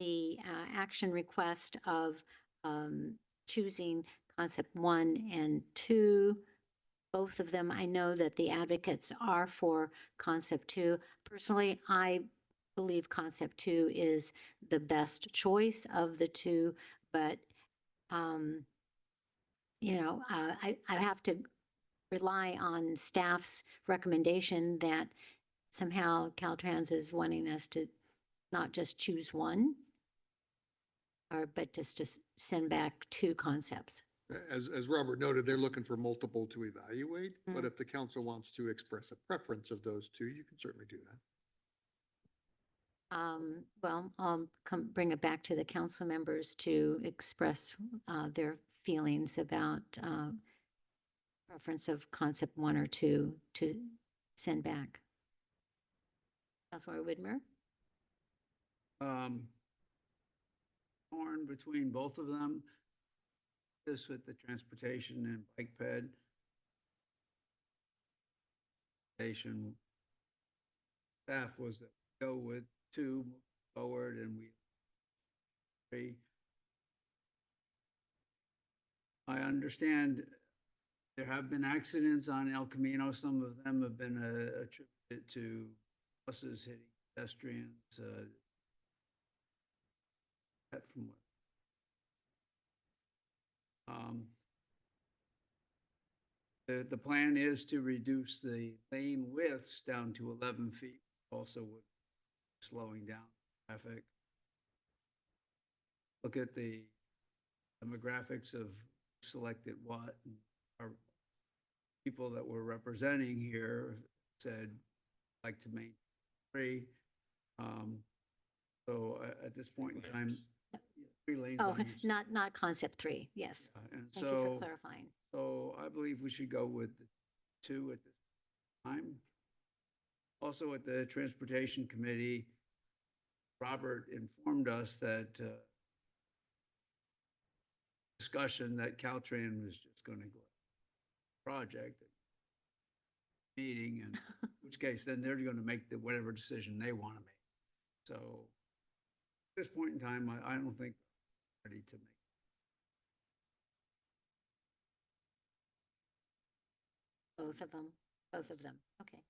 the action request of choosing concept 1 and 2. Both of them, I know that the advocates are for concept 2. Personally, I believe concept 2 is the best choice of the 2, but I have to rely on staff's recommendation that somehow Caltrans is wanting us to not just choose one, but just to send back 2 concepts. As Robert noted, they're looking for multiple to evaluate, but if the council wants to express a preference of those 2, you can certainly do that. Well, I'll bring it back to the council members to express their feelings about preference of concept 1 or 2 to send back. Councilor Whitmer? Torn between both of them. This with the transportation and bike ped. Station staff was that we go with 2 forward and we 3. I understand there have been accidents on El Camino. Some of them have been attributed to buses hitting pedestrians. That from what? The plan is to reduce the lane widths down to 11 feet, also with slowing down traffic. Look at the demographics of selected what. Our people that we're representing here said like to maintain 3. So at this point in time, 3 lanes. Oh, on each not concept 3. Yes. and Thank you for clarifying. So I believe we should go with 2 at this time. Also at the Transportation Committee, Robert informed us that discussion that Caltrans was just going to go project meeting, and in which case then they're going to make whatever decision they want to make. So at this point in time, I don't think we're ready to make. Both of them. Okay.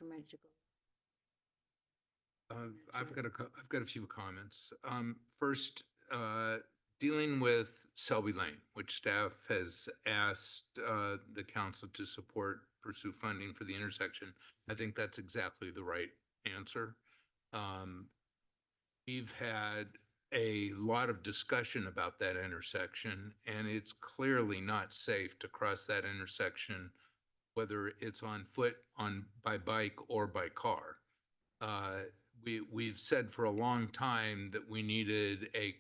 I'm ready to go. I've got a few comments. First, dealing with Selby Lane, which staff has asked the council to pursue funding for the intersection. I think that's exactly the right answer. We've had a lot of discussion about that intersection, and it's clearly not safe to cross that intersection, whether it's on foot, by bike, or by car. We've said for a long time that we needed a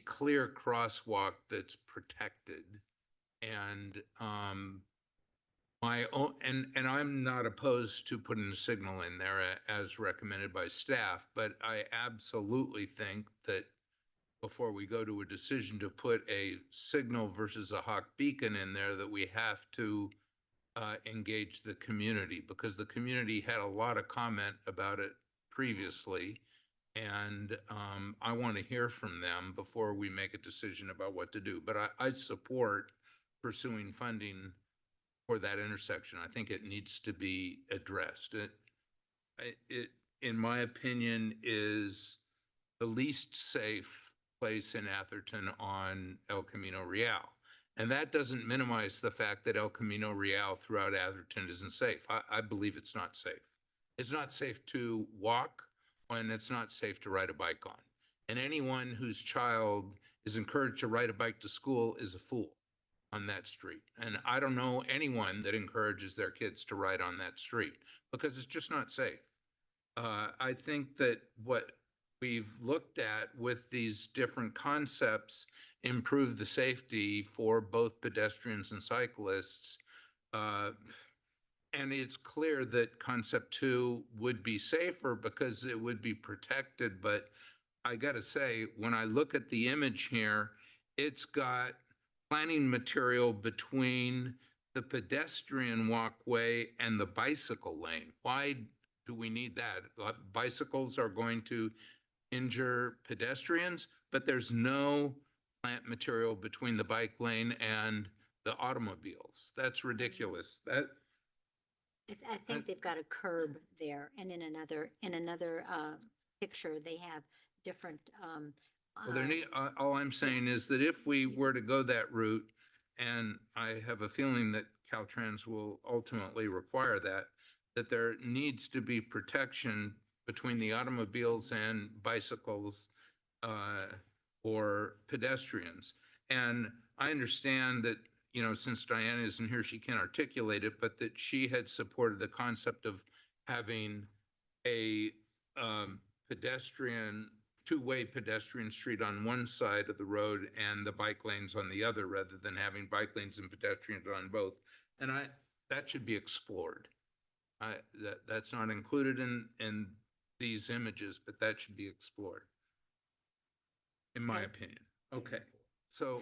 clear crosswalk that's protected. And I'm not opposed to putting a signal in there as recommended by staff, but I absolutely think that before we go to a decision to put a signal versus a hawk beacon in there, that we have to engage the community, because the community had a lot of comment about it previously. And I want to hear from them before we make a decision about what to do. But I support pursuing funding for that intersection. I think it needs to be addressed. It, in my opinion, is the least safe place in Atherton on El Camino Real. And that doesn't minimize the fact that El Camino Real throughout Atherton isn't safe. I believe it's not safe. It's not safe to walk, and it's not safe to ride a bike on. And anyone whose child is encouraged to ride a bike to school is a fool on that street. And I don't know anyone that encourages their kids to ride on that street, because it's just not safe. I think that what we've looked at with these different concepts improve the safety for both pedestrians and cyclists. And it's clear that concept 2 would be safer because it would be protected. But I got to say, when I look at the image here, it's got planting material between the pedestrian walkway and the bicycle lane. Why do we need that? Bicycles are going to injure pedestrians, but there's no plant material between the bike lane and the automobiles. That's ridiculous. I think they've got a curb there, and in another picture, they have different. Well, all I'm saying is that if we were to go that route, and I have a feeling that Caltrans will ultimately require that there needs to be protection between the automobiles and bicycles or pedestrians. And I understand that, you know, since Diana isn't here, she can't articulate it, but that she had supported the concept of having a two-way pedestrian street on one side of the road and the bike lanes on the other, rather than having bike lanes and pedestrians on both. And that should be explored. That's not included in these images, but that should be explored, in my opinion. Okay, so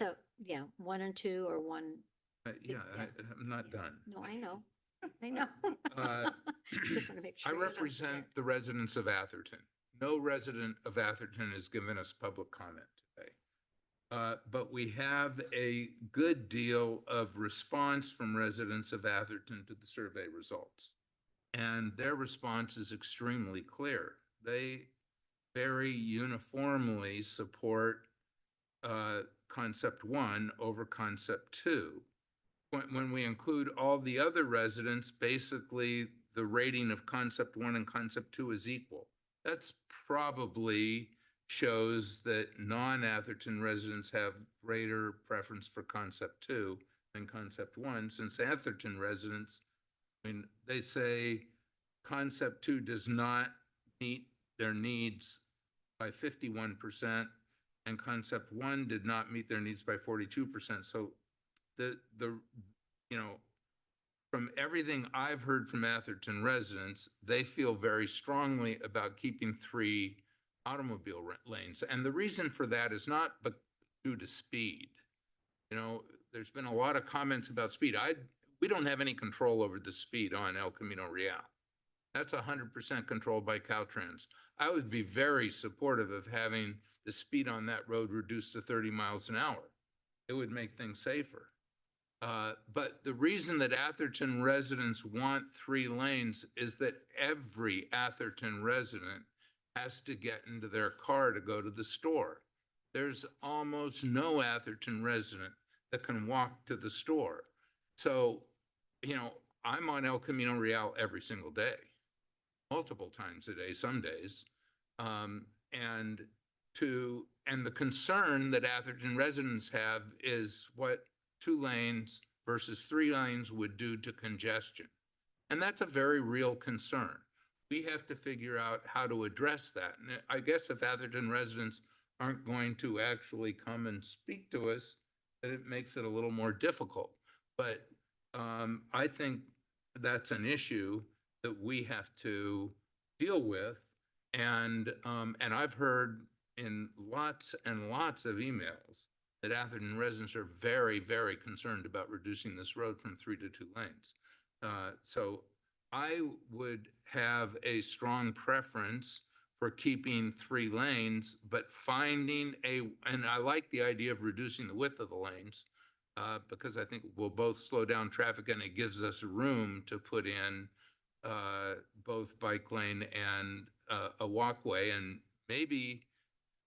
Yeah, 1 and 2, or 1. yeah, I'm not done. No, I know. I know. Just want to make sure. I you don't represent forget. the residents of Atherton. No resident of Atherton has given us public comment today. But we have a good deal of response from residents of Atherton to the survey results. And their response is extremely clear. They very uniformly support concept 1 over concept 2. When we include all the other residents, basically the rating of concept 1 and concept 2 is equal. That's probably shows that non-Atherton residents have greater preference for concept 2 than concept 1, since Atherton residents, I mean, they say concept 2 does not meet their needs by 51%, and concept 1 did not meet their needs by 42%. So you know, from everything I've heard from Atherton residents, they feel very strongly about keeping 3 automobile lanes. And the reason for that is not due to speed. You know, there's been a lot of comments about speed. We don't have any control over the speed on El Camino Real. That's 100% controlled by Caltrans. I would be very supportive of having the speed on that road reduced to 30 miles an hour. It would make things safer. But the reason that Atherton residents want 3 lanes is that every Atherton resident has to get into their car to go to the store. There's almost no Atherton resident that can walk to the store. So, you know, I'm on El Camino Real every single day, multiple times a day, some days. And the concern that Atherton residents have is what 2 lanes versus 3 lanes would do to congestion. And that's a very real concern. We have to figure out how to address that. And I guess if Atherton residents aren't going to actually come and speak to us, then it makes it a little more difficult. But I think that's an issue that we have to deal with. And I've heard in lots and lots of emails that Atherton residents are very, very concerned about reducing this road from 3 to 2 lanes. So I would have a strong preference for keeping 3 lanes, but finding and I like the idea of reducing the width of the lanes because I think we'll both slow down traffic and it gives us room to put in both bike lane and a walkway. And maybe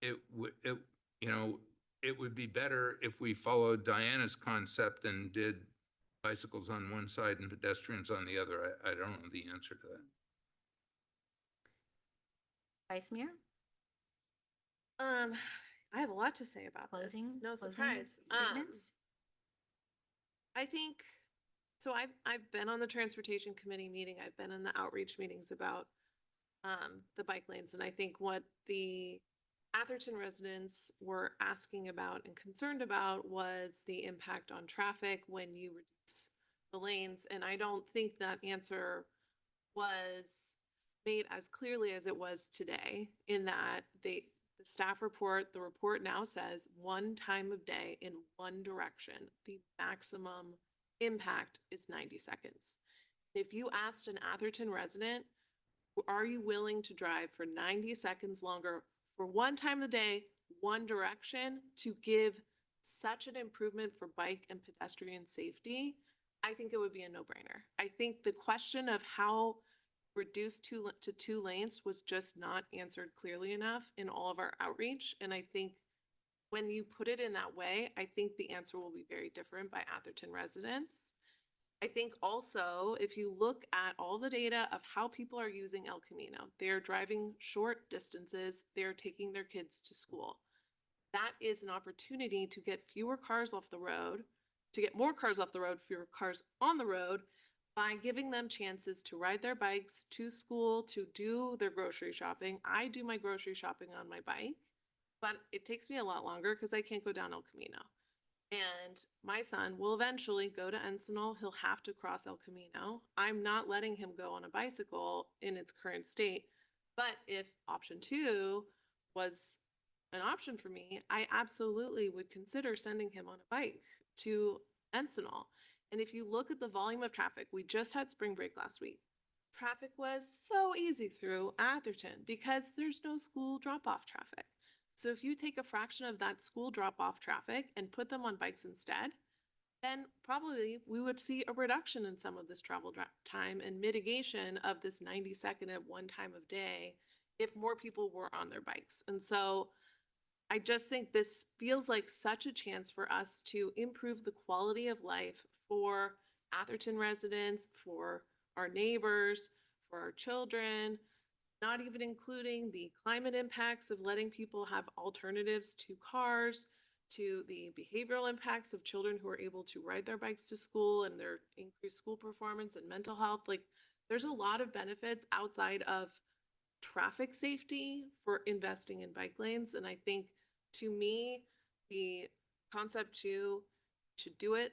it would be better if we followed Diana's concept and did bicycles on one side and pedestrians on the other. I don't know the answer to that. Vice Mayor? I have a lot to say about this. No surprise. Statements? I think so. I've been on the transportation committee meeting. I've been in the outreach meetings about the bike lanes, and I think what the Atherton residents were asking about and concerned about was the impact on traffic when you reduce the lanes. And I don't think that answer was made as clearly as it was today, in that the staff report, the report now says 1 time of day in one direction, the maximum impact is 90 seconds. If you asked an Atherton resident, are you willing to drive for 90 seconds longer for 1 time of the day, one direction, to give such an improvement for bike and pedestrian safety? I think it would be a no-brainer. I think the question of how reduced to 2 lanes was just not answered clearly enough in all of our outreach. And I think when you put it in that way, I think the answer will be very different by Atherton residents. I think also, if you look at all the data of how people are using El Camino, they're driving short distances, they're taking their kids to school. That is an opportunity to get fewer cars off the road, to get more cars off the road, fewer cars on the road, by giving them chances to ride their bikes to school, to do their grocery shopping. I do my grocery shopping on my bike, but it takes me a lot longer because I can't go down El Camino. And my son will eventually go to Encinal. He'll have to cross El Camino. I'm not letting him go on a bicycle in its current state. But if option 2 was an option for me, I absolutely would consider sending him on a bike to Encinal. And if you look at the volume of traffic, we just had spring break last week. Traffic was so easy through Atherton because there's no school drop-off traffic. So if you take a fraction of that school drop-off traffic and put them on bikes instead, then probably we would see a reduction in some of this travel time and mitigation of this 90-second at 1 time of day if more people were on their bikes. And so I just think this feels like such a chance for us to improve the quality of life for Atherton residents, for our neighbors, for our children, not even including the climate impacts of letting people have alternatives to cars, to the behavioral impacts of children who are able to ride their bikes to school and their increased school performance and mental health. Like, there's a lot of benefits outside of traffic safety for investing in bike lanes. And I think, to me, the concept 2 should do it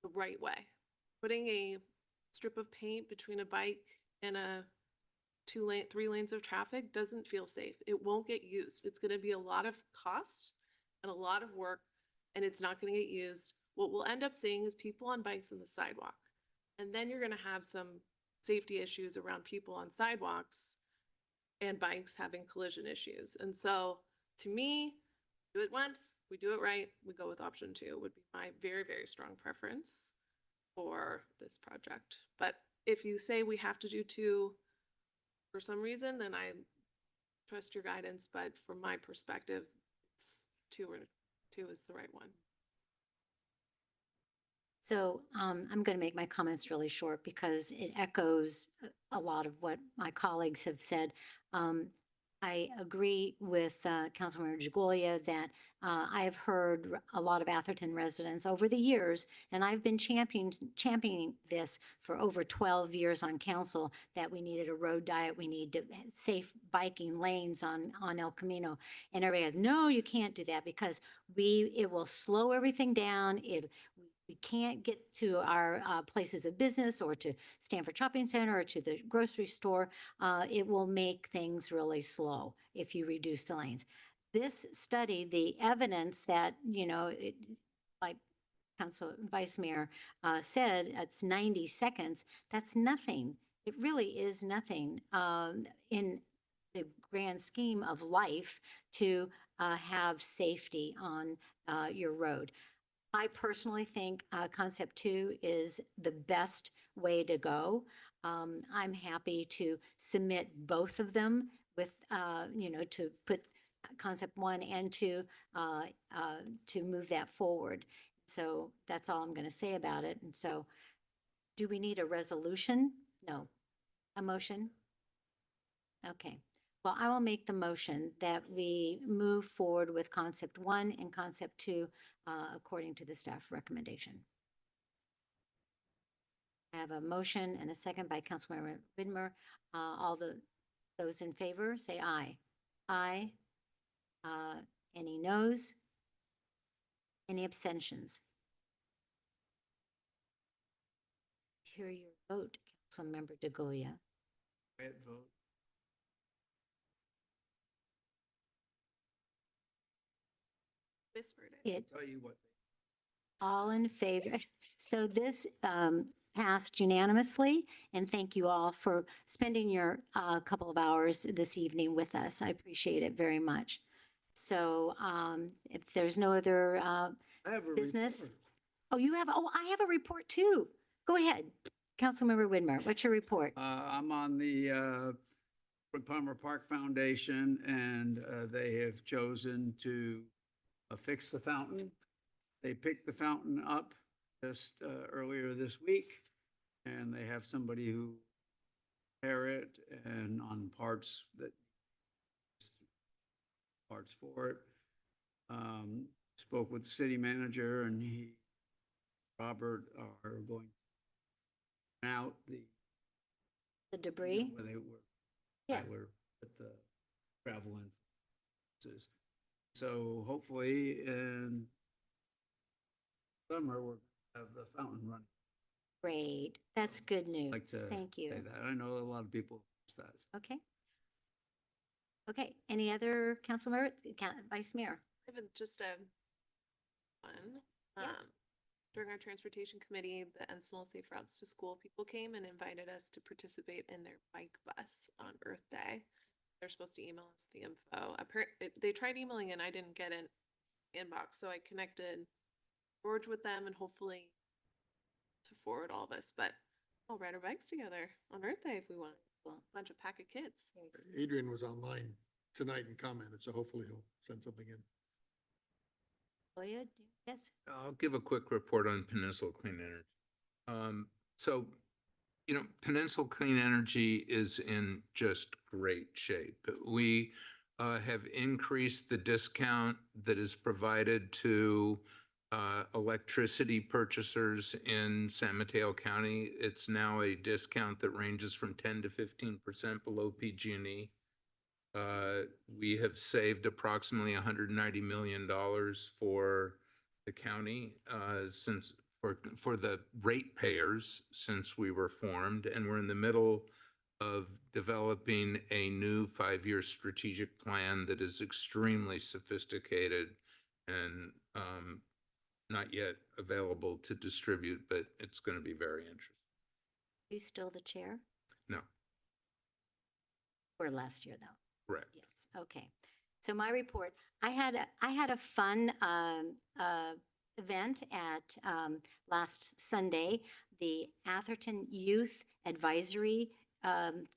the right way. Putting a strip of paint between a bike and a 3 lanes of traffic doesn't feel safe. It won't get used. It's going to be a lot of cost and a lot of work, and it's not going to get used. What we'll end up seeing is people on bikes in the sidewalk. And then you're going to have some safety issues around people on sidewalks and bikes having collision issues. And so, to me, do it once, we do it right, we go with option 2 would be my very, very strong preference for this project. But if you say we have to do 2 for some reason, then I trust your guidance. But from my perspective, it's 2 is the right one. So I'm going to make my comments really short because it echoes a lot of what my colleagues have said. I agree with Councilmember Jagolia that I have heard a lot of Atherton residents over the years, and I've been championing this for over 12 years on council, that we needed a road diet, we need safe biking lanes on El Camino. And everybody goes, no, you can't do that because it will slow everything down. We can't get to our places of business or to Stanford Shopping Center or to the grocery store. It will make things really slow if you reduce the lanes. this study, the evidence that, like Council Vice Mayor said, it's 90 seconds. That's nothing. It really is nothing in the grand scheme of life to have safety on your road. I personally think concept 2 is the best way to go. I'm happy to submit both of them with, to put concept 1 and 2 to move that forward. So that's all I'm going to say about it. And so do we need a resolution? No. A motion? Okay. Well, I will make the motion that we move forward with concept 1 and concept 2 according to the staff recommendation. I have a motion and a second by Councilmember Widmer. Those in favor, say aye. Aye. Any noes? Any abstentions? Hear your vote, Councilmember DeGolia. Quiet vote. Whispered it. It, Tell you what. all in favor. So this passed unanimously, and thank you all for spending your couple of hours this evening with us. I appreciate it very much. So if there's no other I have a business. report. I have a report too. Go ahead. Councilmember Widmer, what's your report? I'm on the Palmer Park Foundation, and they have chosen to fix the fountain. They picked the fountain up just earlier this week, and they have somebody who repair it and on parts for it. Spoke with the city manager, and Robert are going out The debris? where they were. Yeah. Tyler at the travel in. So hopefully in summer, we'll have the fountain running. Great. That's good news. Like to Thank you. say that. I know a lot of people miss that. Okay. Okay. Any other council member? Vice Mayor? I have just a one. Yeah. During our transportation committee, the Encinal Safe Routes to School people came and invited us to participate in their bike bus on Earth Day. They're supposed to email us the info. They tried emailing and I didn't get an inbox, so I connected George with them and hopefully to forward all of us. But we'll ride our bikes together on Earth Day if we want. Well, a bunch of pack of kids. Adrian was online tonight and commented, so hopefully he'll send something in. Goya, yes. I'll give a quick report on Peninsula Clean Energy. So, Peninsula Clean Energy is in just great shape. We have increased the discount that is provided to electricity purchasers in San Mateo County. It's now a discount that ranges from 10 to 15% below PG&E. We have saved approximately $190 million for the county for the ratepayers since we were formed, and we're in the middle of developing a new 5-year strategic plan that is extremely sophisticated and not yet available to distribute, but it's going to be very interesting. Are you still the chair? No, Or last year though? correct. Yes. Okay. So my report, I had a fun event at last Sunday. The Atherton Youth Advisory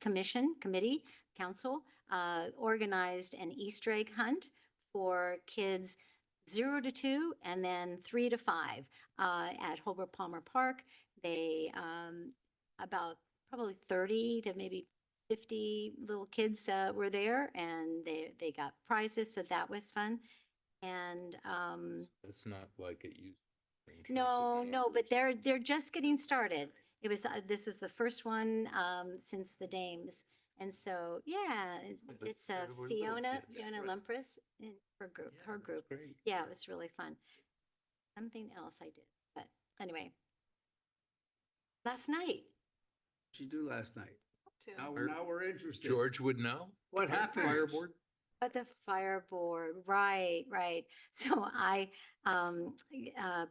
Committee Council organized an Easter egg hunt for kids 0 to 2 and then 3 to 5 at Holbrook Palmer Park. They about probably 30 to maybe 50 little kids were there, and they got prizes, so that was fun. And It's not like it used to be. no, but they're just getting started. It was this was the first one since the Dames, and so yeah, it's Fiona Lumpris in her group. Yeah, it was really fun. Something else I did, but anyway, last night. What'd you do last night? Too. Now we're interested. George would know. What happened? Fireboard? But the fire board, right, right. So I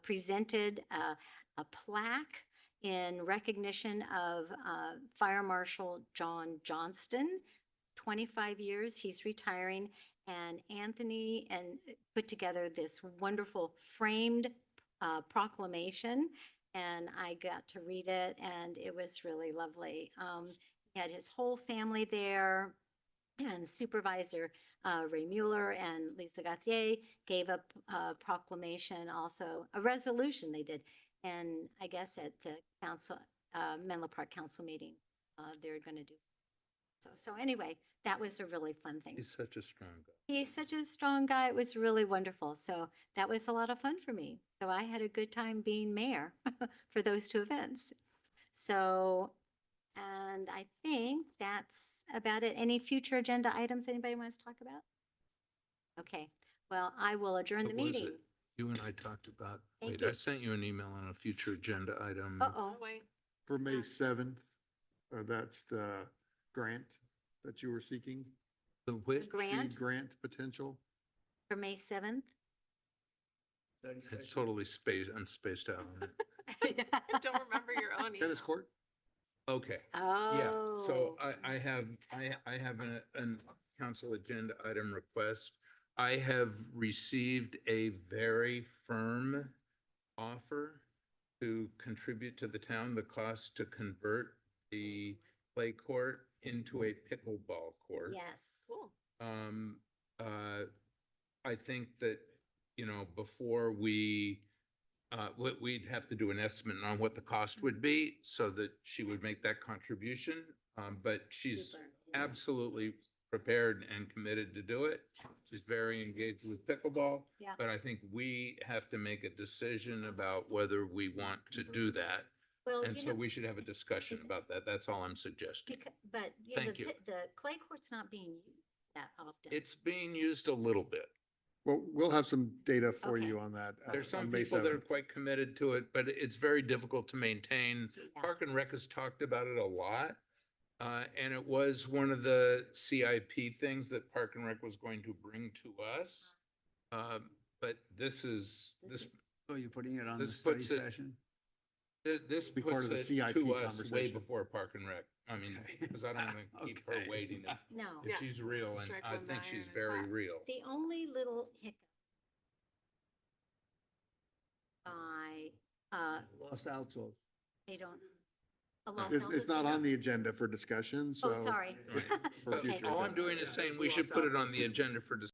presented a plaque in recognition of Fire Marshal John Johnston. 25 years, he's retiring, and Anthony put together this wonderful framed proclamation, and I got to read it, and it was really lovely. He had his whole family there, and Supervisor Ray Mueller and Lisa Gauthier gave a proclamation, also a resolution they did. And I guess at the council, Menlo Park Council meeting, they're going to do. So anyway, that was a really fun thing. He's such a strong guy. He's such a strong guy. It was really wonderful. So that was a lot of fun for me. So I had a good time being mayor for those two events. So, and I think that's about it. Any future agenda items anybody wants to talk about? Okay, well, I will adjourn the What was meeting. it you and I talked about? Thank Wait, I you. sent you an email on a future agenda item. Uh-oh. Wait. For May 7th, that's the grant that you were seeking? The which? Grant The grant potential? for May 7th? It's totally I'm spaced out on it. I don't remember your own email. Tennis court? Okay. Oh. Yeah, so I have an council agenda item request. I have received a very firm offer to contribute to the town the cost to convert the play court into a pickleball court. Yes. Cool. I think that, before we'd have to do an estimate on what the cost would be so that she would make that contribution. But she's Super. absolutely prepared and committed to do it. She's very engaged with pickleball. Yeah. But I think we have to make a decision about whether we want to do that. Well, And so we should have a discussion about that. That's all I'm suggesting. But Thank you. the clay court's not being used that often. It's being used a little bit. Well, we'll have some data for Okay. you on that. There's some on May people that are 7th. quite committed to it, but it's very difficult to maintain. Yeah. Park and Rec has talked about it a lot. And it was one of the CIP things that Park and Rec was going to bring to us. But this. Oh, you're putting it on the This study puts it- session? This Be part puts of the it CIP to us way conversation. before Park and Rec. I mean, because I don't want to keep her Okay. waiting. No. If Yeah. she's real, and Strike I one think iron she's is very hot. real. The only little hiccup by, Los Altos. they don't. It's not on the agenda for discussion, so. Oh, sorry. Right. For But future all I'm agenda. doing is saying we should put it on the agenda for discussion.